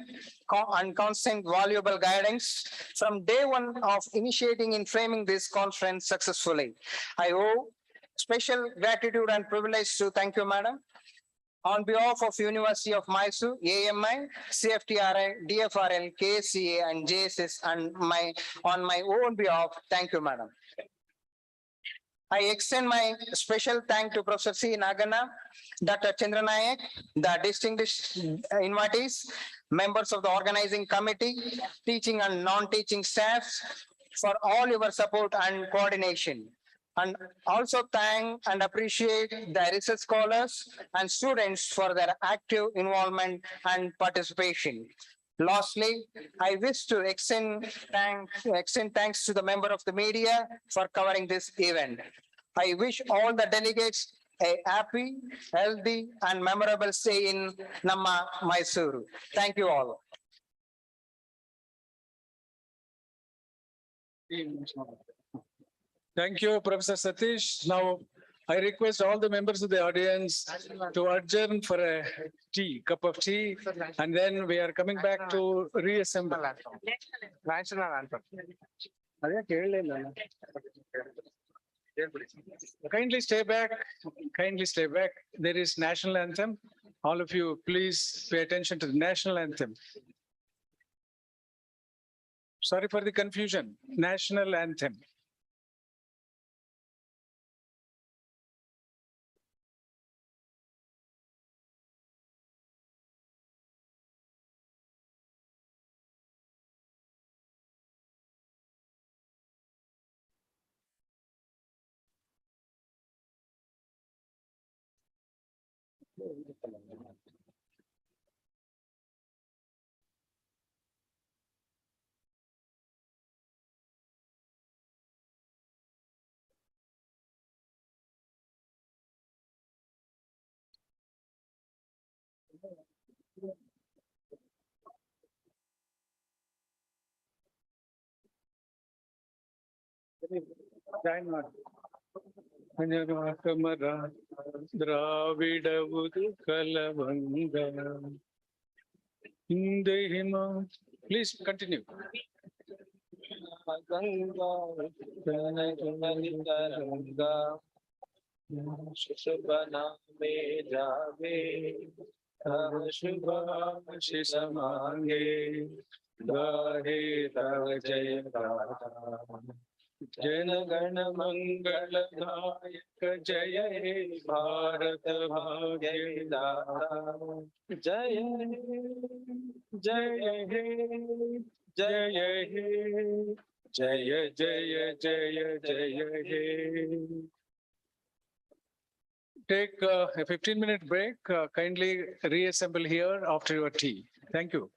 and constant valuable guidance from day one of initiating and framing this conference successfully. I owe Special gratitude and privilege to thank you, madam. On behalf of University of Mysore, AMI, CFTRI, DFRL, KCA, and JSS, and on my own behalf, thank you, madam. I extend my special thank to Professor C. Nagana, Dr. Chandranayak, the distinguished invitees, members of the organizing committee, teaching and non-teaching staffs for all your support and coordination. And also thank and appreciate the research scholars and students for their active involvement and participation. Lastly, I wish to extend thanks to the member of the media for covering this event. I wish all the delegates a happy, healthy, and memorable stay in Namma Mysuru. Thank you all. Thank you, Professor Satish. Now, I request all the members of the audience to adjourn for a cup of tea, and then we are coming back to reassemble. National anthem. Kindly stay back. Kindly stay back. There is national anthem. All of you, please pay attention to the national anthem. Sorry for the confusion. National anthem. ದ್ರಾವಿಡವುದು ಕಲವಂಗ ಹಿಂದೆ ಹಿಮ. Please continue. ಶುಭನಾಮೇ ಜಾವೆ ಶುಭಾಶಿ ಸಮಾಂಗೆ ಗಾಹೇ ತವ ಜಯ ಗಾಥಾ जन गण मंगल नायक जय हे भारत भाग्य विधाता जय हे जय हे जय हे जय जय जय जय हे. Take a 15-minute break. Kindly reassemble here after your tea. Thank you.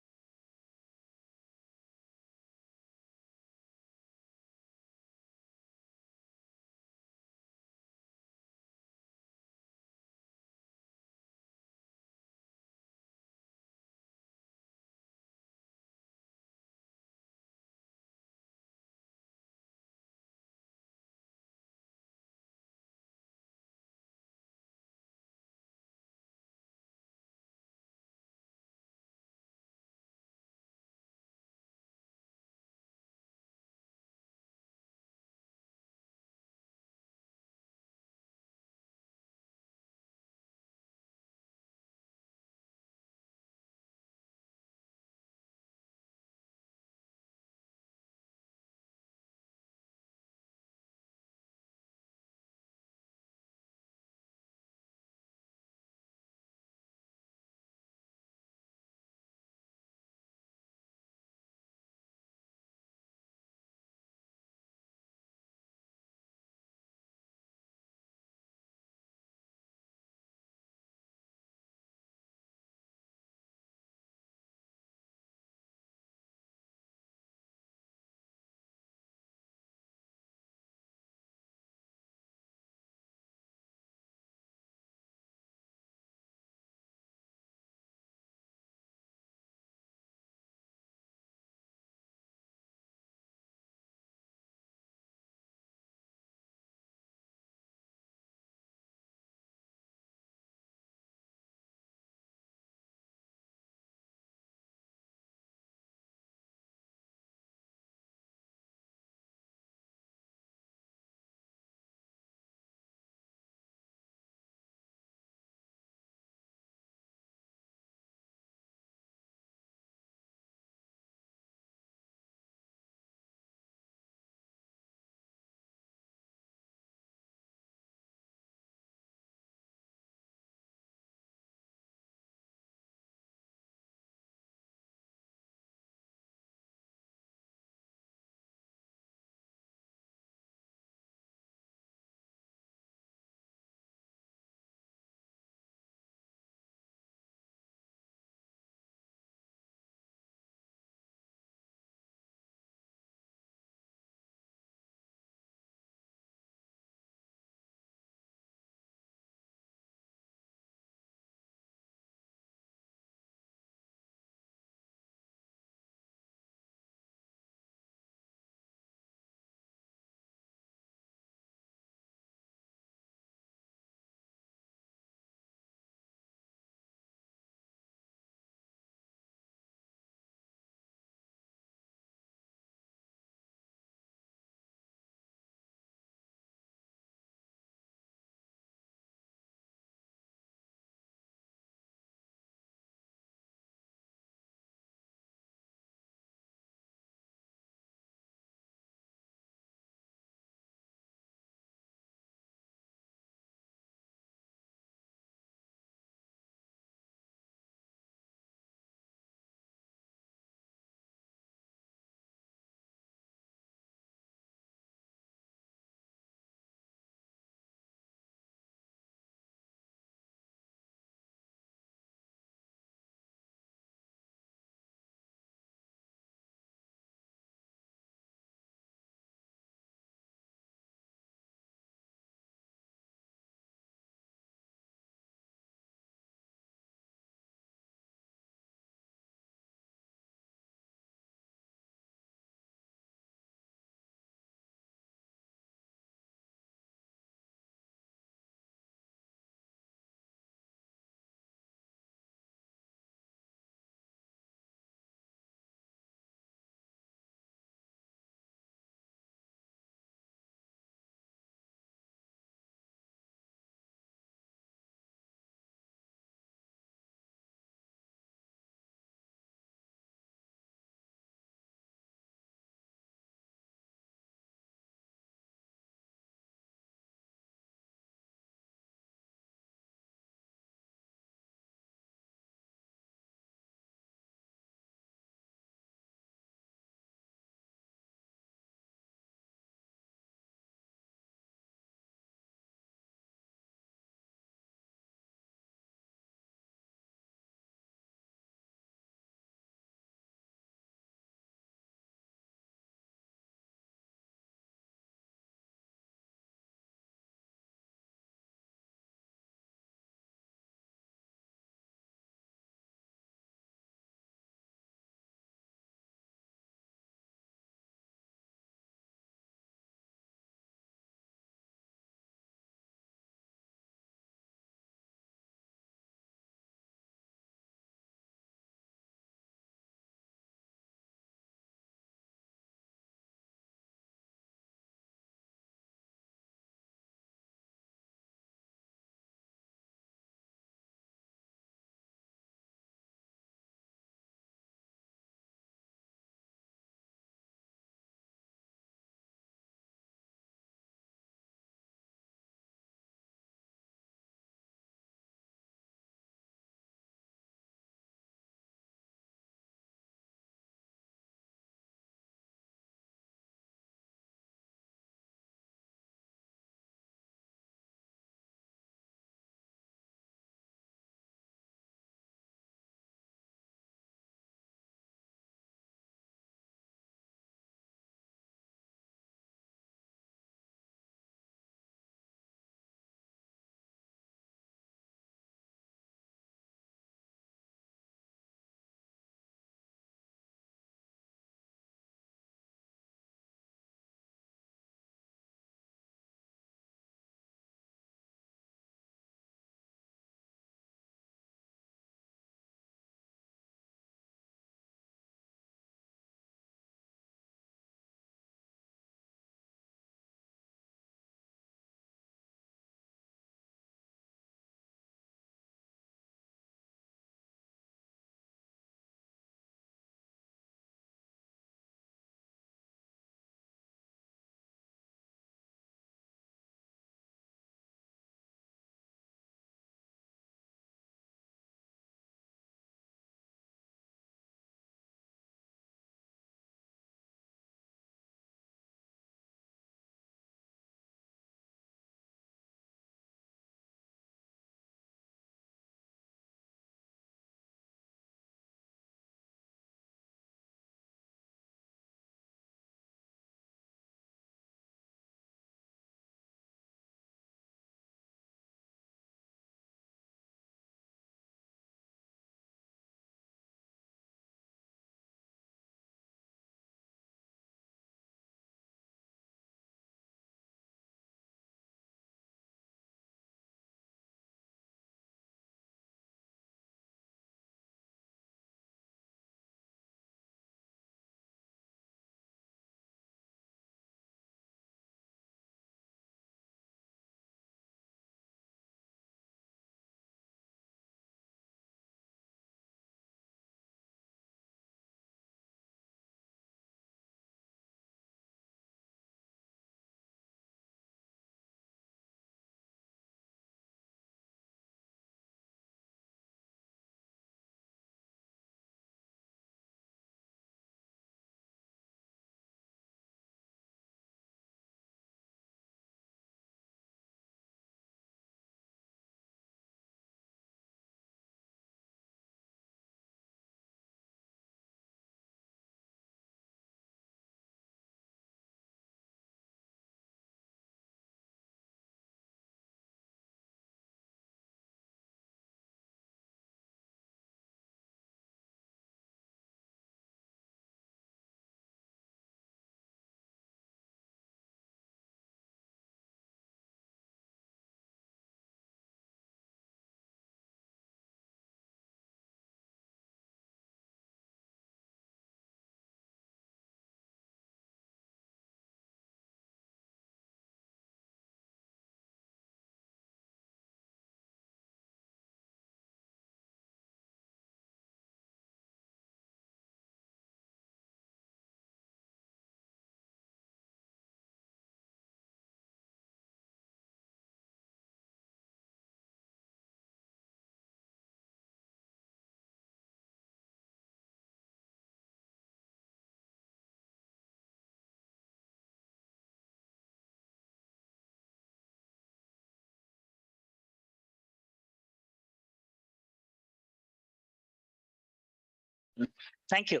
Thank you.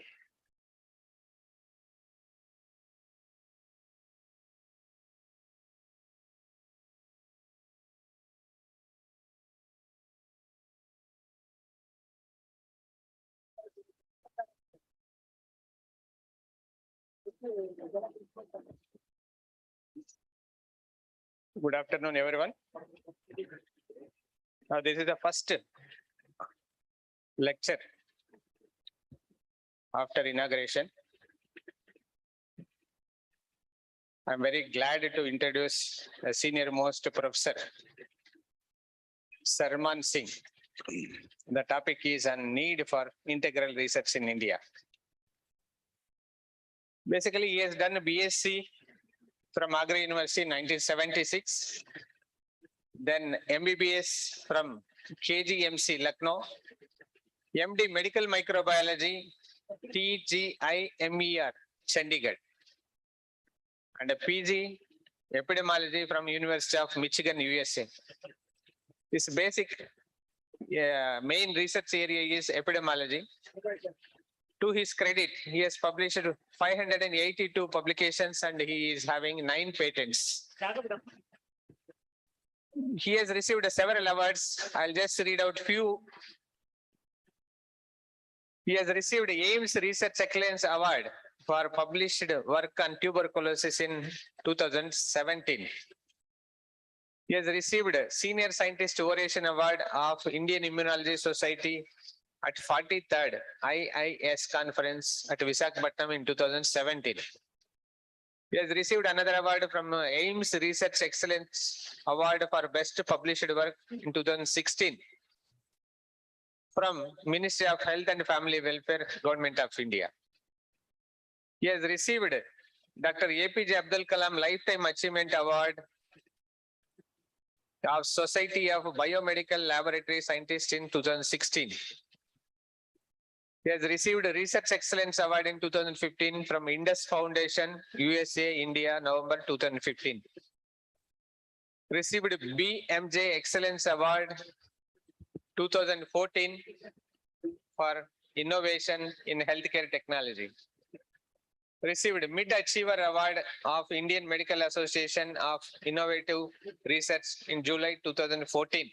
Good afternoon, everyone. This is the first lecture after inauguration. I'm very glad to introduce the senior most professor, Sarman Singh. The topic is on need for integral research in India. Basically, he has done a BSc from Agra University in 1976. Then MBBS from KGMC Lucknow. MD Medical Microbiology, TGIMER, Chandigarh. And a PG Epidemiology from University of Michigan, USA. His basic main research area is epidemiology. To his credit, he has published 582 publications and he is having 9 patents. He has received several awards. I'll just read out few. He has received Ames Research Excellence Award for published work on tuberculosis in 2017. He has received Senior Scientist Oration Award of Indian Immunology Society at 43rd IIS Conference at Visakhapatnam in 2017. He has received another award from Ames Research Excellence Award for Best Published Work in 2016 from Ministry of Health and Family Welfare, Government of India. He has received Dr. APJ Abdul Kalam Lifetime Achievement Award of Society of Biomedical Laboratory Scientists in 2016. He has received a Research Excellence Award in 2015 from Indus Foundation, USA, India, November 2015. Received BMJ Excellence Award 2014 for innovation in healthcare technology. Received Mid Achiever Award of Indian Medical Association of Innovative Research in July 2014.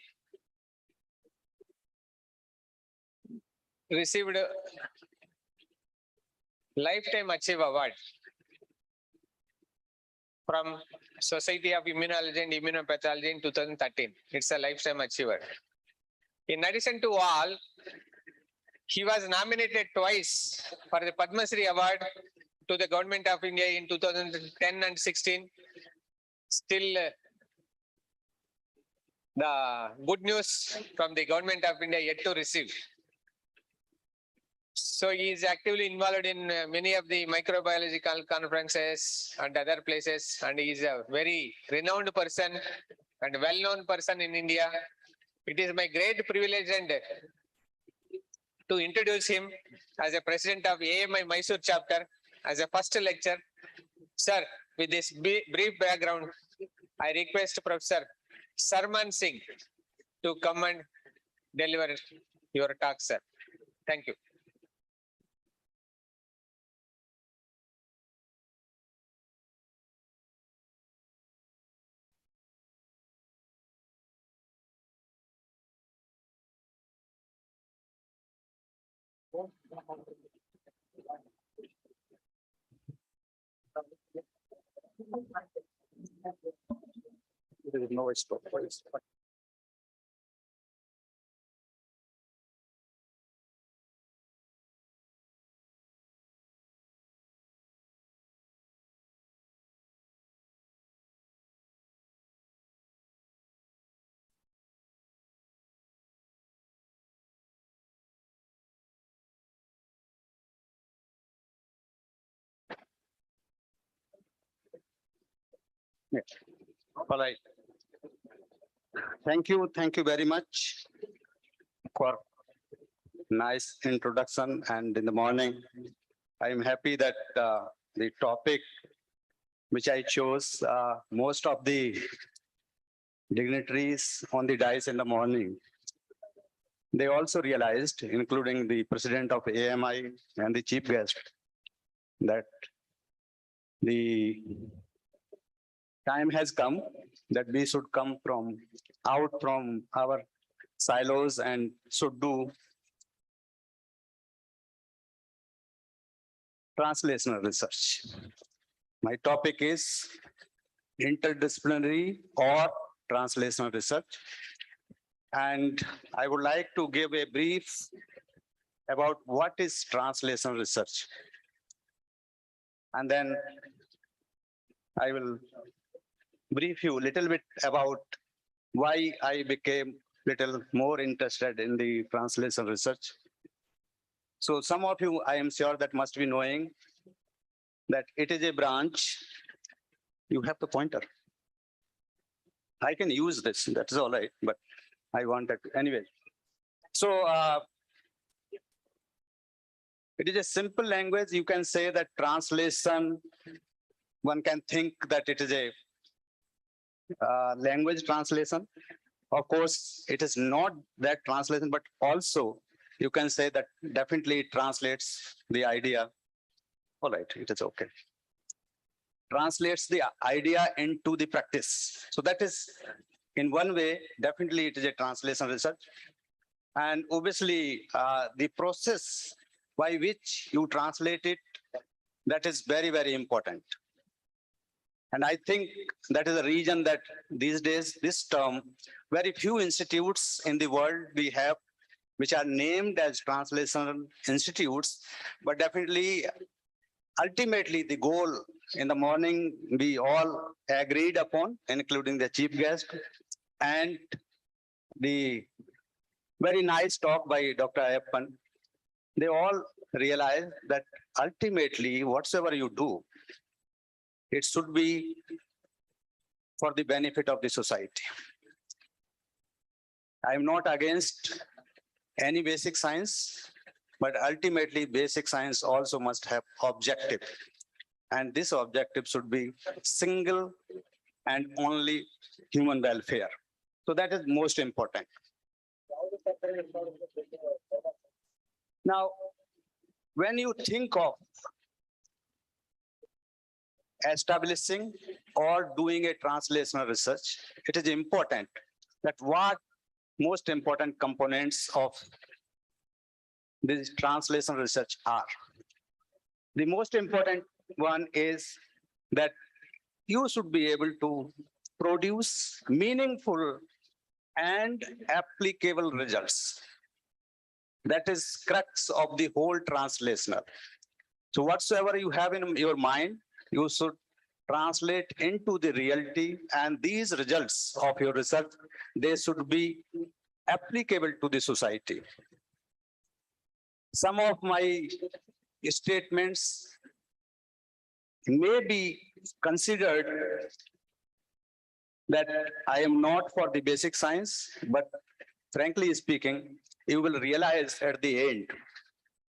Received Lifetime Achieve Award from Society of Immunology and Immunopathology in 2013. It's a Lifetime Achiever. In addition to all, he was nominated twice for the Padma Shri Award to the Government of India in 2010 and 16. Still, the good news from the Government of India yet to receive. So he is actively involved in many of the microbiological conferences and other places, and he is a very renowned person and well-known person in India. It is my great privilege and to introduce him as a president of AMI Mysore chapter as a first lecture. Sir, with this brief background, I request Professor Sarman Singh to come and deliver your talk, sir. Thank you. There is no stop. All right. Thank you very much for nice introduction. And in the morning, I am happy that the topic which I chose, most of the dignitaries on the dais in the morning, they also realized, including the president of AMI and the chief guest, that the time has come that we should come out from our silos and should do translational research. My topic is interdisciplinary or translational research. And I would like to give a brief about what is translational research. And then I will brief you a little bit about why I became little more interested in the translational research. So some of you, I am sure that must be knowing that it is a branch. You have the pointer. I can use this, that's all right, but I wanted to, anyway. So it is a simple language. You can say that translation, one can think that it is a language translation. Of course, it is not that translation, but also you can say that definitely it translates the idea. All right, it is okay. Translates the idea into the practice. So that is, in one way, definitely it is a translation research. And obviously, the process by which you translate it, that is very, very important. And I think that is the reason that these days, this term, very few institutes in the world we have, which are named as translation institutes, but definitely, ultimately, the goal in the morning, we all agreed upon, including the chief guest, and the very nice talk by Dr. Ayappan. They all realized that ultimately, whatsoever you do, it should be for the benefit of the society. I am not against any basic science, but ultimately basic science also must have objective. And this objective should be single and only human welfare. So that is most important. Now, when you think of establishing or doing a translational research, it is important that what most important components of this translation research are. The most important one is that you should be able to produce meaningful and applicable results. That is crux of the whole translational. So whatsoever you have in your mind, you should translate into the reality, and these results of your research, they should be applicable to the society. Some of my statements may be considered that I am not for the basic science, but frankly speaking, you will realize at the end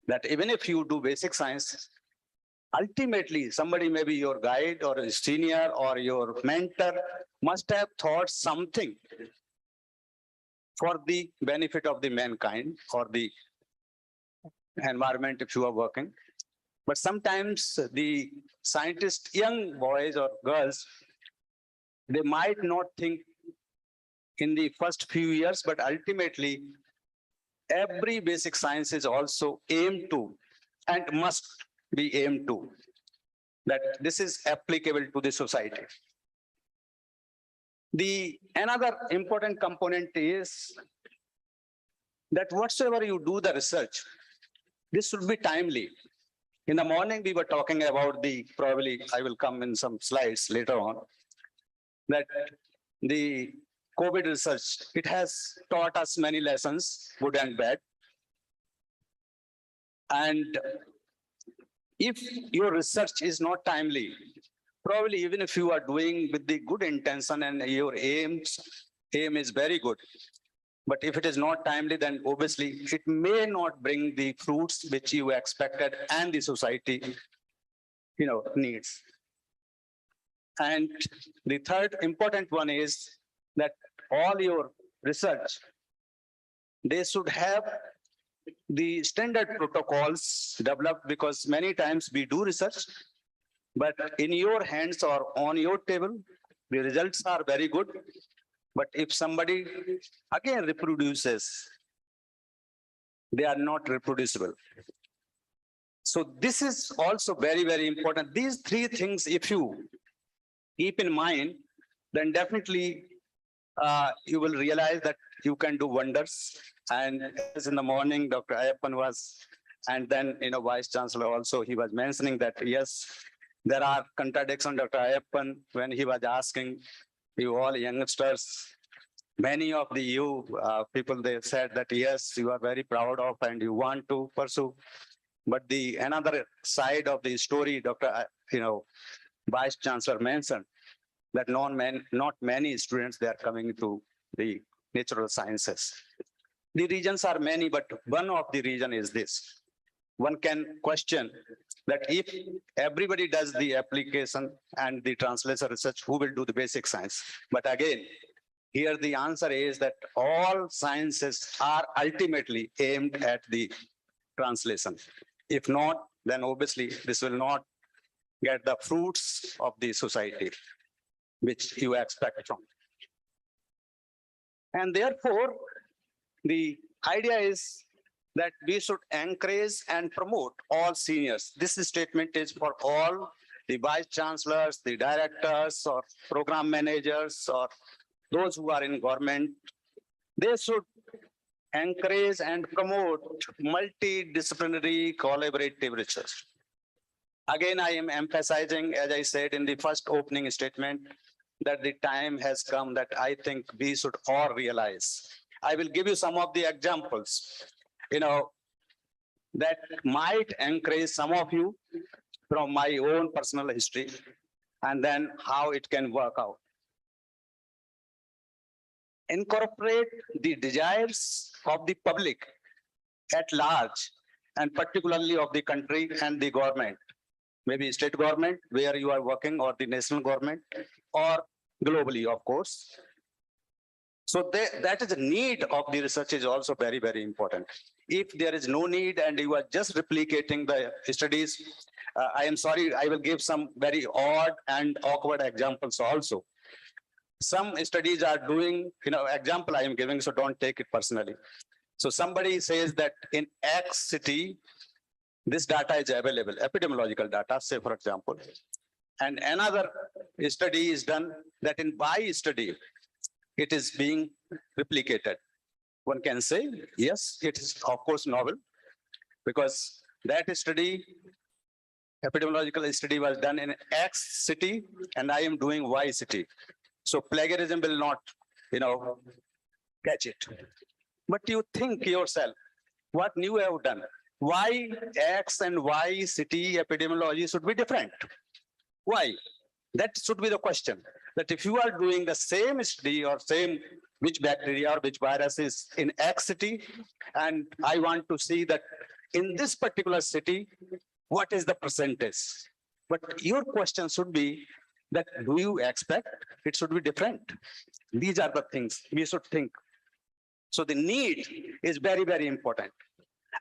that even if you do basic science, ultimately somebody, maybe your guide or a senior or your mentor, must have thought something for the benefit of the mankind or the environment if you are working. But sometimes the scientists, young boys or girls, they might not think in the first few years, but ultimately every basic science is also aimed to and must be aimed to that this is applicable to the society. The another important component is that whatsoever you do the research, this should be timely. In the morning, we were talking about probably I will come in some slides later on, that the COVID research, it has taught us many lessons, good and bad. And if your research is not timely, probably even if you are doing with the good intention and your aim is very good, but if it is not timely, then obviously it may not bring the fruits which you expected and the society, needs. And the third important one is that all your research, they should have the standard protocols developed, because many times we do research, but in your hands or on your table, the results are very good. But if somebody again reproduces, they are not reproducible. So this is also very, very important. These three things, if you keep in mind, then definitely you will realize that you can do wonders. And as in the morning, Dr. Ayappan was, and then, Vice Chancellor also, he was mentioning that, yes, there are contradictions, Dr. Ayappan, when he was asking you all youngsters, many of the you people, they said that, yes, you are very proud of and you want to pursue. But the another side of the story, Dr. Vice Chancellor mentioned that not many students, they are coming to the natural sciences. The reasons are many, but one of the reason is this. One can question that if everybody does the application and the translation research, who will do the basic science? But again, here the answer is that all sciences are ultimately aimed at the translation. If not, then obviously this will not get the fruits of the society, which you expect from. And therefore, the idea is that we should encourage and promote all seniors. This statement is for all the vice chancellors, the directors or program managers or those who are in government. They should encourage and promote multidisciplinary collaborative research. Again, I am emphasizing, as I said in the first opening statement, that the time has come that I think we should all realize. I will give you some of the examples, that might encourage some of you from my own personal history, and then how it can work out. Incorporate the desires of the public at large, and particularly of the country and the government, maybe state government where you are working, or the national government, or globally, of course. So that is the need of the research is also very, very important. If there is no need and you are just replicating the studies, I am sorry, I will give some very odd and awkward examples also. Some studies are doing, example I am giving, so don't take it personally. So somebody says that in X city, this data is available, epidemiological data, say for example, and another study is done that in Y study, it is being replicated. One can say, yes, it is of course novel, because that study, epidemiological study was done in X city, and I am doing Y city. So plagiarism will not, catch it. But you think yourself, what you have done? Why X and Y city epidemiology should be different? Why? That should be the question. That if you are doing the same study or same which bacteria or which virus is in X city, and I want to see that in this particular city, what is the percentage? But your question should be that do you expect it should be different? These are the things we should think. So the need is very, very important.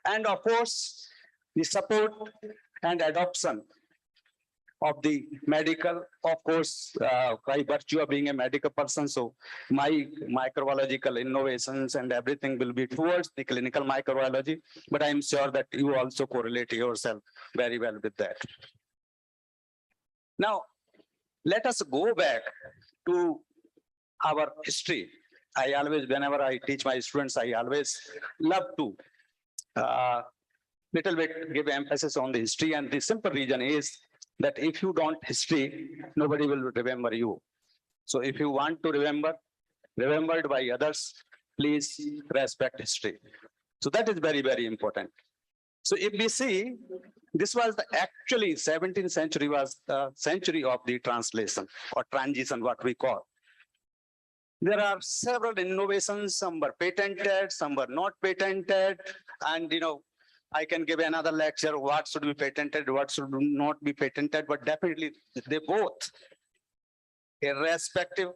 And of course, the support and adoption of the medical, of course, by virtue of being a medical person, so my microbiological innovations and everything will be towards the clinical microbiology, but I'm sure that you also correlate yourself very well with that. Now, let us go back to our history. I always, whenever I teach my students, I always love to little bit give emphasis on the history, and the simple reason is that if you don't history, nobody will remember you. So if you want to remembered by others, please respect history. So that is very, very important. So if we see, this was actually 17th century was the century of the translation or transition, what we call. There are several innovations, some were patented, some were not patented, and I can give another lecture, what should be patented, what should not be patented, but definitely they both, irrespective,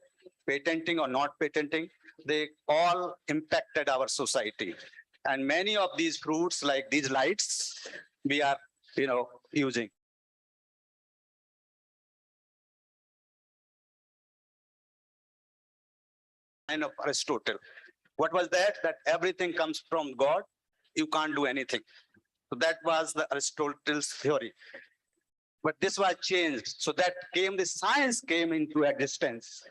patenting or not patenting, they all impacted our society. And many of these fruits, like these lights, we are, using. Line of Aristotle. What was that? That everything comes from God. You can't do anything. So that was the Aristotle's theory. But this was changed. So that came, the science came into existence.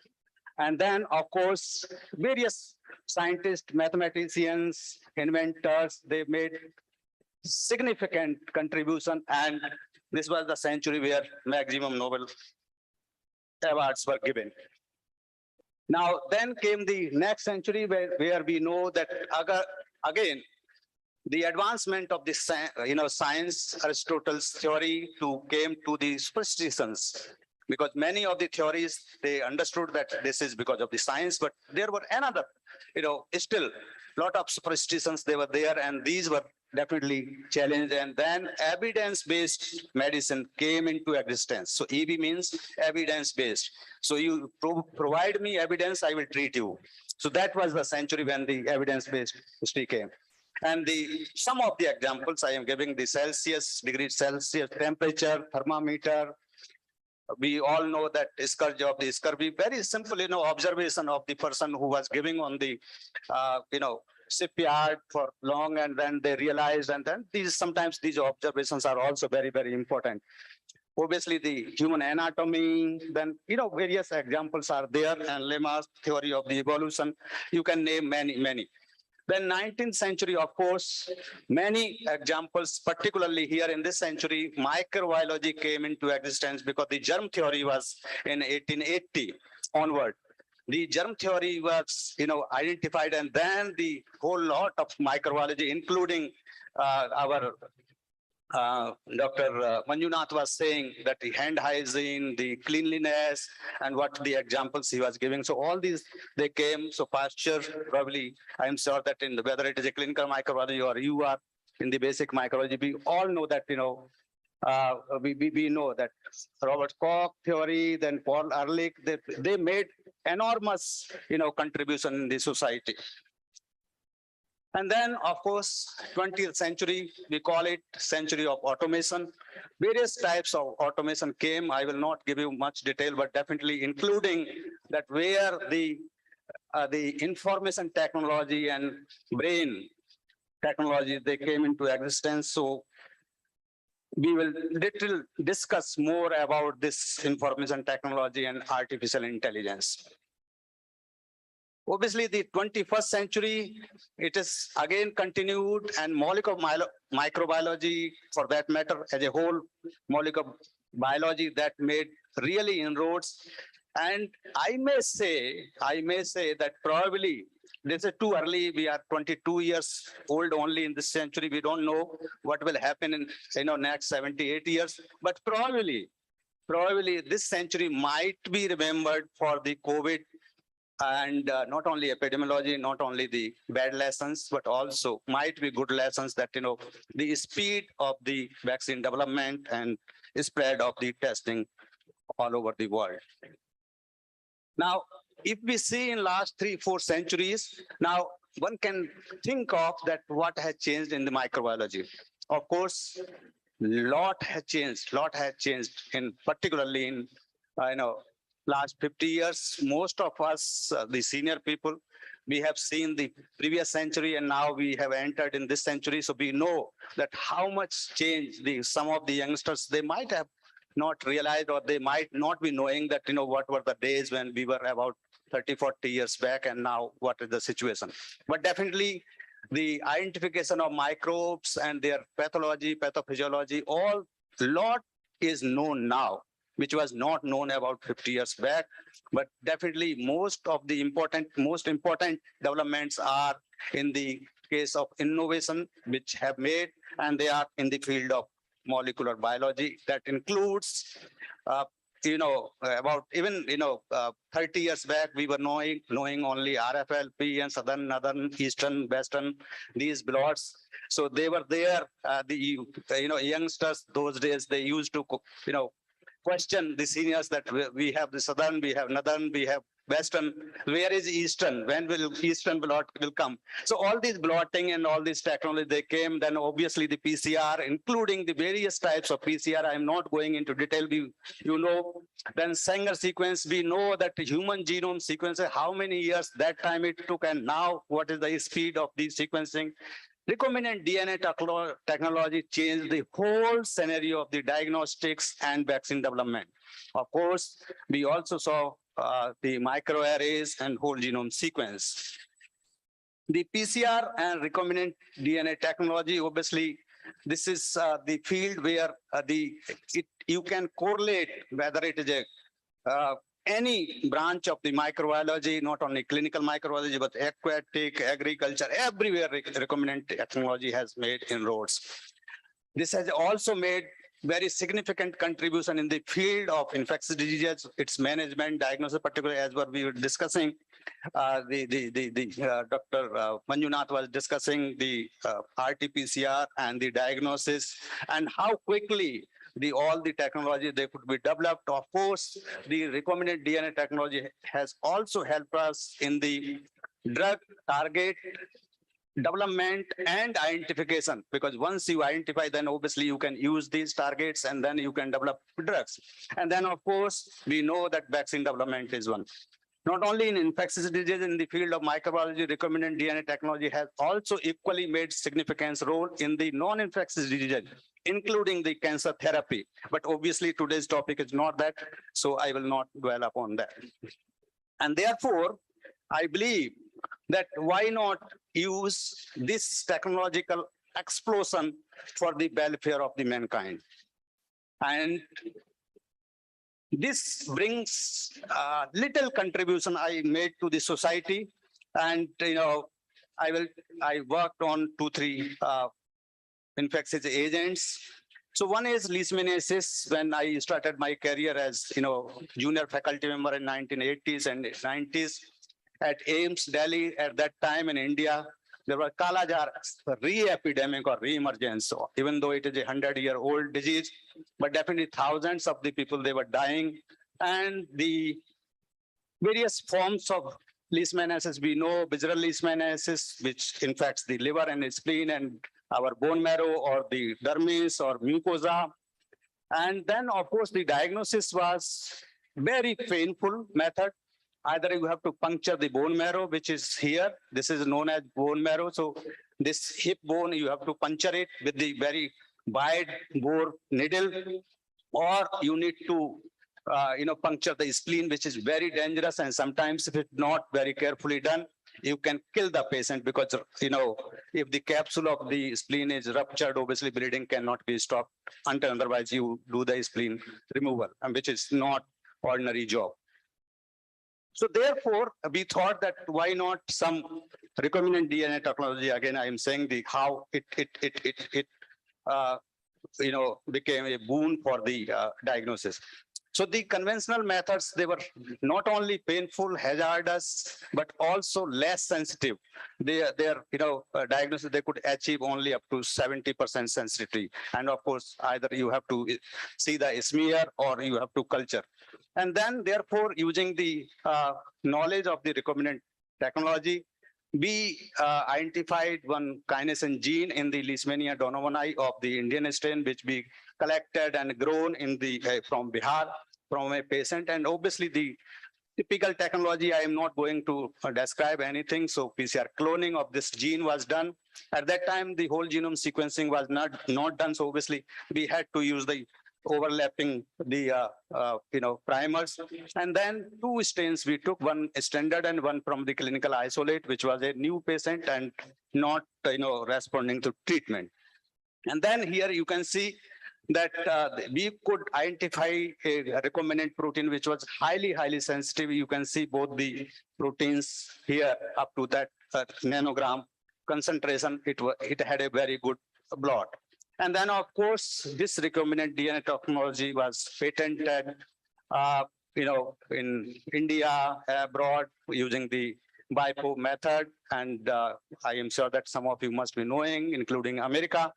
And then, of course, various scientists, mathematicians, inventors, they made significant contribution. And this was the century where maximum Nobel awards were given. Now, then came the next century where we know that again, the advancement of this, science, Aristotle's theory came to the superstitions, because many of the theories, they understood that this is because of the science, but there were another, still a lot of superstitions, they were there, and these were definitely challenged. And then evidence-based medicine came into existence. So EB means evidence-based. So you provide me evidence, I will treat you. So that was the century when the evidence-based history came. And some of the examples I am giving, the degrees Celsius temperature, thermometer. We all know that scourge of the scurvy, very simple, observation of the person who was giving on the, shipyard for long, and then they realized, and then sometimes these observations are also very, very important. Obviously, the human anatomy, then, various examples are there, and Lemma's theory of the evolution, you can name many, many. Then 19th century, of course, many examples, particularly here in this century, microbiology came into existence because the germ theory was in 1880 onward. The germ theory was, identified, and then the whole lot of microbiology, including our Dr. Manjunath was saying that the hand hygiene, the cleanliness, and what the examples he was giving. So all these, they came. So Pasteur, probably, I'm sure that whether it is a clinical microbiology or you are in the basic microbiology, we all know that, we know that Robert Koch theory, then Paul Ehrlich, they made enormous, contribution in the society. And then, of course, 20th century, we call it century of automation. Various types of automation came. I will not give you much detail, but definitely including that where the information technology and brain technology, they came into existence. So we will discuss more about this information technology and artificial intelligence. Obviously, the 21st century, it is again continued, and molecular microbiology, for that matter, as a whole, molecular biology that made really inroads. And I may say that probably this is too early. We are 22 years old only in this century. We don't know what will happen in next 78 years, but probably this century might be remembered for the COVID. And not only epidemiology, not only the bad lessons, but also might be good lessons that, the speed of the vaccine development and spread of the testing all over the world. Now, if we see in last 3-4 centuries, now one can think of that what has changed in the microbiology. Of course, lot has changed in particularly in, last 50 years. Most of us, the senior people, we have seen the previous century, and now we have entered in this century. So we know that how much change some of the youngsters, they might have not realized, or they might not be knowing that, what were the days when we were about 30-40 years back, and now what is the situation. But definitely the identification of microbes and their pathology, pathophysiology, all lot is known now, which was not known about 50 years back. But definitely most important developments are in the case of innovation, which have made, and they are in the field of molecular biology. That includes, about even, 30 years back, we were knowing only RFLP and southern, eastern, western, these blots. So they were there, the youngsters those days, they used to, question the seniors that we have the southern, we have northern, we have Western, where is Eastern? When will Eastern blot will come? So all these blotting and all these technology, they came, then obviously the PCR, including the various types of PCR. I'm not going into detail. You know, then Sanger sequence, we know that human genome sequence, how many years that time it took, and now what is the speed of the sequencing. Recombinant DNA technology changed the whole scenario of the diagnostics and vaccine development. Of course, we also saw the microarrays and whole genome sequence. The PCR and recombinant DNA technology, obviously, this is the field where you can correlate whether it is a any branch of the microbiology, not only clinical microbiology, but aquatic, agriculture, everywhere recombinant technology has made inroads. This has also made very significant contribution in the field of infectious diseases, its management, diagnosis, particularly as what we were discussing. Dr. Manjunath was discussing the RT-PCR and the diagnosis and how quickly all the technology they could be developed. Of course, the recombinant DNA technology has also helped us in the drug target development and identification, because once you identify, then obviously you can use these targets and then you can develop drugs. And then of course, we know that vaccine development is one. Not only in infectious diseases, in the field of microbiology, recombinant DNA technology has also equally made significant role in the non-infectious diseases, including the cancer therapy. But obviously today's topic is not that, so I will not dwell upon that. And therefore, I believe that why not use this technological explosion for the welfare of the mankind. And this brings little contribution I made to the society. And, you know, I worked on 2-3 infectious agents. So one is leishmaniasis. When I started my career as, junior faculty member in 1980s and 90s at AIMS Delhi, at that time in India, there were Kala Jar re-epidemic or re-emergence, even though it is a 100-year-old disease, but definitely thousands of the people, they were dying. And the various forms of leishmaniasis, we know visceral leishmaniasis, which infects the liver and spleen and our bone marrow or the dermis or mucosa. And then, of course, the diagnosis was very painful method. Either you have to puncture the bone marrow, which is here. This is known as bone marrow. So this hip bone, you have to puncture it with the very wide bore needle, or you need to, puncture the spleen, which is very dangerous. And sometimes if it's not very carefully done, you can kill the patient because, if the capsule of the spleen is ruptured, obviously bleeding cannot be stopped until otherwise you do the spleen removal, and which is not ordinary job. So therefore, we thought that why not some recombinant DNA technology? Again, I am saying how it became a boon for the diagnosis. So the conventional methods, they were not only painful, hazardous, but also less sensitive. Their diagnosis, they could achieve only up to 70% sensitivity. And of course, either you have to see the smear or you have to culture. And then therefore, using the knowledge of the recombinant technology, we identified one kinesin gene in the Leishmania donovani of the Indian strain, which we collected and grown in the from Bihar from a patient. And obviously the typical technology, I am not going to describe anything. So PCR cloning of this gene was done. At that time, the whole genome sequencing was not done. So obviously we had to use the overlapping the primers, and then 2 strains we took, one standard and one from the clinical isolate, which was a new patient and not responding to treatment. And then here you can see that we could identify a recombinant protein which was highly sensitive. You can see both the proteins here up to that nanogram concentration. It had a very good blot. And then, of course, this recombinant DNA technology was patented, in India, abroad, using the BIPO method. And I am sure that some of you must be knowing, including America.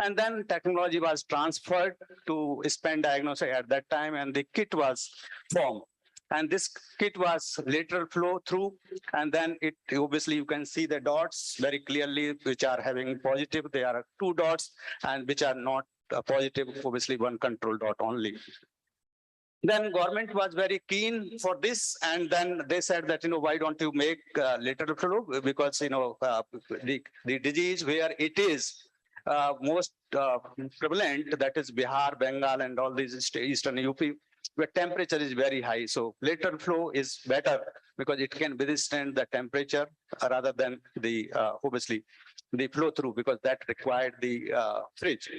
And then technology was transferred to SPEN diagnosis at that time, and the kit was formed. And this kit was lateral flow through, and then it obviously you can see the dots very clearly, which are having positive. There are 2 dots, and which are not positive, obviously 1 control dot only. Then government was very keen for this, and then they said that, why don't you make lateral flow? Because, the disease where it is most prevalent, that is Bihar, Bengal, and all these eastern UP, where temperature is very high. So lateral flow is better because it can withstand the temperature rather than the obviously the flow through, because that required the fridge.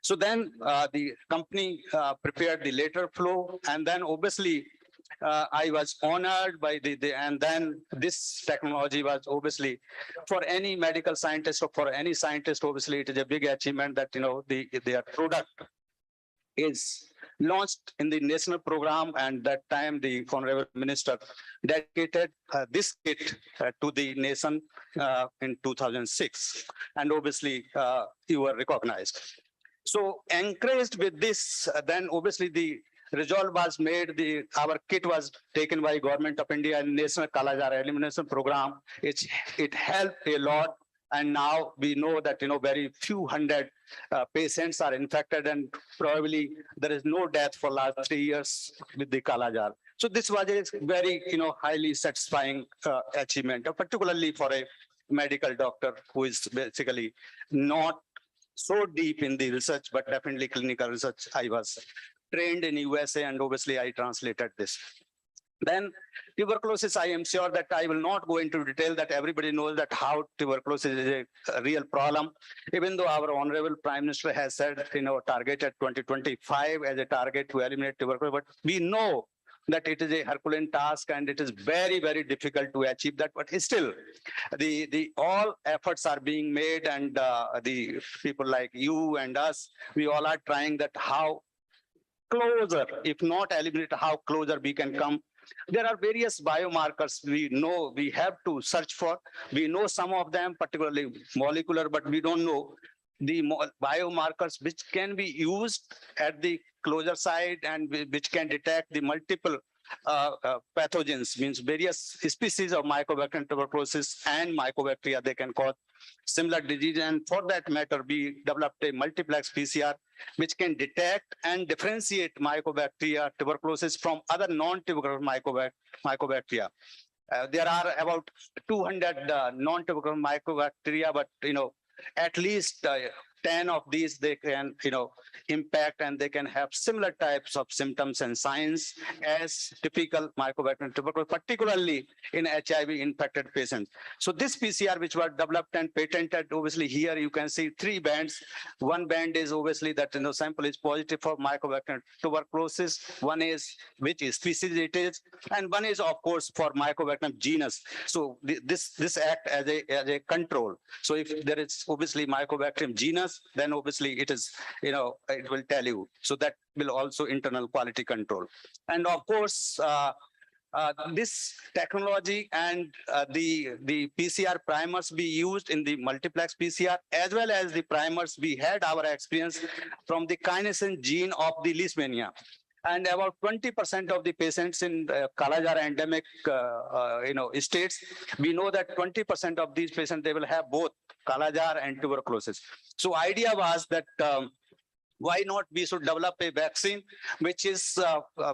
So then the company prepared the lateral flow, and then obviously I was honored by and then this technology was obviously for any medical scientist or for any scientist, obviously it is a big achievement that, their product is launched in the national program, and that time the honorable minister dedicated this kit to the nation in 2006, and obviously you were recognized. So encouraged with this, then obviously the resolve was made. Our kit was taken by Government of India and National Kalajar Elimination Program. It helped a lot. And now we know that, very few hundred patients are infected, and probably there is no death for last 3 years with the Kalajar. So this was a very, highly satisfying achievement, particularly for a medical doctor who is basically not so deep in the research, but definitely clinical research. I was trained in USA, and obviously I translated this. Then tuberculosis, I am sure that I will not go into detail, that everybody knows that how tuberculosis is a real problem. Even though our honorable Prime Minister has said, targeted 2025 as a target to eliminate tuberculosis, but we know that it is a Herculean task, and it is very, very difficult to achieve that. But still, the all efforts are being made, and the people like you and us, we all are trying that how closer, if not eliminate, how closer we can come. There are various biomarkers we know we have to search for. We know some of them, particularly molecular, but we don't know the biomarkers which can be used at the closure site, and which can detect the multiple pathogens, means various species of Mycobacterium tuberculosis and mycobacteria, they can cause similar disease. And for that matter, we developed a multiplex PCR which can detect and differentiate Mycobacteria tuberculosis from other non-tuberculous mycobacteria. There are about 200 non-tuberculous mycobacteria, but at least 10 of these they can impact, and they can have similar types of symptoms and signs as typical Mycobacterium tuberculosis, particularly in HIV infected patients. So this PCR, which was developed and patented, obviously here you can see 3 bands. One band is obviously that sample is positive for Mycobacterium tuberculosis, one is which is species it is, and one is of course for Mycobacterium genus. So this act as a control. So if there is obviously Mycobacterium genus, then obviously it is, it will tell you. So that will also internal quality control. And of course, this technology and the PCR primers be used in the multiplex PCR, as well as the primers we had our experience from the kinesin gene of the Leishmania. And about 20% of the patients in Kalajar endemic, states, we know that 20% of these patients, they will have both Kalajar and tuberculosis. So idea was that why not we should develop a vaccine which is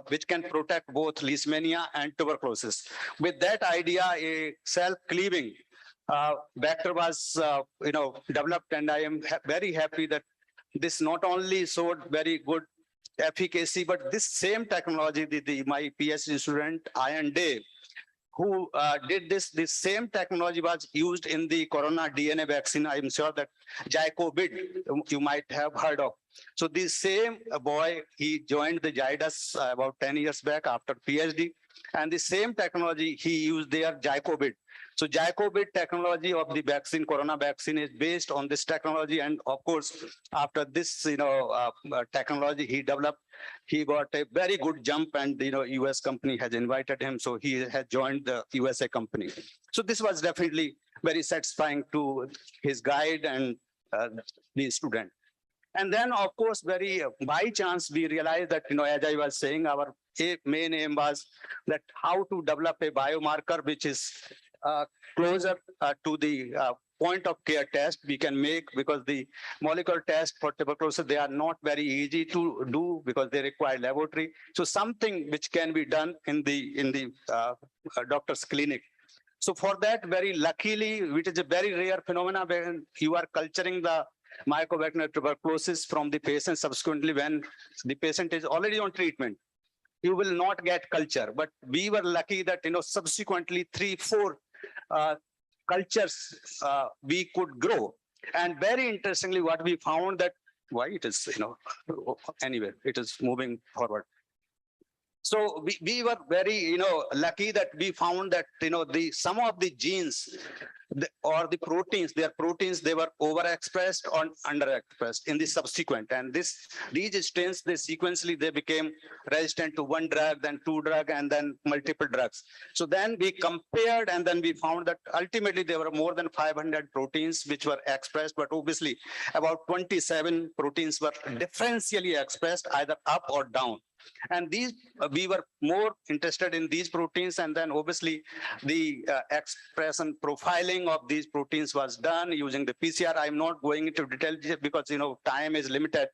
which can protect both Leishmania and tuberculosis. With that idea, a self-cleaving vector was developed, and I am very happy that this not only showed very good efficacy, but this same technology, my PhD student Ian Day, who did this same technology was used in the corona DNA vaccine. I am sure that Jacobid you might have heard of. So this same boy, he joined the Zydus about 10 years back after PhD, and the same technology he used there, Jacobid. So Jacobid technology of the vaccine, corona vaccine, is based on this technology. And of course, after this, technology he developed, he got a very good jump, and US company has invited him. So he has joined the USA company. So this was definitely very satisfying to his guide and the student. And then, of course, very by chance, we realized that, as I was saying, our main aim was that how to develop a biomarker which is closer to the point of care test we can make, because the molecular test for tuberculosis, they are not very easy to do because they require laboratory. So something which can be done in the doctor's clinic. So for that, very luckily, which is a very rare phenomena when you are culturing the mycobacterial tuberculosis from the patient subsequently when the patient is already on treatment, you will not get culture. But we were lucky that, subsequently 3-4 cultures we could grow. And very interestingly, what we found that why it is, anyway, it is moving forward. So we were very, lucky that we found that, some of the genes or the proteins, their proteins, they were overexpressed or underexpressed in the subsequent. And these strains, they sequentially, they became resistant to one drug, then two drug, and then multiple drugs. So then we compared, and then we found that ultimately there were more than 500 proteins which were expressed, but obviously about 27 proteins were differentially expressed either up or down. And these, we were more interested in these proteins, and then obviously the expression profiling of these proteins was done using the PCR. I'm not going into detail because, time is limited.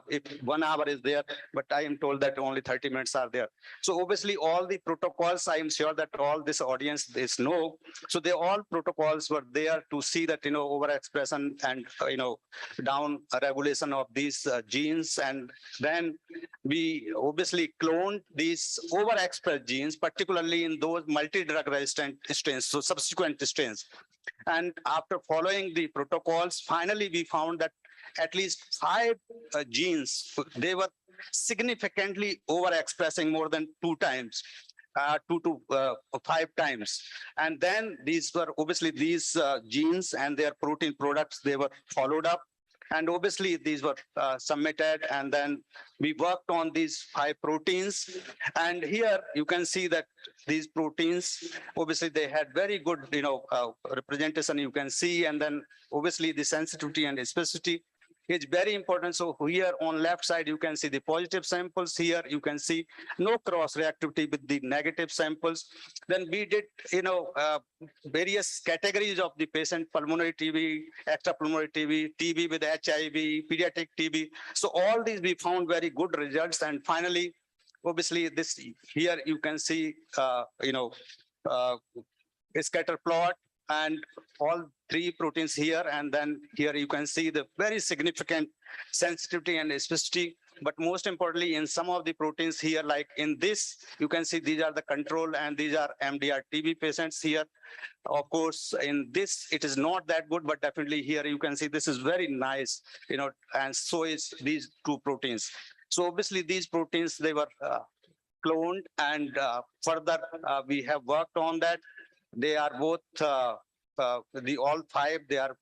If 1 hour is there, but I am told that only 30 minutes are there. So obviously all the protocols, I am sure that all this audience is know. So they all protocols were there to see that, overexpression and, down regulation of these genes. And then we obviously cloned these overexpressed genes, particularly in those multi-drug resistant strains, so subsequent strains. And after following the protocols, finally we found that at least 5 genes, they were significantly overexpressing more than 2 times, 2 to 5 times. And then these were obviously these genes and their protein products, they were followed up. And obviously these were submitted, and then we worked on these 5 proteins. And here you can see that these proteins, obviously they had very good, representation you can see. And then obviously the sensitivity and specificity is very important. So here on left side, you can see the positive samples. Here you can see no cross reactivity with the negative samples. Then we did, various categories of the patient: pulmonary TB, extrapulmonary TB, TB with HIV, pediatric TB. So all these we found very good results. And finally, obviously this here you can see, a scatter plot and all 3 proteins here. And then here you can see the very significant sensitivity and specificity. But most importantly, in some of the proteins here, like in this, you can see these are the control and these are MDR TB patients here. Of course, in this, it is not that good, but definitely here you can see this is very nice, and so is these 2 proteins. So obviously these proteins, they were cloned, and further we have worked on that. They are both, all 5, they are,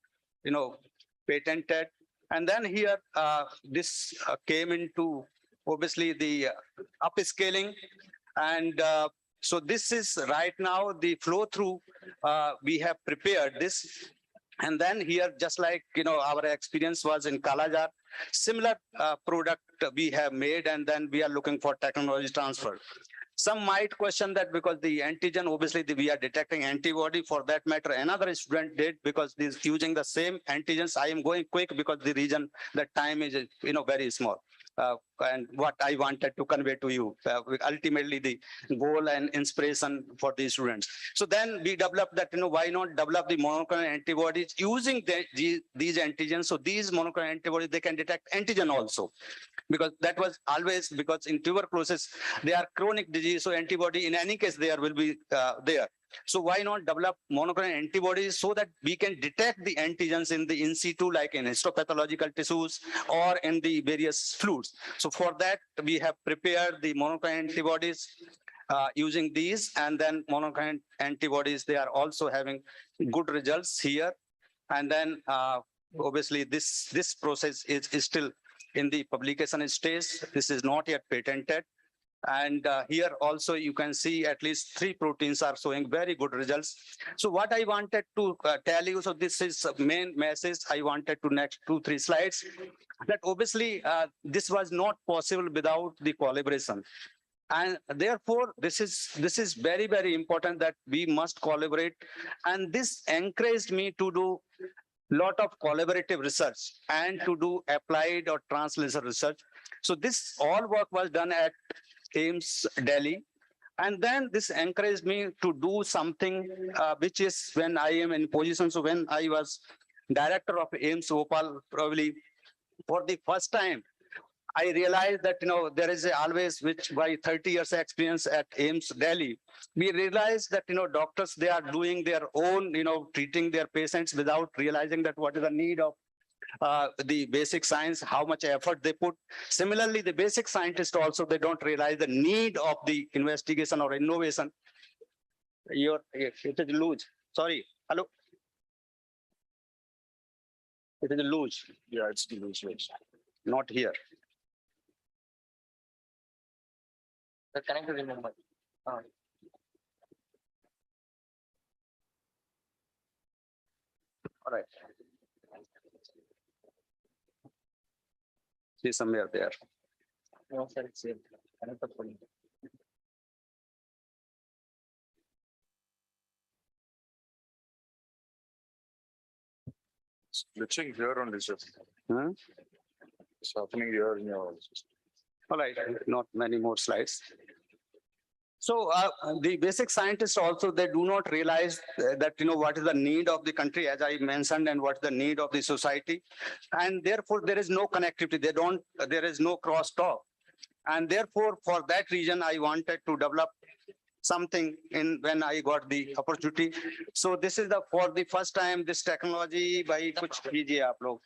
patented. And then here, this came into obviously the upscaling. And so this is right now the flow through, we have prepared this. And then here, just like, our experience was in Kalajar, similar product we have made, and then we are looking for technology transfer. Some might question that because the antigen, obviously we are detecting antibody. For that matter, another student did, because this using the same antigens. I am going quick because the reason that time is, very small. And what I wanted to convey to you, ultimately the goal and inspiration for these students. So then we developed that, why not develop the monoclonal antibodies using these antigens. So these monoclonal antibodies, they can detect antigen also. Because that was always, because in tuberculosis, they are chronic disease. So antibody, in any case, there will be there. So why not develop monoclonal antibodies so that we can detect the antigens in the in situ, like in histopathological tissues or in the various fluids. So for that, we have prepared the monoclonal antibodies using these, and then monoclonal antibodies, they are also having good results here. And then obviously this process is still in the publication stage. This is not yet patented. And here also you can see at least 3 proteins are showing very good results. So what I wanted to tell you, so this is main message I wanted to next 2-3 slides, that obviously this was not possible without the collaboration. And therefore, this is very, very important that we must collaborate. And this encouraged me to do lot of collaborative research and to do applied or translational research. So this all work was done at AIIMS Delhi. And then this encouraged me to do something which is when I am in position. So when I was director of AIIMS Bhopal, probably for the first time, I realized that, there is always, which by 30 years experience at AIIMS Delhi, we realized that, doctors, they are doing their own, treating their patients without realizing that what is the need of the basic science, how much effort they put. Similarly, the basic scientists also, they don't realize the need of the investigation or innovation. It is loose. Sorry. Hello. It is loose. Yeah, it's the loose. Not here. Connect to the number. All right. See somewhere there. No, sir, it's here. Connect the phone. Switching here on this. Huh? It's happening here in your. All right, not many more slides. So the basic scientists also, they do not realize that, what is the need of the country, as I mentioned, and what is the need of the society. And therefore, there is no connectivity. There is no crosstalk. And therefore, for that reason, I wanted to develop something when I got the opportunity. So this is for the first time, this technology by kuch kijiye aap log.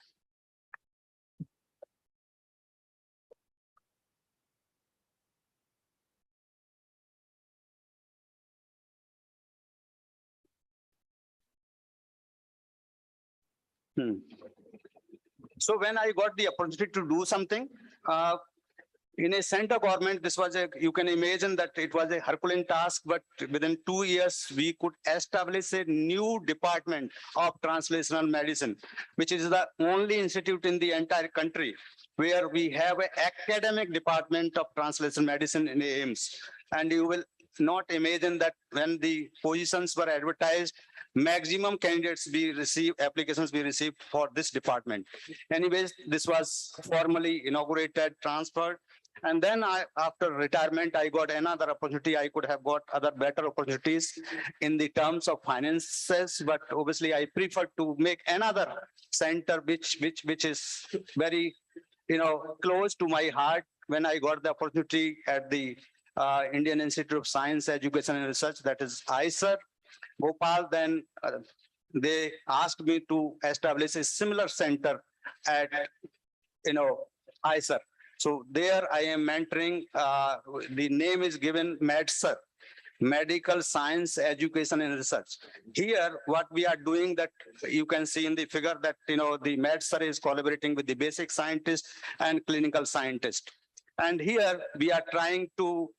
So when I got the opportunity to do something, in a center government, this was you can imagine that it was a Herculean task, but within 2 years, we could establish a new department of translational medicine, which is the only institute in the entire country where we have an academic department of translational medicine in AIIMS. And you will not imagine that when the positions were advertised, maximum candidates applications we received for this department. Anyways, this was formally inaugurated, transferred. And then after retirement, I got another opportunity. I could have got other better opportunities in the terms of finances, but obviously I prefer to make another center, which is very, close to my heart. When I got the opportunity at the Indian Institute of Science, Education and Research, that is ISER, Bhopal, then they asked me to establish a similar center at, ISER. So there I am mentoring, the name is given MedSir, Medical Science Education and Research. Here, what we are doing, that you can see in the figure, that, the MedSir is collaborating with the basic scientist and clinical scientist. And here we are trying to,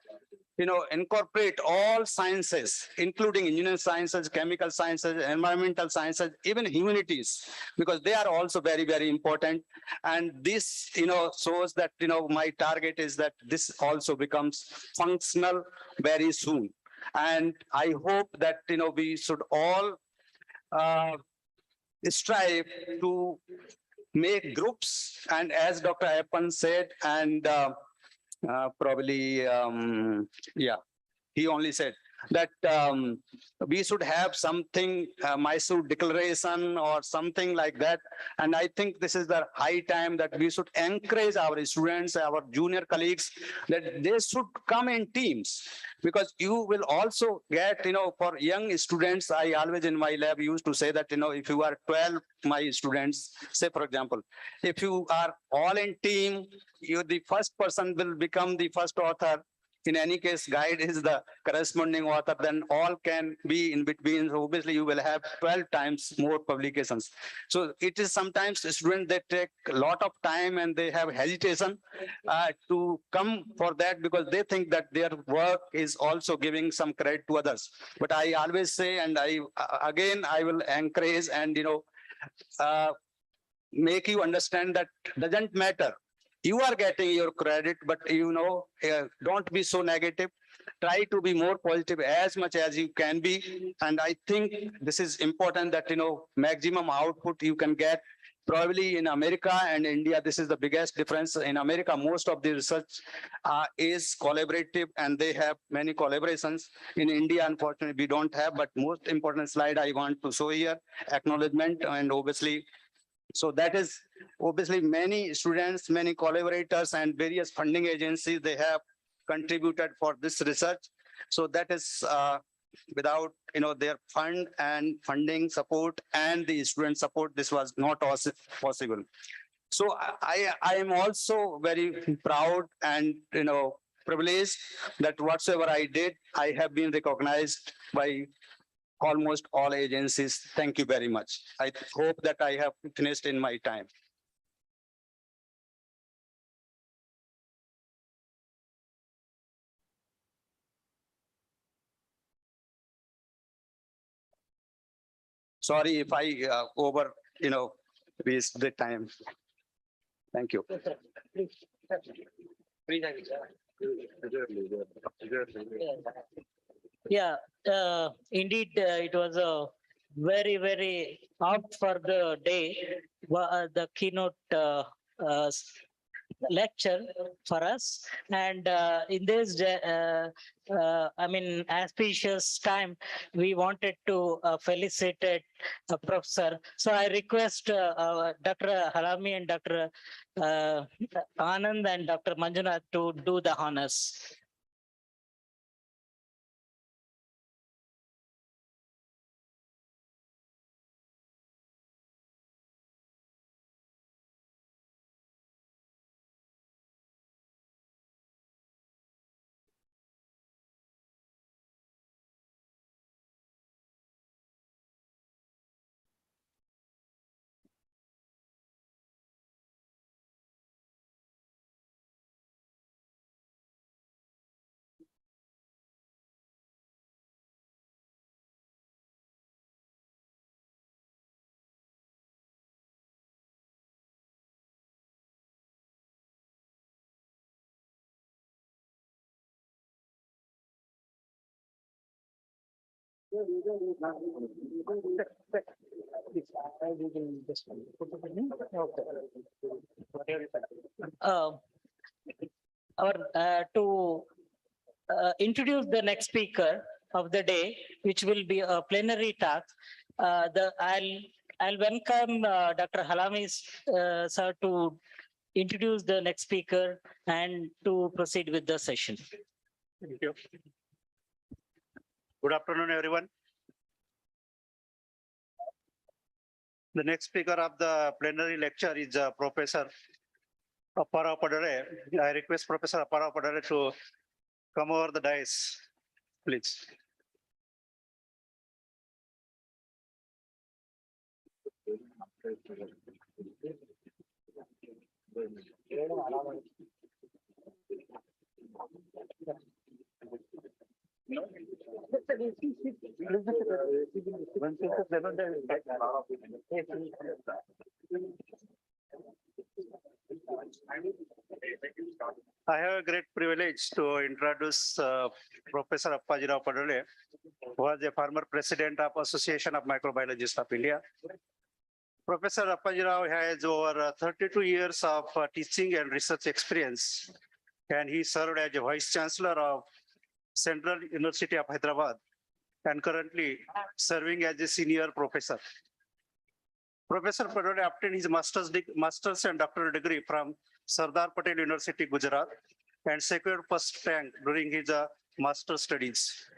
incorporate all sciences, including engineering sciences, chemical sciences, environmental sciences, even humanities, because they are also very, very important. And this, shows that, my target is that this also becomes functional very soon. And I hope that, we should all strive to make groups. And as Dr. Appan said, and probably, he only said that we should have something, Mysore Declaration or something like that. And I think this is the high time that we should encourage our students, our junior colleagues, that they should come in teams, because you will also get, for young students, I always in my lab used to say that, if you are 12, my students, say, for example, if you are all in team, the first person will become the first author. In any case, guide is the corresponding author, then all can be in between. So obviously you will have 12 times more publications. So it is sometimes students, they take a lot of time and they have hesitation to come for that, because they think that their work is also giving some credit to others. But I always say, and I will encourage and, make you understand that doesn't matter You are getting your credit, but don't be so negative. Try to be more positive as much as you can be. And I think this is important that, maximum output you can get. Probably in America and India, this is the biggest difference. In America, most of the research is collaborative and they have many collaborations. In India, unfortunately, we don't have, but most important slide I want to show here, acknowledgement, and obviously, so that is obviously many students, many collaborators and various funding agencies, they have contributed for this research. So that is without their fund and funding support and the student support, this was not possible. So I am also very proud and privileged that whatsoever I did, I have been recognized by almost all agencies. Thank you very much. I hope that I have finished in my time. Sorry if I waste the time. Thank you. Yeah, indeed, it was a very, very out for the day, the keynote lecture for us. And in this, auspicious time, we wanted to felicitate a professor. So I request Dr. Halami and Dr. Anand and Dr. Manjunath to do the honors. To introduce the next speaker of the day, which will be a plenary talk, I'll welcome Dr. Halami sir to introduce the next speaker and to proceed with the session. Thank you. Good afternoon, everyone. The next speaker of the plenary lecture is Professor Appara Padare. I request Professor Appara Padare to come over the dais, please. I have a great privilege to introduce Professor Appajirao Padale, who was a former president of Association of Microbiologists of India. Professor Appajirao has over 32 years of teaching and research experience, and he served as a vice chancellor of Central University of Hyderabad and currently serving as a senior professor. Professor Padale obtained his master's and doctoral degree from Sardar Patel University, Gujarat, and secured first rank during his master's studies.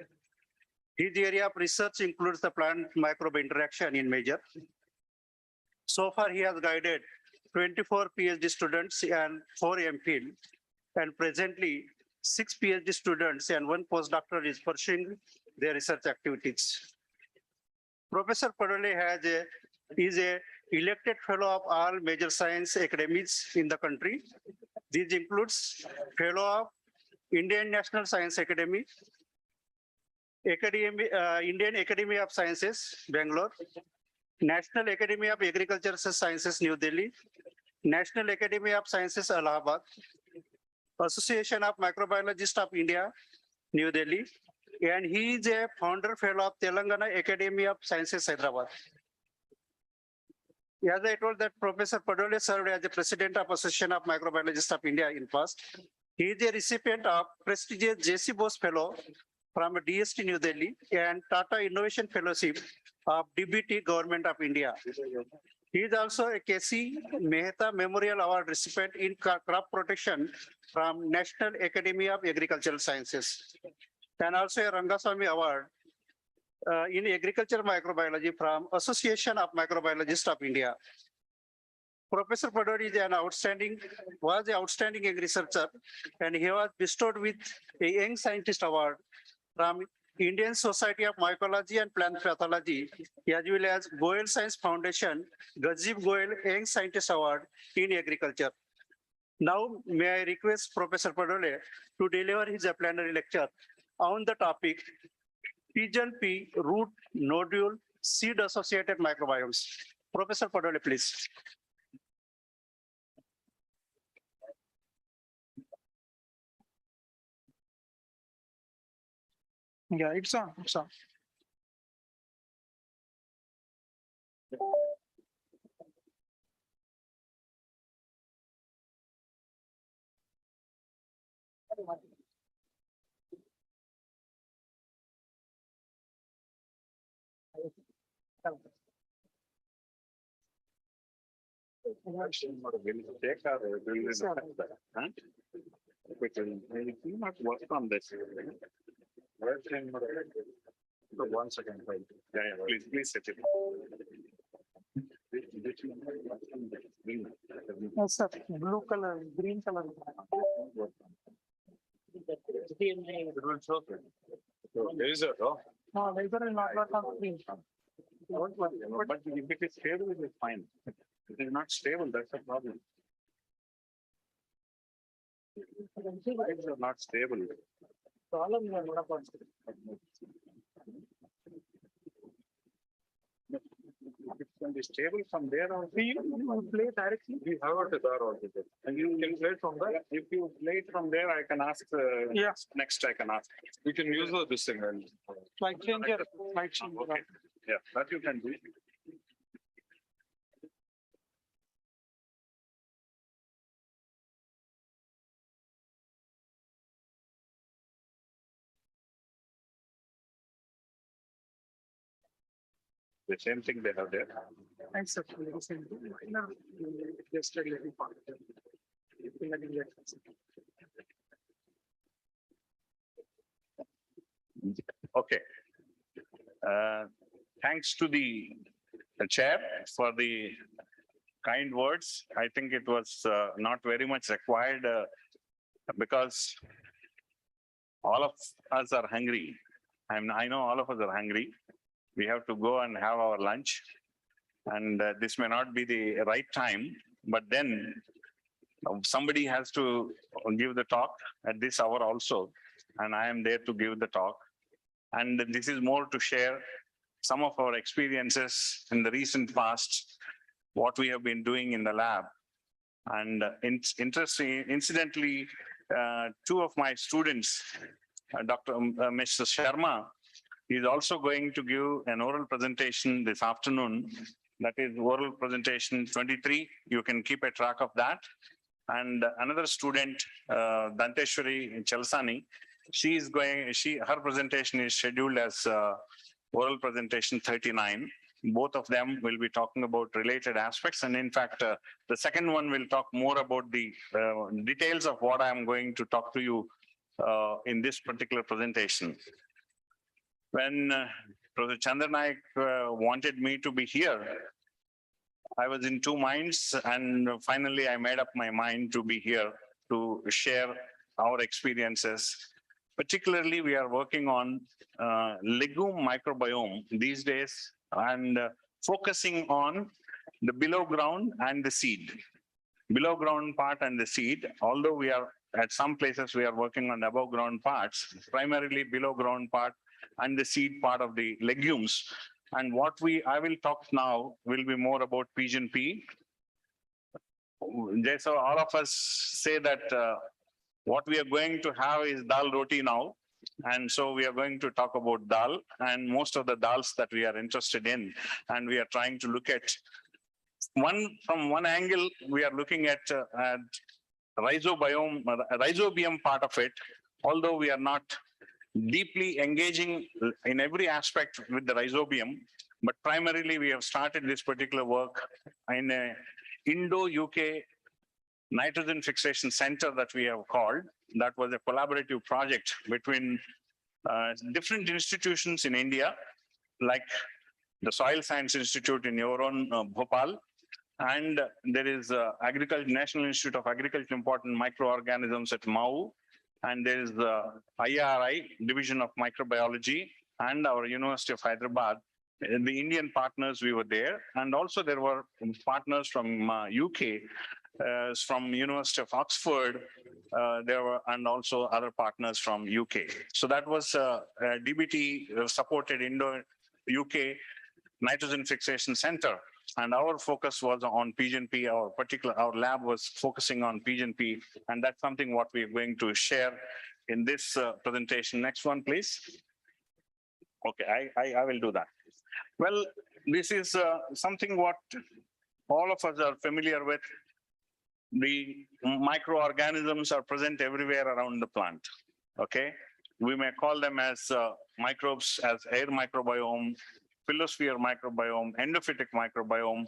His area of research includes the plant microbe interaction in major. So far, he has guided 24 PhD students and 4 MPhil, and presently 6 PhD students and 1 postdoctoral is pursuing their research activities. Professor Padale is a elected fellow of all major science academies in the country. These includes fellow of Indian National Science Academy, Indian Academy of Sciences, Bangalore, National Academy of Agricultural Sciences, New Delhi, National Academy of Sciences, Allahabad, Association of Microbiologists of India, New Delhi, and he is a founder fellow of Telangana Academy of Sciences, Hyderabad. As I told that Professor Padole served as the president of Association of Microbiologists of India in past. He is a recipient of prestigious J.C. Bose Fellow from DST New Delhi and Tata Innovation Fellowship of DBT Government of India. He is also a K.C. Mehta Memorial Award recipient in crop protection from National Academy of Agricultural Sciences, and also a Rangaswamy Award in agricultural microbiology from Association of Microbiologists of India. Professor Padori is an was an outstanding researcher, and he was bestowed with a Young Scientist Award from Indian Society of Mycology and Plant Pathology, as well as Goel Science Foundation, Gazib Goel Young Scientist Award in Agriculture. Now, may I request Professor Padole to deliver his plenary lecture on the topic Pigeon pea root nodule seed associated microbiomes. Professor Padole, please. Yeah, it's on. It's on. One second. Yeah, please set it. Yes, sir. Blue color, green color. Laser, oh. No, laser will not work on screen. But if it is stable, it is fine. If it is not stable, that's a problem. It's not stable. Problem is not on screen. It can be stable from there on. You play directly. We have it there also. And you can play from there. If you play it from there, I can ask. Yeah. Next, I can ask. We can use this thing. Light changer, light changer. Okay. Yeah, that you can do. The same thing they have there. Thanks, sir. Just a little part. Okay. Thanks to the chair for the kind words. I think it was not very much required because all of us are hungry. I know all of us are hungry. We have to go and have our lunch. And this may not be the right time, but then somebody has to give the talk at this hour also. And I am there to give the talk. And this is more to share some of our experiences in the recent past, what we have been doing in the lab. And incidentally, two of my students, Mr. Sharma, is also going to give an oral presentation this afternoon. That is oral presentation 23. You can keep a track of that. And another student, Danteshwari Chalsani, her presentation is scheduled as oral presentation 39. Both of them will be talking about related aspects. And in fact, the second one will talk more about the details of what I'm going to talk to you in this particular presentation. When Professor Chandranaik wanted me to be here, I was in two minds, and finally I made up my mind to be here to share our experiences. Particularly, we are working on legume microbiome these days and focusing on the below ground and the seed. Below ground part and the seed, although we are at some places we are working on above ground parts, primarily below ground part and the seed part of the legumes. And what I will talk now will be more about pigeon pea. So all of us say that what we are going to have is dal roti now. And so we are going to talk about dal and most of the dals that we are interested in. And we are trying to look at from one angle, we are looking at rhizobium part of it, although we are not deeply engaging in every aspect with the rhizobium, but primarily we have started this particular work in a Indo-UK nitrogen fixation center that we have called. That was a collaborative project between different institutions in India, like the Soil Science Institute in your own Bhopal, and there is National Institute of Agriculture Important Microorganisms at MAU, and there is the IRI, Division of Microbiology, and our University of Hyderabad. The Indian partners, we were there, and also there were partners from UK, from University of Oxford, there were, and also other partners from UK. So that was a DBT supported Indo-UK nitrogen fixation center. And our focus was on PGNP, our lab was focusing on PGNP, and that's something what we're going to share in this presentation. Next one, please. Okay, I will do that. Well, this is something what all of us are familiar with. The microorganisms are present everywhere around the plant. Okay, we may call them as microbes, as air microbiome, phyllosphere microbiome, endophytic microbiome,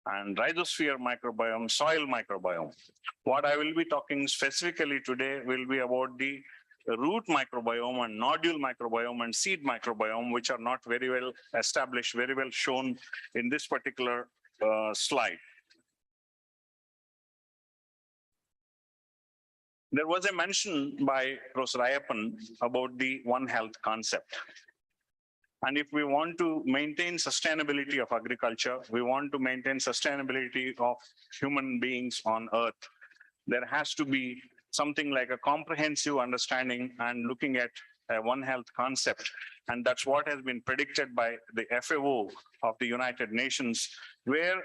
and rhizosphere microbiome, soil microbiome. What I will be talking specifically today will be about the root microbiome and nodule microbiome and seed microbiome, which are not very well established, very well shown in this particular slide. There was a mention by Professor Ayappan about the One Health concept. And if we want to maintain sustainability of agriculture, we want to maintain sustainability of human beings on Earth, there has to be something like a comprehensive understanding and looking at a One Health concept. And that's what has been predicted by the FAO of the United Nations, where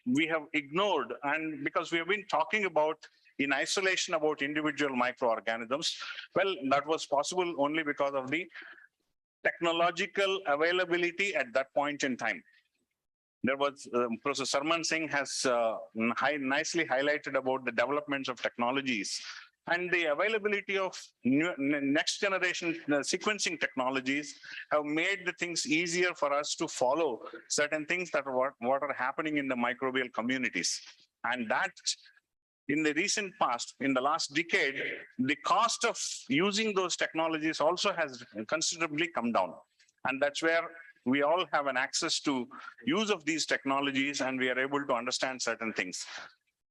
we have ignored, and because we have been talking about in isolation about individual microorganisms, well, that was possible only because of the technological availability at that point in time. There was Professor Sarman Singh has nicely highlighted about the developments of technologies and the availability of next generation sequencing technologies have made the things easier for us to follow certain things that are what are happening in the microbial communities. And that in the recent past, in the last decade, the cost of using those technologies also has considerably come down. And that's where we all have an access to use of these technologies and we are able to understand certain things.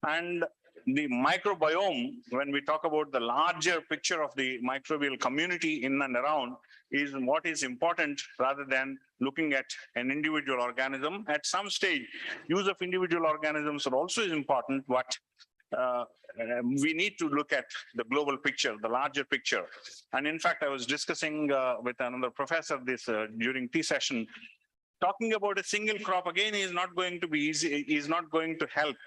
And the microbiome, when we talk about the larger picture of the microbial community in and around, is what is important rather than looking at an individual organism. At some stage, use of individual organisms are also important, but we need to look at the global picture, the larger picture. And in fact, I was discussing with another professor this during tea session, talking about a single crop again is not going to be easy, is not going to help.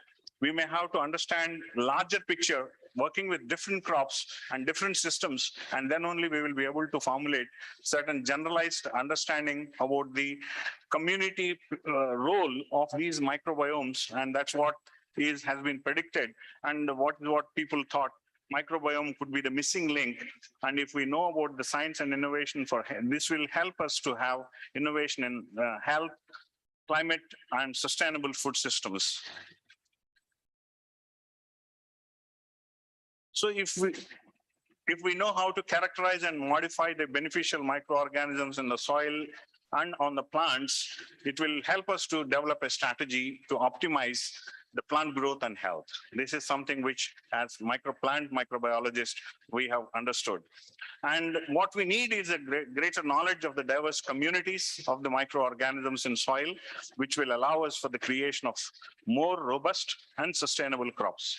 We may have to understand larger picture, working with different crops and different systems, and then only we will be able to formulate certain generalized understanding about the community role of these microbiomes. And that's what has been predicted, and what people thought microbiome could be the missing link. And if we know about the science and innovation for this will help us to have innovation in health, climate, and sustainable food systems. So if we know how to characterize and modify the beneficial microorganisms in the soil and on the plants, it will help us to develop a strategy to optimize the plant growth and health. This is something which as plant microbiologists, we have understood. And what we need is a greater knowledge of the diverse communities of the microorganisms in soil, which will allow us for the creation of more robust and sustainable crops.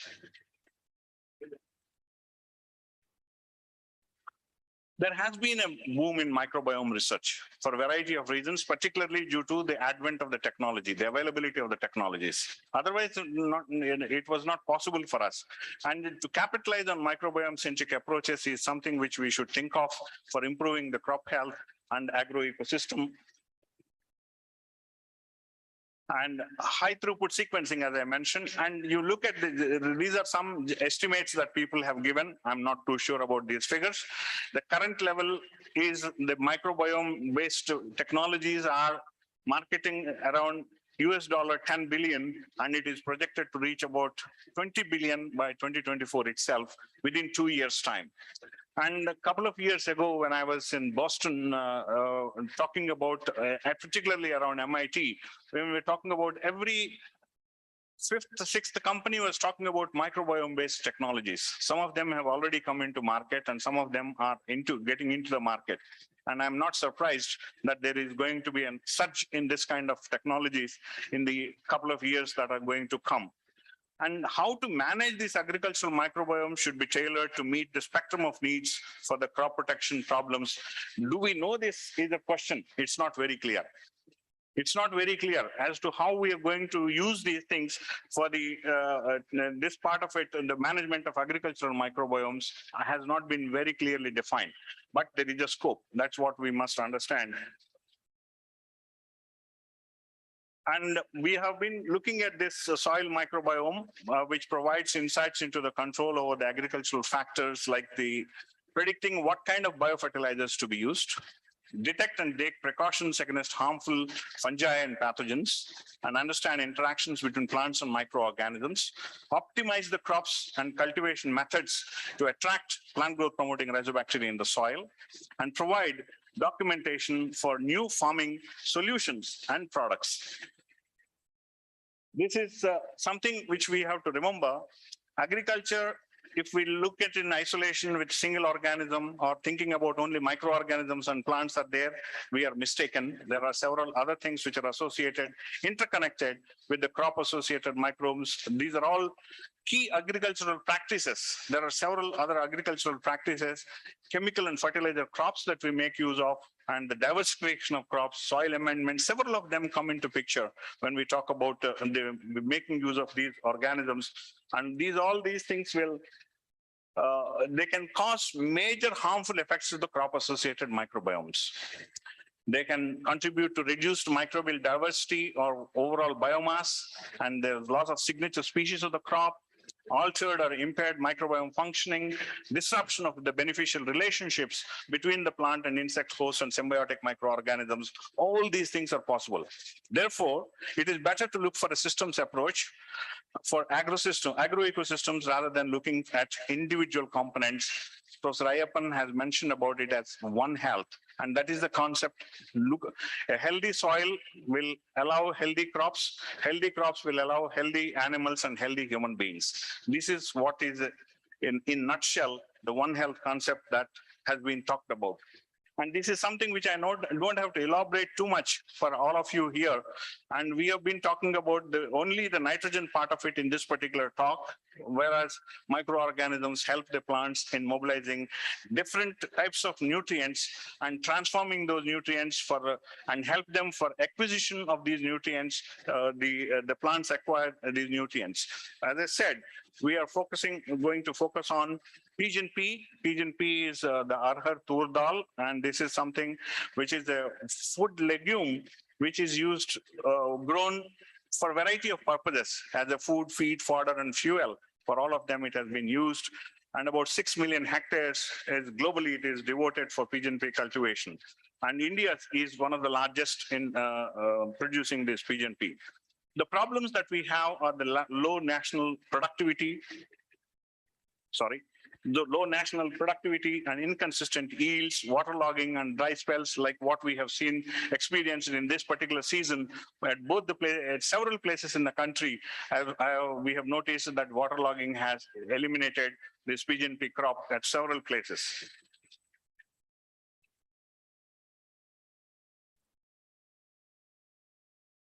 There has been a boom in microbiome research for a variety of reasons, particularly due to the advent of the technology, the availability of the technologies. Otherwise, it was not possible for us. And to capitalize on microbiome-centric approaches is something which we should think of for improving the crop health and agro ecosystem. And high throughput sequencing, as I mentioned, and you look at these are some estimates that people have given. I'm not too sure about these figures. The current level is the microbiome based technologies are marketing around $10 billion, and it is projected to reach about 20 billion by 2024 itself within 2 years' time. And a couple of years ago, when I was in Boston talking about, particularly around MIT, when we were talking about every fifth, sixth company was talking about microbiome-based technologies. Some of them have already come into market, and some of them are getting into the market. And I'm not surprised that there is going to be a surge in this kind of technologies in the couple of years that are going to come. And how to manage this agricultural microbiome should be tailored to meet the spectrum of needs for the crop protection problems. Do we know this is a question? It's not very clear. It's not very clear as to how we are going to use these things for this part of it. The management of agricultural microbiomes has not been very clearly defined, but there is a scope. That's what we must understand. And we have been looking at this soil microbiome, which provides insights into the control over the agricultural factors like the predicting what kind of biofertilizers to be used, detect and take precautions against harmful fungi and pathogens, and understand interactions between plants and microorganisms, optimize the crops and cultivation methods to attract plant growth promoting rhizobacteria in the soil, and provide documentation for new farming solutions and products. This is something which we have to remember. Agriculture, if we look at it in isolation with single organism or thinking about only microorganisms and plants are there, we are mistaken. There are several other things which are associated, interconnected with the crop associated microbes. These are all key agricultural practices. There are several other agricultural practices, chemical and fertilizer crops that we make use of, and the diversification of crops, soil amendment, several of them come into picture when we talk about making use of these organisms. And all these things will, they can cause major harmful effects to the crop associated microbiomes. They can contribute to reduced microbial diversity or overall biomass, and there's loss of signature species of the crop, altered or impaired microbiome functioning, disruption of the beneficial relationships between the plant and insect hosts and symbiotic microorganisms. All these things are possible. Therefore, it is better to look for a systems approach for agroecosystems rather than looking at individual components. Professor Ayyappan has mentioned about it as One Health, and that is the concept. Look, a healthy soil will allow healthy crops will allow healthy animals and healthy human beings. This is what is in nutshell the One Health concept that has been talked about. And this is something which I don't have to elaborate too much for all of you here. And we have been talking about only the nitrogen part of it in this particular talk, whereas microorganisms help the plants in mobilizing different types of nutrients and transforming those nutrients and help them for acquisition of these nutrients. The plants acquire these nutrients. As I said, we are going to focus on pigeon pea. Pigeon pea is the arhar tur dal, and this is something which is a food legume which is used, grown for a variety of purposes as a food, feed, fodder, and fuel. For all of them, it has been used, and about 6 million hectares globally it is devoted for pigeon pea cultivation. And India is one of the largest in producing this pigeon pea. The problems that we have are the low national productivity. The low national productivity and inconsistent yields, waterlogging and dry spells like what we have seen experienced in this particular season at several places in the country. We have noticed that waterlogging has eliminated this pigeon pea crop at several places.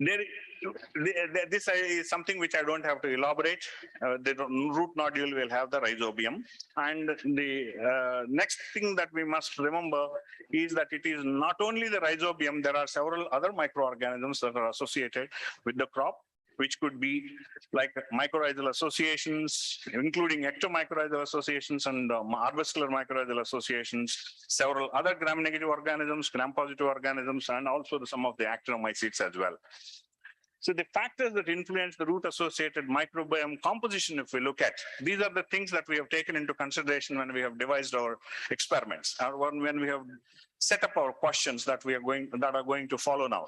This is something which I don't have to elaborate. The root nodule will have the rhizobium. And the next thing that we must remember is that it is not only the rhizobium, there are several other microorganisms that are associated with the crop, which could be like mycorrhizal associations, including ectomycorrhizal associations and arbuscular mycorrhizal associations, several other gram-negative organisms, gram-positive organisms, and also some of the actinomycetes as well. So the factors that influence the root-associated microbiome composition, if we look at, these are the things that we have taken into consideration when we have devised our experiments, or when we have set up our questions that are going to follow now.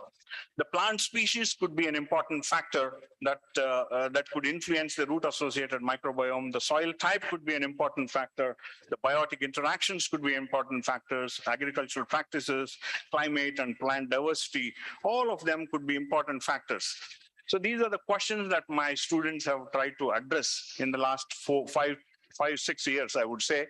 The plant species could be an important factor that could influence the root-associated microbiome. The soil type could be an important factor. The biotic interactions could be important factors. Agricultural practices, climate, and plant diversity, all of them could be important factors. So these are the questions that my students have tried to address in the last 5-6 years, I would say.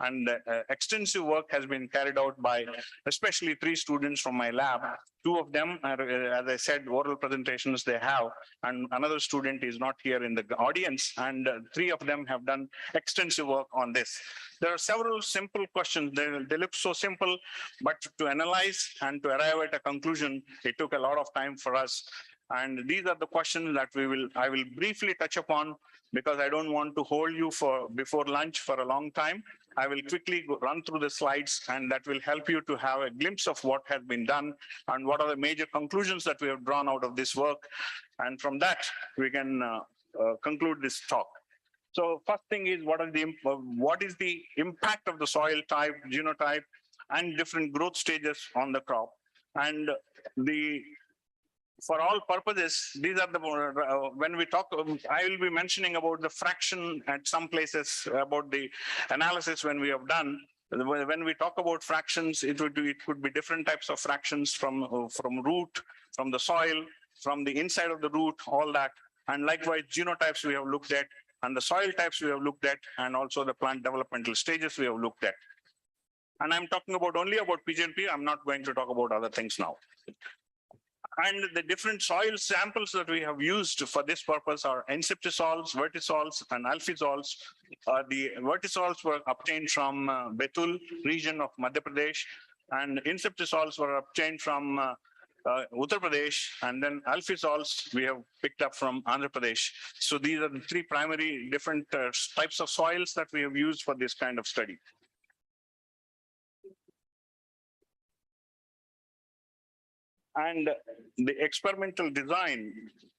And extensive work has been carried out by especially 3 students from my lab. 2 of them are, as I said, oral presentations they have, and another student is not here in the audience, and 3 of them have done extensive work on this. There are several simple questions. They look so simple, but to analyze and to arrive at a conclusion, it took a lot of time for us. And these are the questions that I will briefly touch upon, because I don't want to hold you before lunch for a long time. I will quickly run through the slides, and that will help you to have a glimpse of what has been done and what are the major conclusions that we have drawn out of this work. And from that, we can conclude this talk. So first thing is, what is the impact of the soil type, genotype, and different growth stages on the crop? And for all purposes, these are the, when we talk, I will be mentioning about the fraction at some places about the analysis when we have done. When we talk about fractions, it could be different types of fractions from root, from the soil, from the inside of the root, all that. And likewise, genotypes we have looked at, and the soil types we have looked at, and also the plant developmental stages we have looked at. And I'm talking only about PGNP. I'm not going to talk about other things now. And the different soil samples that we have used for this purpose are enceptisols, vertisols, and alphisols. The vertisols were obtained from Betul region of Madhya Pradesh, and inceptisols were obtained from Uttar Pradesh, and then alphisols we have picked up from Andhra Pradesh. So these are the 3 primary different types of soils that we have used for this kind of study. And the experimental design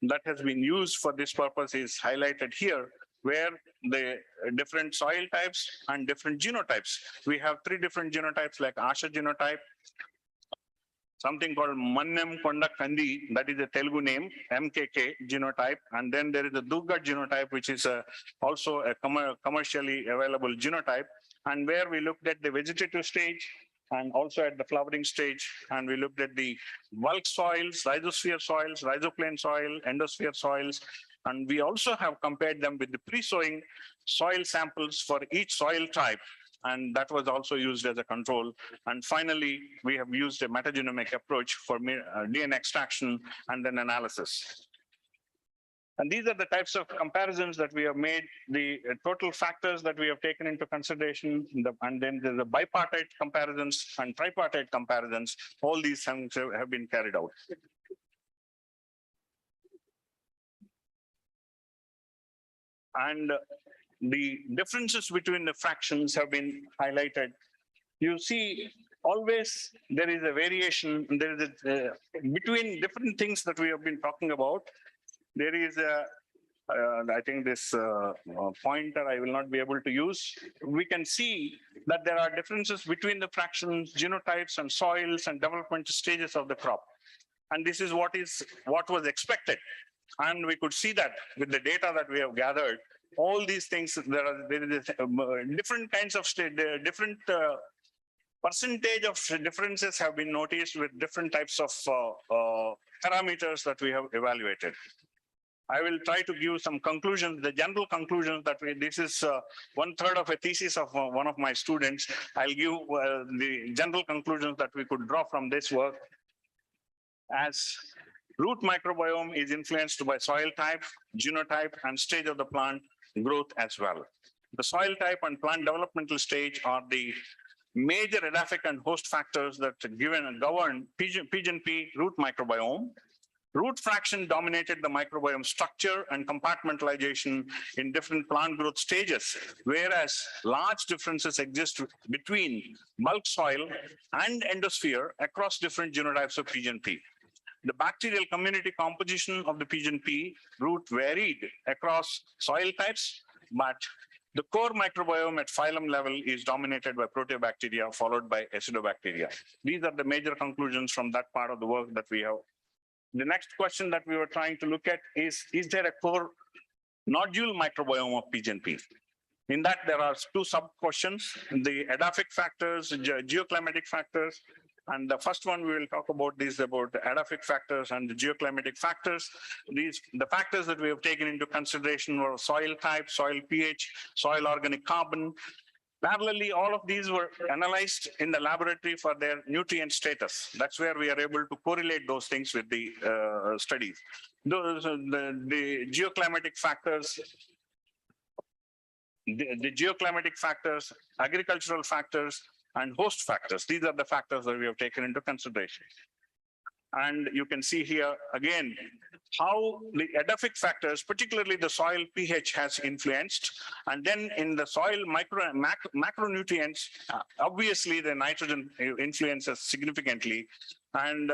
that has been used for this purpose is highlighted here, where the different soil types and different genotypes. We have 3 different genotypes, like Asha genotype, something called Mannem Konda Kandi, that is a Telugu name, MKK genotype. And then there is a Durga genotype, which is also a commercially available genotype. And where we looked at the vegetative stage, and also at the flowering stage, and we looked at the bulk soils, rhizosphere soils, rhizoplane soil, endosphere soils, and we also have compared them with the pre-sowing soil samples for each soil type, and that was also used as a control. And finally, we have used a metagenomic approach for DNA extraction and then analysis. And these are the types of comparisons that we have made, the total factors that we have taken into consideration, and then there's the bipartite comparisons and tripartite comparisons. All these things have been carried out. And the differences between the fractions have been highlighted. You see, always there is a variation. There is between different things that we have been talking about. There is I think this pointer I will not be able to use. We can see that there are differences between the fractions, genotypes, and soils and development stages of the crop. And this is what was expected. And we could see that with the data that we have gathered, all these things, there is different kinds of different percentage of differences have been noticed with different types of parameters that we have evaluated. I will try to give some conclusions, the general conclusions that this is 1/3 of a thesis of one of my students. I'll give the general conclusions that we could draw from this work. As Root microbiome is influenced by soil type, genotype, and stage of the plant growth as well. The soil type and plant developmental stage are the major edaphic and host factors that govern P root microbiome. Root fraction dominated the microbiome structure and compartmentalization in different plant growth stages, whereas large differences exist between bulk soil and endosphere across different genotypes of P. The bacterial community composition of the P root varied across soil types, but the core microbiome at phylum level is dominated by proteobacteria, followed by acidobacteria. These are the major conclusions from that part of the work that we have. The next question that we were trying to look at is there a core nodule microbiome of P? In that, there are two sub-questions, the edaphic factors, geoclimatic factors. And the first one we will talk about is about the edaphic factors and the geoclimatic factors. The factors that we have taken into consideration were soil type, soil pH, soil organic carbon. Parallelly, all of these were analyzed in the laboratory for their nutrient status. That's where we are able to correlate those things with the studies. The geoclimatic factors, the geoclimatic factors, agricultural factors, and host factors. These are the factors that we have taken into consideration. And you can see here again how the edaphic factors, particularly the soil pH, has influenced. And then in the soil macronutrients, obviously the nitrogen influences significantly. And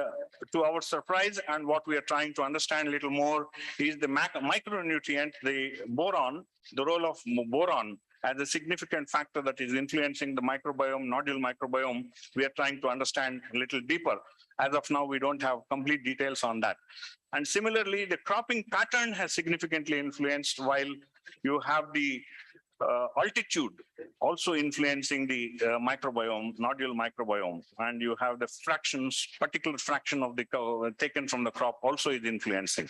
to our surprise, and what we are trying to understand a little more, is the micronutrient, the boron, the role of boron as a significant factor that is influencing the microbiome, nodule microbiome. We are trying to understand a little deeper. As of now, we don't have complete details on that. And similarly, the cropping pattern has significantly influenced, while you have the altitude also influencing the microbiome, nodule microbiome, and you have the fractions, particular fraction of the taken from the crop also is influencing.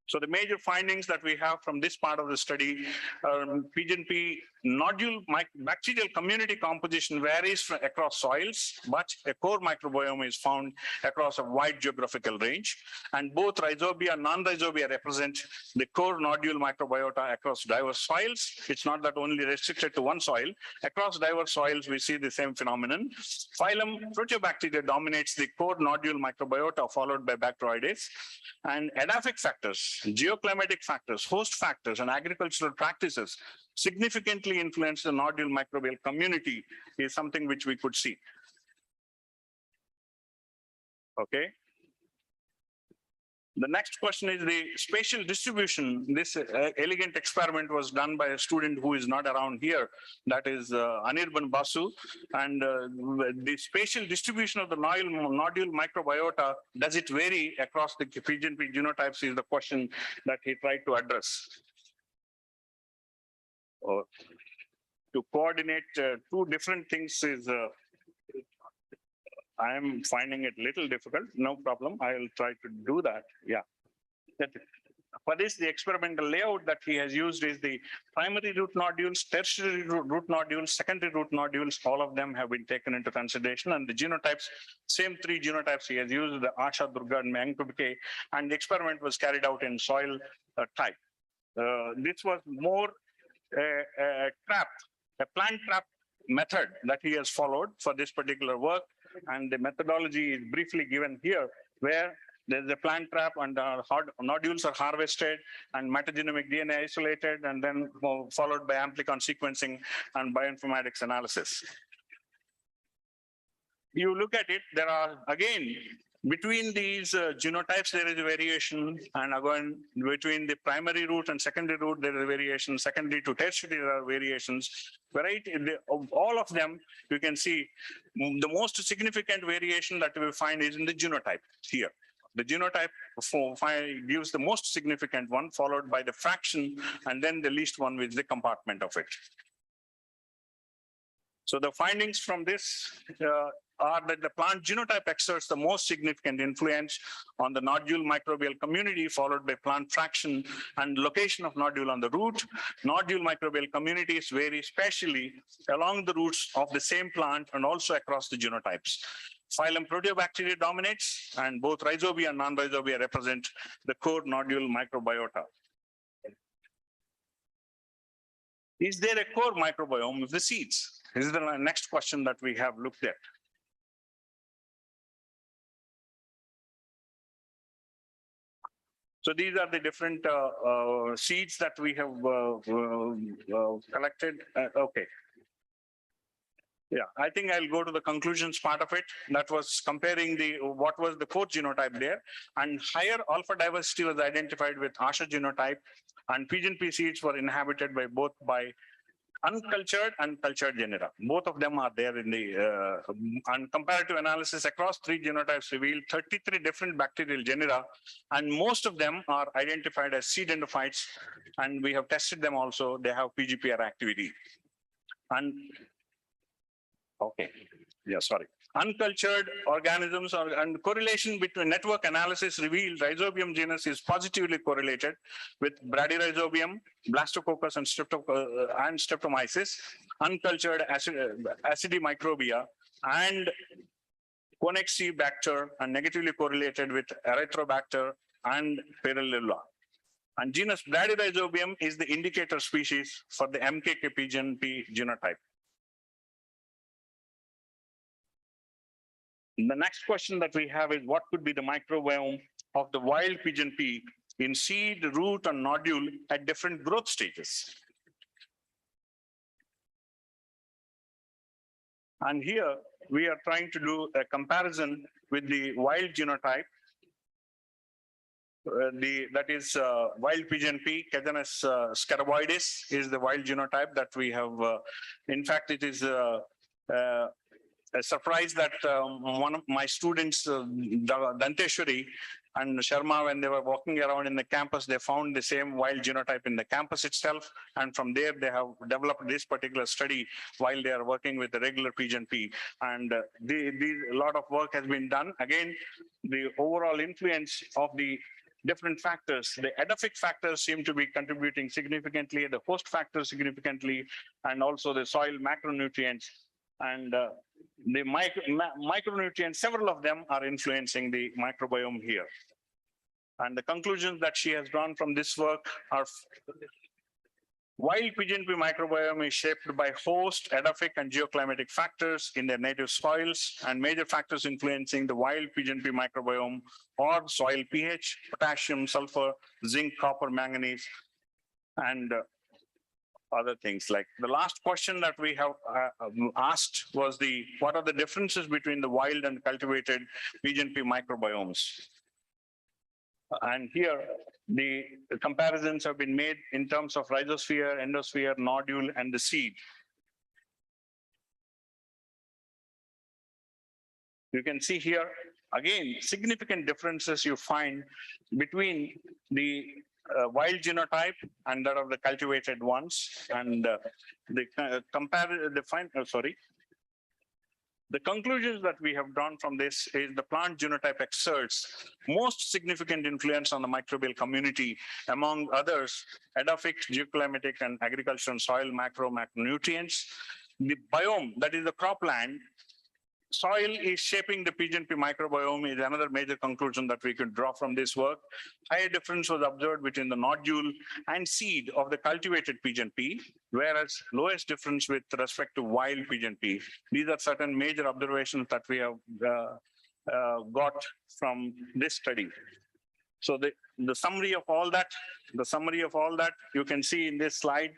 So the major findings that we have from this part of the study, P nodule bacterial community composition varies across soils, but a core microbiome is found across a wide geographical range. And both rhizobia and non-rhizobia represent the core nodule microbiota across diverse soils. It's not that only restricted to one soil. Across diverse soils, we see the same phenomenon. Phylum Proteobacteria dominates the core nodule microbiota, followed by Bacteroides. And edaphic factors, geoclimatic factors, host factors, and agricultural practices significantly influence the nodule microbial community is something which we could see. Okay. The next question is the spatial distribution. This elegant experiment was done by a student who is not around here, that is Anirban Basu. And the spatial distribution of the nodule microbiota, does it vary across the P genotypes is the question that he tried to address. To coordinate two different things is I am finding it little difficult. No problem. I will try to do that. Yeah. For this, the experimental layout that he has used is the primary root nodules, tertiary root nodules, secondary root nodules. All of them have been taken into consideration. And the genotypes, same three genotypes he has used, the Asha, Durga, and Mangtubke. And the experiment was carried out in soil type. This was more a plant trap method that he has followed for this particular work. And the methodology is briefly given here, where there's a plant trap and nodules are harvested and metagenomic DNA isolated, and then followed by amplicon sequencing and bioinformatics analysis. You look at it, there are, again, between these genotypes, there is a variation, and again, between the primary root and secondary root, there is a variation, secondary to tertiary, there are variations. Right, of all of them, you can see the most significant variation that we find is in the genotype here. The genotype gives the most significant one, followed by the fraction, and then the least one with the compartment of it. So the findings from this are that the plant genotype exerts the most significant influence on the nodule microbial community, followed by plant fraction and location of nodule on the root. Nodule microbial communities vary spatially along the roots of the same plant and also across the genotypes. Phylum Proteobacteria dominates, and both rhizobia and non-rhizobia represent the core nodule microbiota. Is there a core microbiome of the seeds? This is the next question that we have looked at. So these are the different seeds that we have collected. Okay. Yeah, I think I'll go to the conclusions part of it. That was comparing what was the core genotype there, and higher alpha diversity was identified with Asha genotype, and pigeon pea seeds were inhabited by uncultured and cultured genera. Both of them are there in the and comparative analysis across 3 genotypes revealed 33 different bacterial genera, and most of them are identified as seed endophytes, and we have tested them also. They have PGPR activity. And okay, yeah, sorry. Uncultured organisms and correlation between network analysis revealed rhizobium genus is positively correlated with bradyrhizobium, blastococcus, and streptomyces. Uncultured acidimicrobia and Conexibacter are negatively correlated with Erythrobacter and Perillula. And genus Bradyrhizobium is the indicator species for the MKK pigeon pea genotype. The next question that we have is what could be the microbiome of the wild pigeon pea in seed, root, and nodule at different growth stages? And here we are trying to do a comparison with the wild genotype. That is wild pigeon pea, Catanus scaraboides is the wild genotype that we have. In fact, it is a surprise that one of my students, Danteshwari and Sharma, when they were walking around in the campus, they found the same wild genotype in the campus itself. And from there, they have developed this particular study while they are working with the regular pigeon pea. And a lot of work has been done. Again, the overall influence of the different factors, the edaphic factors seem to be contributing significantly, the host factors significantly, and also the soil macronutrients. And the micronutrients, several of them are influencing the microbiome here. And the conclusions that she has drawn from this work are wild pigeon pea microbiome is shaped by host, edaphic, and geoclimatic factors in their native soils, and major factors influencing the wild pigeon pea microbiome are soil pH, potassium, sulfur, zinc, copper, manganese, and other things. Like the last question that we have asked was what are the differences between the wild and cultivated pigeon pea microbiomes? And here the comparisons have been made in terms of rhizosphere, endosphere, nodule, and the seed. You can see here again significant differences you find between the wild genotype and that of the cultivated ones, and the conclusions that we have drawn from this is the plant genotype exerts most significant influence on the microbial community, among others, edaphic, geoclimatic, and agricultural and soil macronutrients. The biome, that is the cropland, soil is shaping the pigeon pea microbiome is another major conclusion that we could draw from this work. Higher difference was observed between the nodule and seed of the cultivated pigeon pea, whereas lowest difference with respect to wild pigeon pea. These are certain major observations that we have got from this study. So the summary of all that, you can see in this slide,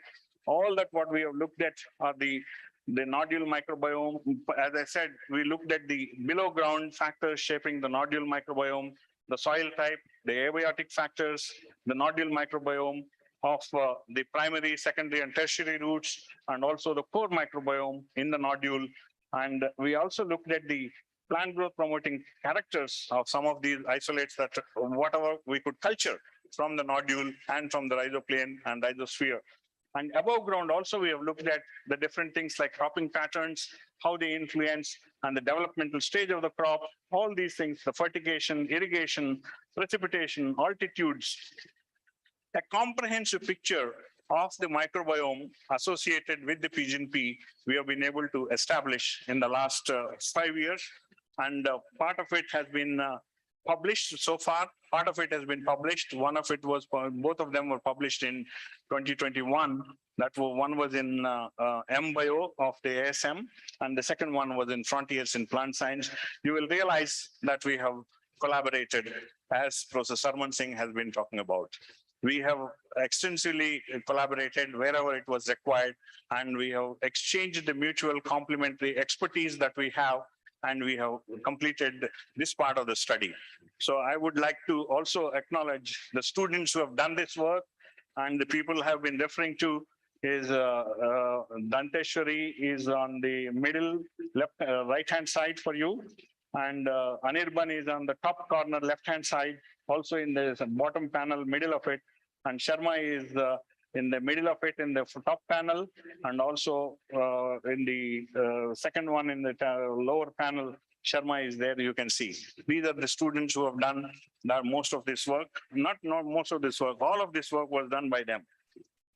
all that what we have looked at are the nodule microbiome. As I said, we looked at the below ground factors shaping the nodule microbiome, the soil type, the abiotic factors, the nodule microbiome of the primary, secondary, and tertiary roots, and also the core microbiome in the nodule. And we also looked at the plant growth promoting characters of some of these isolates that whatever we could culture from the nodule and from the rhizoplane and rhizosphere. And above ground also, we have looked at the different things like cropping patterns, how they influence, and the developmental stage of the crop, all these things, the fertigation, irrigation, precipitation, altitudes, a comprehensive picture of the microbiome associated with the pigeon pea we have been able to establish in the last 5 years. And part of it has been published so far. Part of it has been published. One of it was, both of them were published in 2021. One was in MBio of the ASM, and the second one was in Frontiers in Plant Science. You will realize that we have collaborated, as Professor Sarman Singh has been talking about. We have extensively collaborated wherever it was required, and we have exchanged the mutual complementary expertise that we have, and we have completed this part of the study. So I would like to also acknowledge the students who have done this work, and the people have been referring to is Danteshwari is on the middle left, right-hand side for you. And Anirban is on the top corner, left-hand side, also in the bottom panel, middle of it. And Sharma is in the middle of it in the top panel, and also in the second one in the lower panel, Sharma is there, you can see. These are the students who have done most of this work. Not most of this work, all of this work was done by them.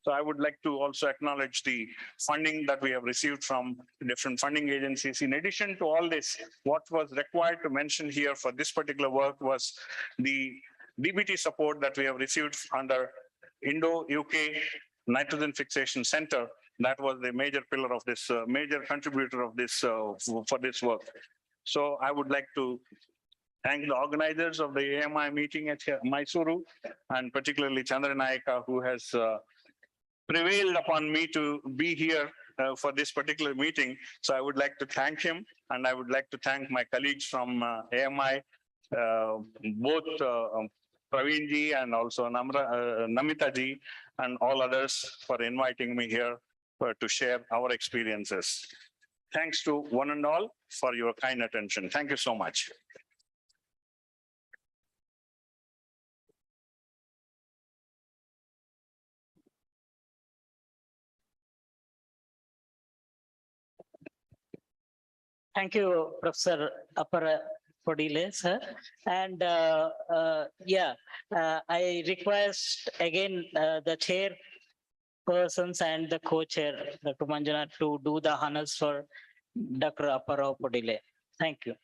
So I would like to also acknowledge the funding that we have received from different funding agencies. In addition to all this, what was required to mention here for this particular work was the DBT support that we have received under Indo-UK Nitrogen Fixation Center. That was the major pillar of this, major contributor of this for this work. So I would like to thank the organizers of the AMI meeting at Mysuru, and particularly Chandra Naika, who has prevailed upon me to be here for this particular meeting. So I would like to thank him, and I would like to thank my colleagues from AMI, both Praveen ji and also Namita ji and all others for inviting me here to share our experiences. Thanks to one and all for your kind attention. Thank you so much. Thank you, Professor Appara Podile, sir. And I request again the chair persons and the co-chair, Dr. Manjunath, to do the honors for Dr. Appara Podile. Thank you.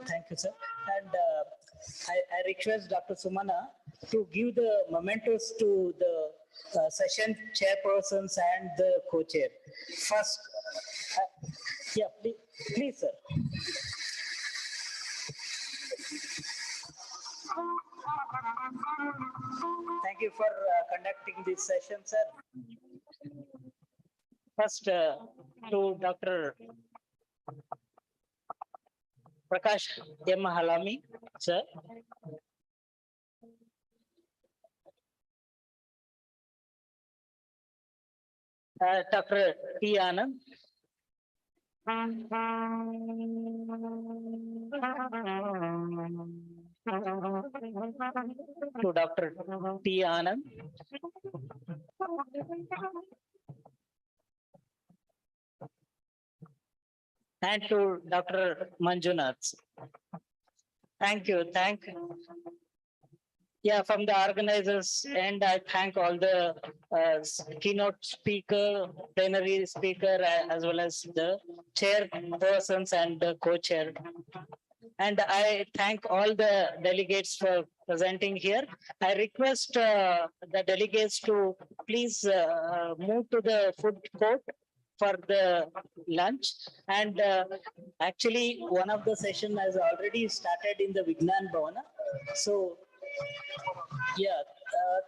Thank you, sir. And I request Dr. Sumana to give the mementos to the session chairpersons and the co-chair. First, yeah, please, sir. Thank you for conducting this session, sir. First, to Dr. Prakash M. Halami, sir. Dr. T. Anand. To Dr. T. Anand. And to Dr. Manjunath. Thank you. Yeah, from the organizers, and I thank all the keynote speaker, plenary speaker, as well as the chairpersons and the co-chair. And I thank all the delegates for presenting here. I request the delegates to please move to the food court for the lunch. And actually, one of the session has already started in the Vignan Bhavana. So, yeah,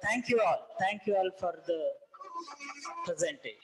thank you all. Thank you all for the presentation.